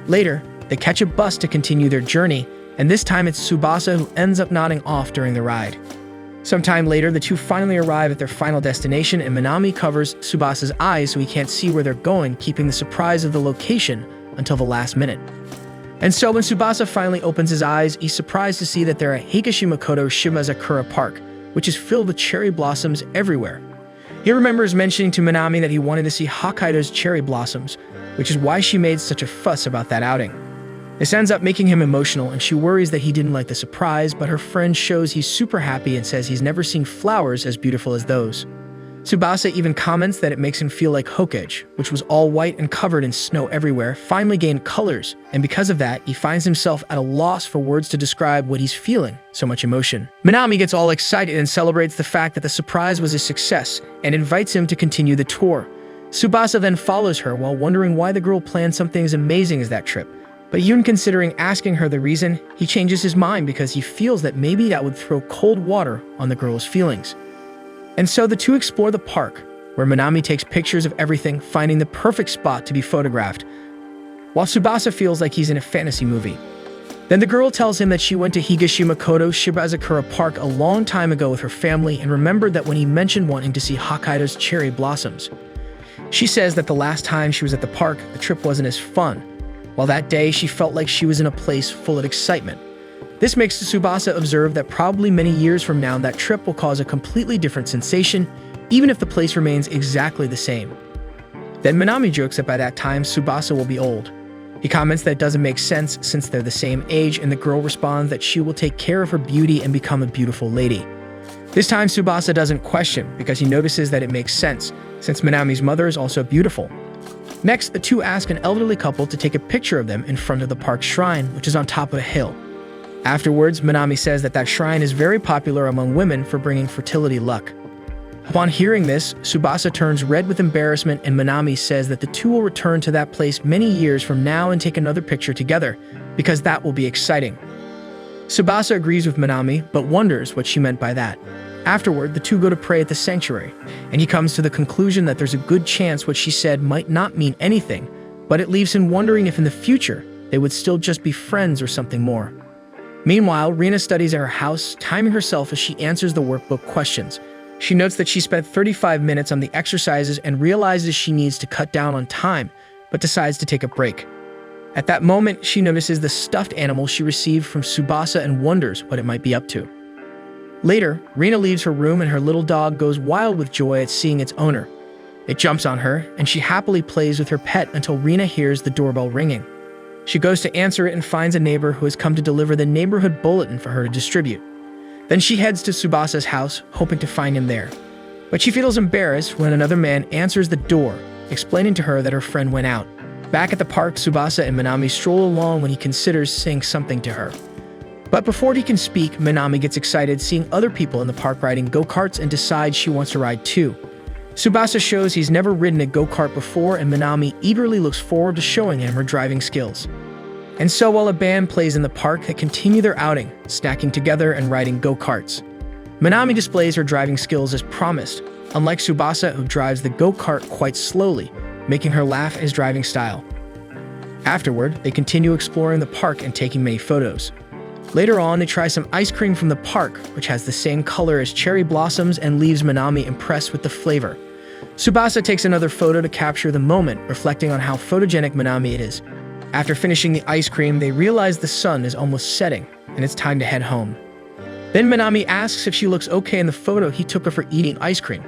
Later, they catch a bus to continue their journey, and this time it's Tsubasa who ends up nodding off during the ride. Sometime later, the two finally arrive at their final destination, and Minami covers Tsubasa's eyes so he can't see where they're going, keeping the surprise of the location until the last minute. And so when Tsubasa finally opens his eyes, he's surprised to see that they're at Higashimokoto Shimazakura Park, which is filled with cherry blossoms everywhere. He remembers mentioning to Minami that he wanted to see Hokkaido's cherry blossoms, which is why she made such a fuss about that outing. This ends up making him emotional, and she worries that he didn't like the surprise, but her friend shows he's super happy and says he's never seen flowers as beautiful as those. Tsubasa even comments that it makes him feel like Hokkaido, which was all white and covered in snow everywhere, finally gained colors, and because of that, he finds himself at a loss for words to describe what he's feeling, so much emotion. Minami gets all excited and celebrates the fact that the surprise was a success, and invites him to continue the tour. Tsubasa then follows her while wondering why the girl planned something as amazing as that trip. But even considering asking her the reason, he changes his mind because he feels that maybe that would throw cold water on the girl's feelings. And so the two explore the park, where Minami takes pictures of everything, finding the perfect spot to be photographed, while Tsubasa feels like he's in a fantasy movie. Then the girl tells him that she went to Higashima-koto Shibazakura Park a long time ago with her family and remembered that when he mentioned wanting to see Hokkaido's cherry blossoms. She says that the last time she was at the park, the trip wasn't as fun, while that day she felt like she was in a place full of excitement. This makes Tsubasa observe that probably many years from now that trip will cause a completely different sensation, even if the place remains exactly the same. Then Minami jokes that by that time Tsubasa will be old. He comments that it doesn't make sense since they're the same age, and the girl responds that she will take care of her beauty and become a beautiful lady. This time Tsubasa doesn't question because he notices that it makes sense, since Minami's mother is also beautiful. Next, the two ask an elderly couple to take a picture of them in front of the park shrine, which is on top of a hill. Afterwards, Minami says that that shrine is very popular among women for bringing fertility luck. Upon hearing this, Tsubasa turns red with embarrassment, and Minami says that the two will return to that place many years from now and take another picture together, because that will be exciting. Tsubasa agrees with Minami, but wonders what she meant by that. Afterward, the two go to pray at the sanctuary, and he comes to the conclusion that there's a good chance what she said might not mean anything, but it leaves him wondering if in the future they would still just be friends or something more. Meanwhile, Rina studies at her house, timing herself as she answers the workbook questions. She notes that she spent 35 minutes on the exercises and realizes she needs to cut down on time, but decides to take a break. At that moment, she notices the stuffed animal she received from Tsubasa and wonders what it might be up to. Later, Rina leaves her room and her little dog goes wild with joy at seeing its owner. It jumps on her, and she happily plays with her pet until Rina hears the doorbell ringing. She goes to answer it and finds a neighbor who has come to deliver the neighborhood bulletin for her to distribute. Then she heads to Tsubasa's house, hoping to find him there. But she feels embarrassed when another man answers the door, explaining to her that her friend went out. Back at the park, Tsubasa and Minami stroll along when he considers saying something to her. But before he can speak, Minami gets excited seeing other people in the park riding go-karts and decides she wants to ride too. Tsubasa shows he's never ridden a go-kart before, and Minami eagerly looks forward to showing him her driving skills. And so while a band plays in the park, they continue their outing, snacking together and riding go-karts. Minami displays her driving skills as promised, unlike Tsubasa, who drives the go-kart quite slowly, making her laugh at his driving style. Afterward, they continue exploring the park and taking many photos. Later on, they try some ice cream from the park, which has the same color as cherry blossoms and leaves Minami impressed with the flavor. Tsubasa takes another photo to capture the moment, reflecting on how photogenic Minami it is. After finishing the ice cream, they realize the sun is almost setting, and it's time to head home. Then Minami asks if she looks okay in the photo he took of her eating ice cream.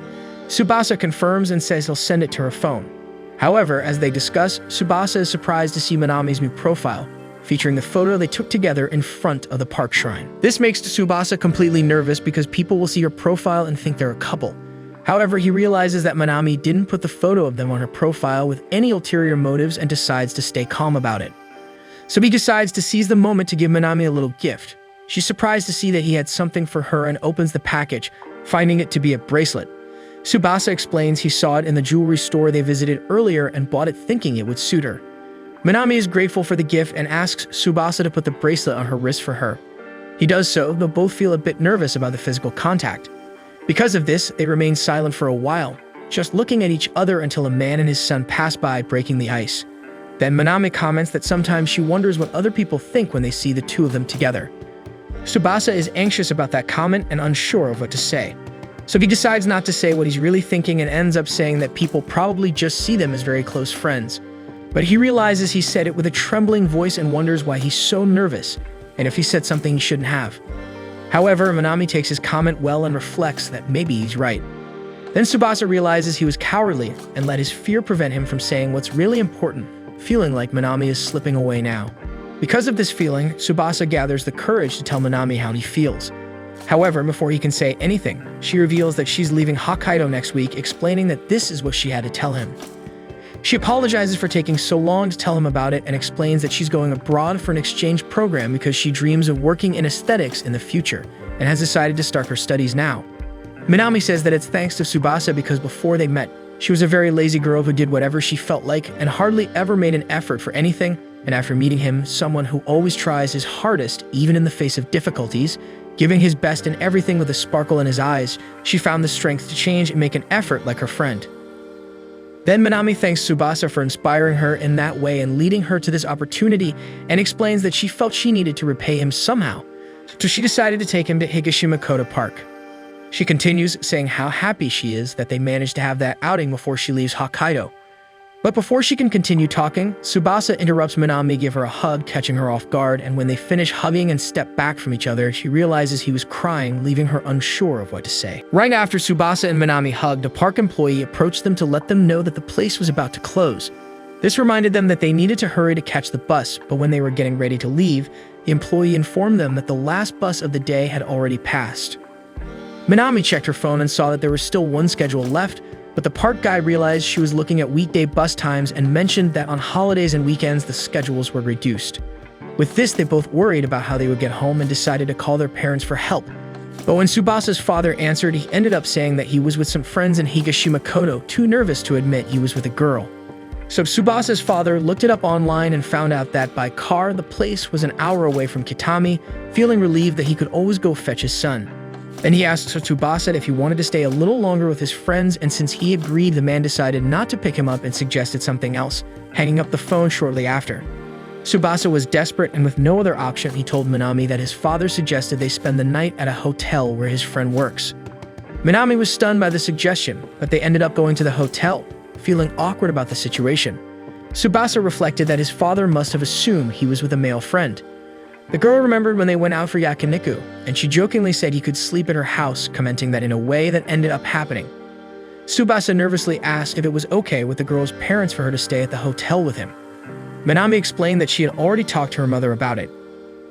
Tsubasa confirms and says he'll send it to her phone. However, as they discuss, Tsubasa is surprised to see Minami's new profile, featuring the photo they took together in front of the park shrine. This makes Tsubasa completely nervous because people will see her profile and think they're a couple. However, he realizes that Minami didn't put the photo of them on her profile with any ulterior motives and decides to stay calm about it. So he decides to seize the moment to give Minami a little gift. She's surprised to see that he had something for her and opens the package, finding it to be a bracelet. Tsubasa explains he saw it in the jewelry store they visited earlier and bought it thinking it would suit her. Minami is grateful for the gift and asks Tsubasa to put the bracelet on her wrist for her. He does so, though both feel a bit nervous about the physical contact. Because of this, they remain silent for a while, just looking at each other until a man and his son pass by, breaking the ice. Then Minami comments that sometimes she wonders what other people think when they see the two of them together. Tsubasa is anxious about that comment and unsure of what to say. So he decides not to say what he's really thinking and ends up saying that people probably just see them as very close friends. But he realizes he said it with a trembling voice and wonders why he's so nervous, and if he said something he shouldn't have. However, Minami takes his comment well and reflects that maybe he's right. Then Tsubasa realizes he was cowardly and let his fear prevent him from saying what's really important, feeling like Minami is slipping away now. Because of this feeling, Tsubasa gathers the courage to tell Minami how he feels. However, before he can say anything, she reveals that she's leaving Hokkaido next week, explaining that this is what she had to tell him. She apologizes for taking so long to tell him about it and explains that she's going abroad for an exchange program because she dreams of working in aesthetics in the future and has decided to start her studies now. Minami says that it's thanks to Tsubasa because before they met, she was a very lazy girl who did whatever she felt like and hardly ever made an effort for anything, and after meeting him, someone who always tries his hardest even in the face of difficulties, giving his best in everything with a sparkle in his eyes, she found the strength to change and make an effort like her friend. Then Minami thanks Tsubasa for inspiring her in that way and leading her to this opportunity, and explains that she felt she needed to repay him somehow, so she decided to take him to Higashima-Koto Park. She continues, saying how happy she is that they managed to have that outing before she leaves Hokkaido. But before she can continue talking, Tsubasa interrupts Minami, give her a hug, catching her off guard, and when they finish hugging and step back from each other, she realizes he was crying, leaving her unsure of what to say. Right after Tsubasa and Minami hugged, a park employee approached them to let them know that the place was about to close. This reminded them that they needed to hurry to catch the bus, but when they were getting ready to leave, the employee informed them that the last bus of the day had already passed. Minami checked her phone and saw that there was still one schedule left, but the park guy realized she was looking at weekday bus times and mentioned that on holidays and weekends the schedules were reduced. With this, they both worried about how they would get home and decided to call their parents for help. But when Tsubasa's father answered, he ended up saying that he was with some friends in Higashima-Koto, too nervous to admit he was with a girl. So Tsubasa's father looked it up online and found out that by car the place was an hour away from Kitami, feeling relieved that he could always go fetch his son. Then he asked Tsubasa if he wanted to stay a little longer with his friends, and since he agreed, the man decided not to pick him up and suggested something else, hanging up the phone shortly after. Tsubasa was desperate, and with no other option, he told Minami that his father suggested they spend the night at a hotel where his friend works. Minami was stunned by the suggestion, but they ended up going to the hotel, feeling awkward about the situation. Tsubasa reflected that his father must have assumed he was with a male friend. The girl remembered when they went out for yakiniku, and she jokingly said he could sleep at her house, commenting that in a way that ended up happening. Tsubasa nervously asked if it was okay with the girl's parents for her to stay at the hotel with him. Minami explained that she had already talked to her mother about it.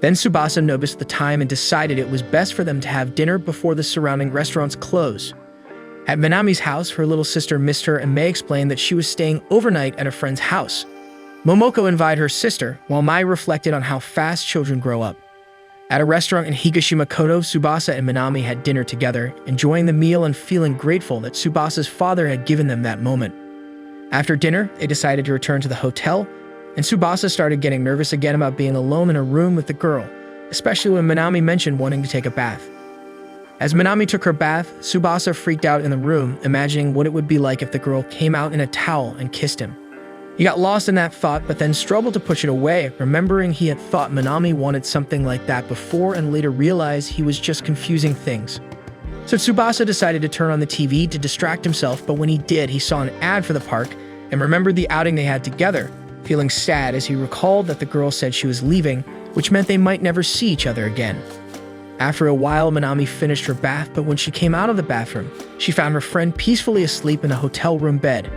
Then Tsubasa noticed the time and decided it was best for them to have dinner before the surrounding restaurants close. At Minami's house, her little sister missed her, and Mei explained that she was staying overnight at a friend's house. Momoko invited her sister, while Mai reflected on how fast children grow up. At a restaurant in Higashima-Koto, Tsubasa and Minami had dinner together, enjoying the meal and feeling grateful that Tsubasa's father had given them that moment. After dinner, they decided to return to the hotel, and Tsubasa started getting nervous again about being alone in a room with the girl, especially when Minami mentioned wanting to take a bath. As Minami took her bath, Tsubasa freaked out in the room, imagining what it would be like if the girl came out in a towel and kissed him. He got lost in that thought, but then struggled to push it away, remembering he had thought Minami wanted something like that before and later realized he was just confusing things. So Tsubasa decided to turn on the TV to distract himself, but when he did, he saw an ad for the park and remembered the outing they had together, feeling sad as he recalled that the girl said she was leaving, which meant they might never see each other again. After a while, Minami finished her bath, but when she came out of the bathroom, she found her friend peacefully asleep in a hotel room bed.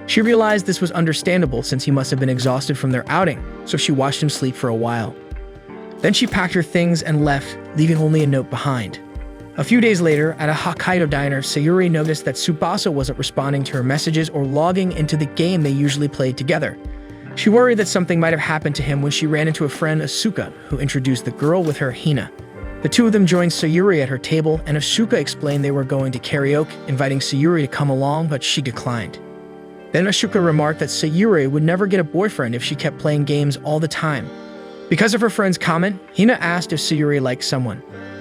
She realized this was understandable since he must have been exhausted from their outing, so she watched him sleep for a while. Then she packed her things and left, leaving only a note behind. A few days later, at a Hokkaido diner, Sayuri noticed that Tsubasa wasn't responding to her messages or logging into the game they usually played together. She worried that something might have happened to him when she ran into a friend, Asuka, who introduced the girl with her, Hina. The two of them joined Sayuri at her table, and Asuka explained they were going to karaoke, inviting Sayuri to come along, but she declined. Then Asuka remarked that Sayuri would never get a boyfriend if she kept playing games all the time. Because of her friend's comment, Hina asked if Sayuri liked someone.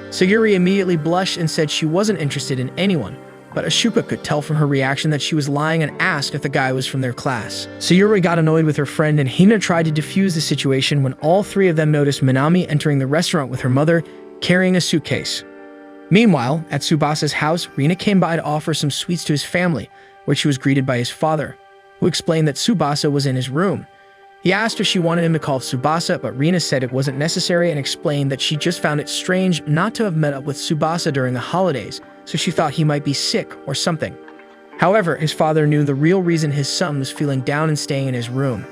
Sayuri immediately blushed and said she wasn't interested in anyone, but Asuka could tell from her reaction that she was lying and asked if the guy was from their class. Sayuri got annoyed with her friend, and Hina tried to defuse the situation when all three of them noticed Minami entering the restaurant with her mother, carrying a suitcase. Meanwhile, at Tsubasa's house, Rina came by to offer some sweets to his family, where she was greeted by his father, who explained that Tsubasa was in his room. He asked if she wanted him to call Tsubasa, but Rina said it wasn't necessary and explained that she just found it strange not to have met up with Tsubasa during the holidays, so she thought he might be sick or something. However, his father knew the real reason his son was feeling down and staying in his room.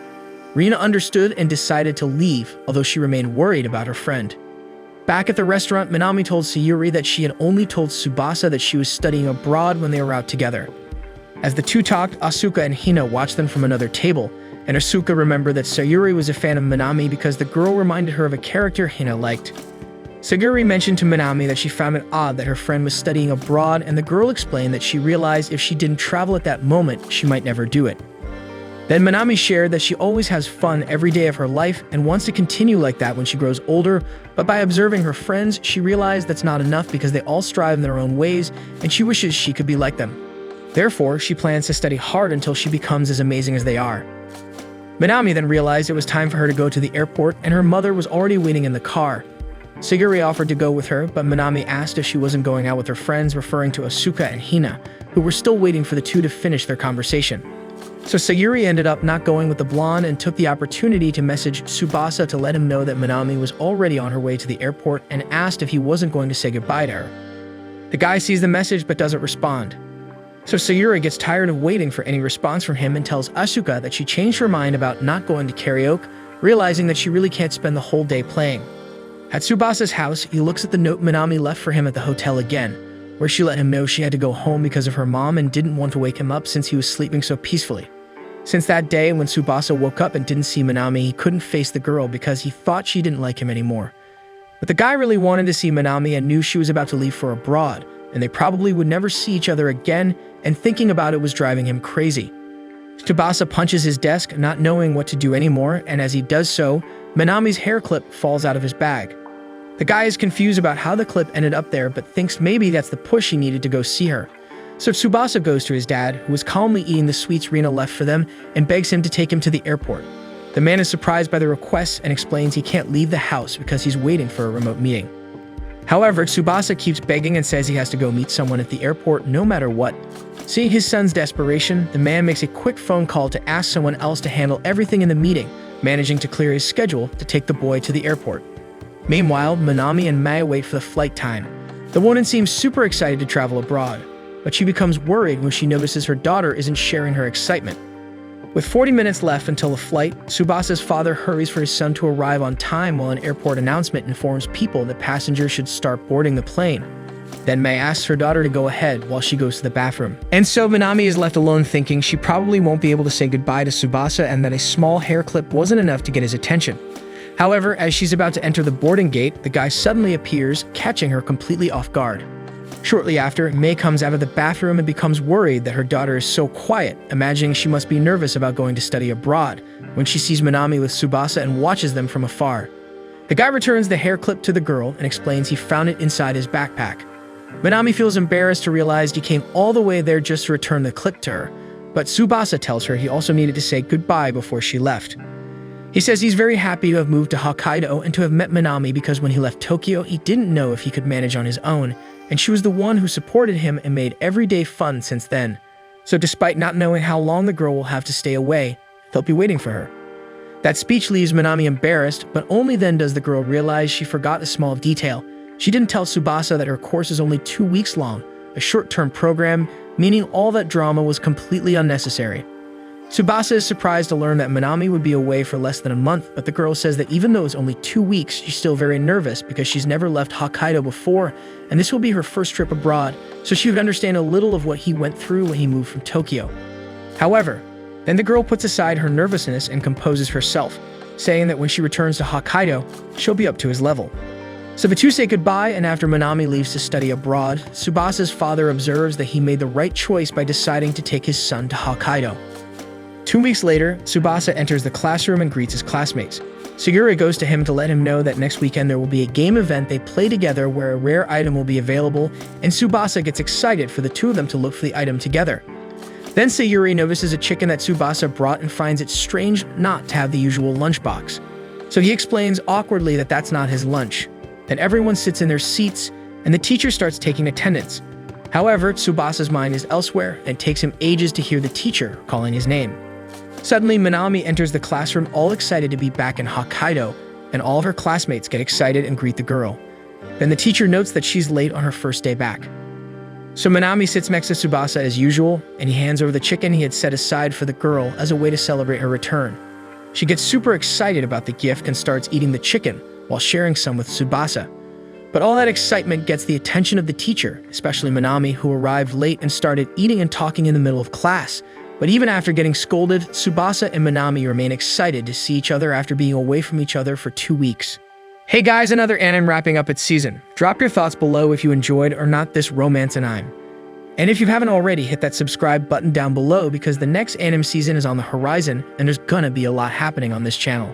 Rina understood and decided to leave, although she remained worried about her friend. Back at the restaurant, Minami told Sayuri that she had only told Tsubasa that she was studying abroad when they were out together. As the two talked, Asuka and Hina watched them from another table, and Asuka remembered that Sayuri was a fan of Minami because the girl reminded her of a character Hina liked. Sayuri mentioned to Minami that she found it odd that her friend was studying abroad, and the girl explained that she realized if she didn't travel at that moment, she might never do it. Then Minami shared that she always has fun every day of her life and wants to continue like that when she grows older, but by observing her friends, she realized that's not enough because they all strive in their own ways, and she wishes she could be like them. Therefore, she plans to study hard until she becomes as amazing as they are. Minami then realized it was time for her to go to the airport, and her mother was already waiting in the car. Sayuri offered to go with her, but Minami asked if she wasn't going out with her friends, referring to Asuka and Hina, who were still waiting for the two to finish their conversation. So Sayuri ended up not going with the blonde and took the opportunity to message Tsubasa to let him know that Minami was already on her way to the airport and asked if he wasn't going to say goodbye to her. The guy sees the message but doesn't respond. So Sayuri gets tired of waiting for any response from him and tells Asuka that she changed her mind about not going to karaoke, realizing that she really can't spend the whole day playing. At Tsubasa's house, he looks at the note Minami left for him at the hotel again, where she let him know she had to go home because of her mom and didn't want to wake him up since he was sleeping so peacefully. Since that day, when Tsubasa woke up and didn't see Minami, he couldn't face the girl because he thought she didn't like him anymore. But the guy really wanted to see Minami and knew she was about to leave for abroad, and they probably would never see each other again, and thinking about it was driving him crazy. Tsubasa punches his desk, not knowing what to do anymore, and as he does so, Minami's hair clip falls out of his bag. The guy is confused about how the clip ended up there, but thinks maybe that's the push he needed to go see her. So Tsubasa goes to his dad, who was calmly eating the sweets Rina left for them, and begs him to take him to the airport. The man is surprised by the request and explains he can't leave the house because he's waiting for a remote meeting. However, Tsubasa keeps begging and says he has to go meet someone at the airport no matter what. Seeing his son's desperation, the man makes a quick phone call to ask someone else to handle everything in the meeting, managing to clear his schedule to take the boy to the airport. Meanwhile, Minami and Maya wait for the flight time. The woman seems super excited to travel abroad, but she becomes worried when she notices her daughter isn't sharing her excitement. With 40 minutes left until the flight, Tsubasa's father hurries for his son to arrive on time while an airport announcement informs people that passengers should start boarding the plane. Then Mei asks her daughter to go ahead while she goes to the bathroom. And so Minami is left alone thinking she probably won't be able to say goodbye to Tsubasa and that a small hair clip wasn't enough to get his attention. However, as she's about to enter the boarding gate, the guy suddenly appears, catching her completely off guard. Shortly after, Mei comes out of the bathroom and becomes worried that her daughter is so quiet, imagining she must be nervous about going to study abroad, when she sees Minami with Tsubasa and watches them from afar. The guy returns the hair clip to the girl and explains he found it inside his backpack. Minami feels embarrassed to realize he came all the way there just to return the clip to her, but Tsubasa tells her he also needed to say goodbye before she left. He says he's very happy to have moved to Hokkaido and to have met Minami because when he left Tokyo, he didn't know if he could manage on his own, and she was the one who supported him and made every day fun since then. So despite not knowing how long the girl will have to stay away, he'll be waiting for her. That speech leaves Minami embarrassed, but only then does the girl realize she forgot a small detail. She didn't tell Tsubasa that her course is only 2 weeks long, a short-term program, meaning all that drama was completely unnecessary. Tsubasa is surprised to learn that Minami would be away for less than a month, but the girl says that even though it's only 2 weeks, she's still very nervous because she's never left Hokkaido before, and this will be her first trip abroad, so she would understand a little of what he went through when he moved from Tokyo. However, then the girl puts aside her nervousness and composes herself, saying that when she returns to Hokkaido, she'll be up to his level. So the two say goodbye, and after Minami leaves to study abroad, Tsubasa's father observes that he made the right choice by deciding to take his son to Hokkaido. 2 weeks later, Tsubasa enters the classroom and greets his classmates. Sayuri goes to him to let him know that next weekend there will be a game event they play together where a rare item will be available, and Tsubasa gets excited for the two of them to look for the item together. Then Sayuri notices a chicken that Tsubasa brought and finds it strange not to have the usual lunchbox. So he explains awkwardly that that's not his lunch. Then everyone sits in their seats, and the teacher starts taking attendance. However, Tsubasa's mind is elsewhere, and it takes him ages to hear the teacher calling his name. Suddenly, Minami enters the classroom all excited to be back in Hokkaido, and all of her classmates get excited and greet the girl. Then the teacher notes that she's late on her first day back. So Minami sits next to Tsubasa as usual, and he hands over the chicken he had set aside for the girl as a way to celebrate her return. She gets super excited about the gift and starts eating the chicken while sharing some with Tsubasa. But all that excitement gets the attention of the teacher, especially Minami, who arrived late and started eating and talking in the middle of class. But even after getting scolded, Tsubasa and Minami remain excited to see each other after being away from each other for 2 weeks. Hey guys, another anime wrapping up its season. Drop your thoughts below if you enjoyed or not this romance anime. And if you haven't already, hit that subscribe button down below because the next anime season is on the horizon and there's gonna be a lot happening on this channel.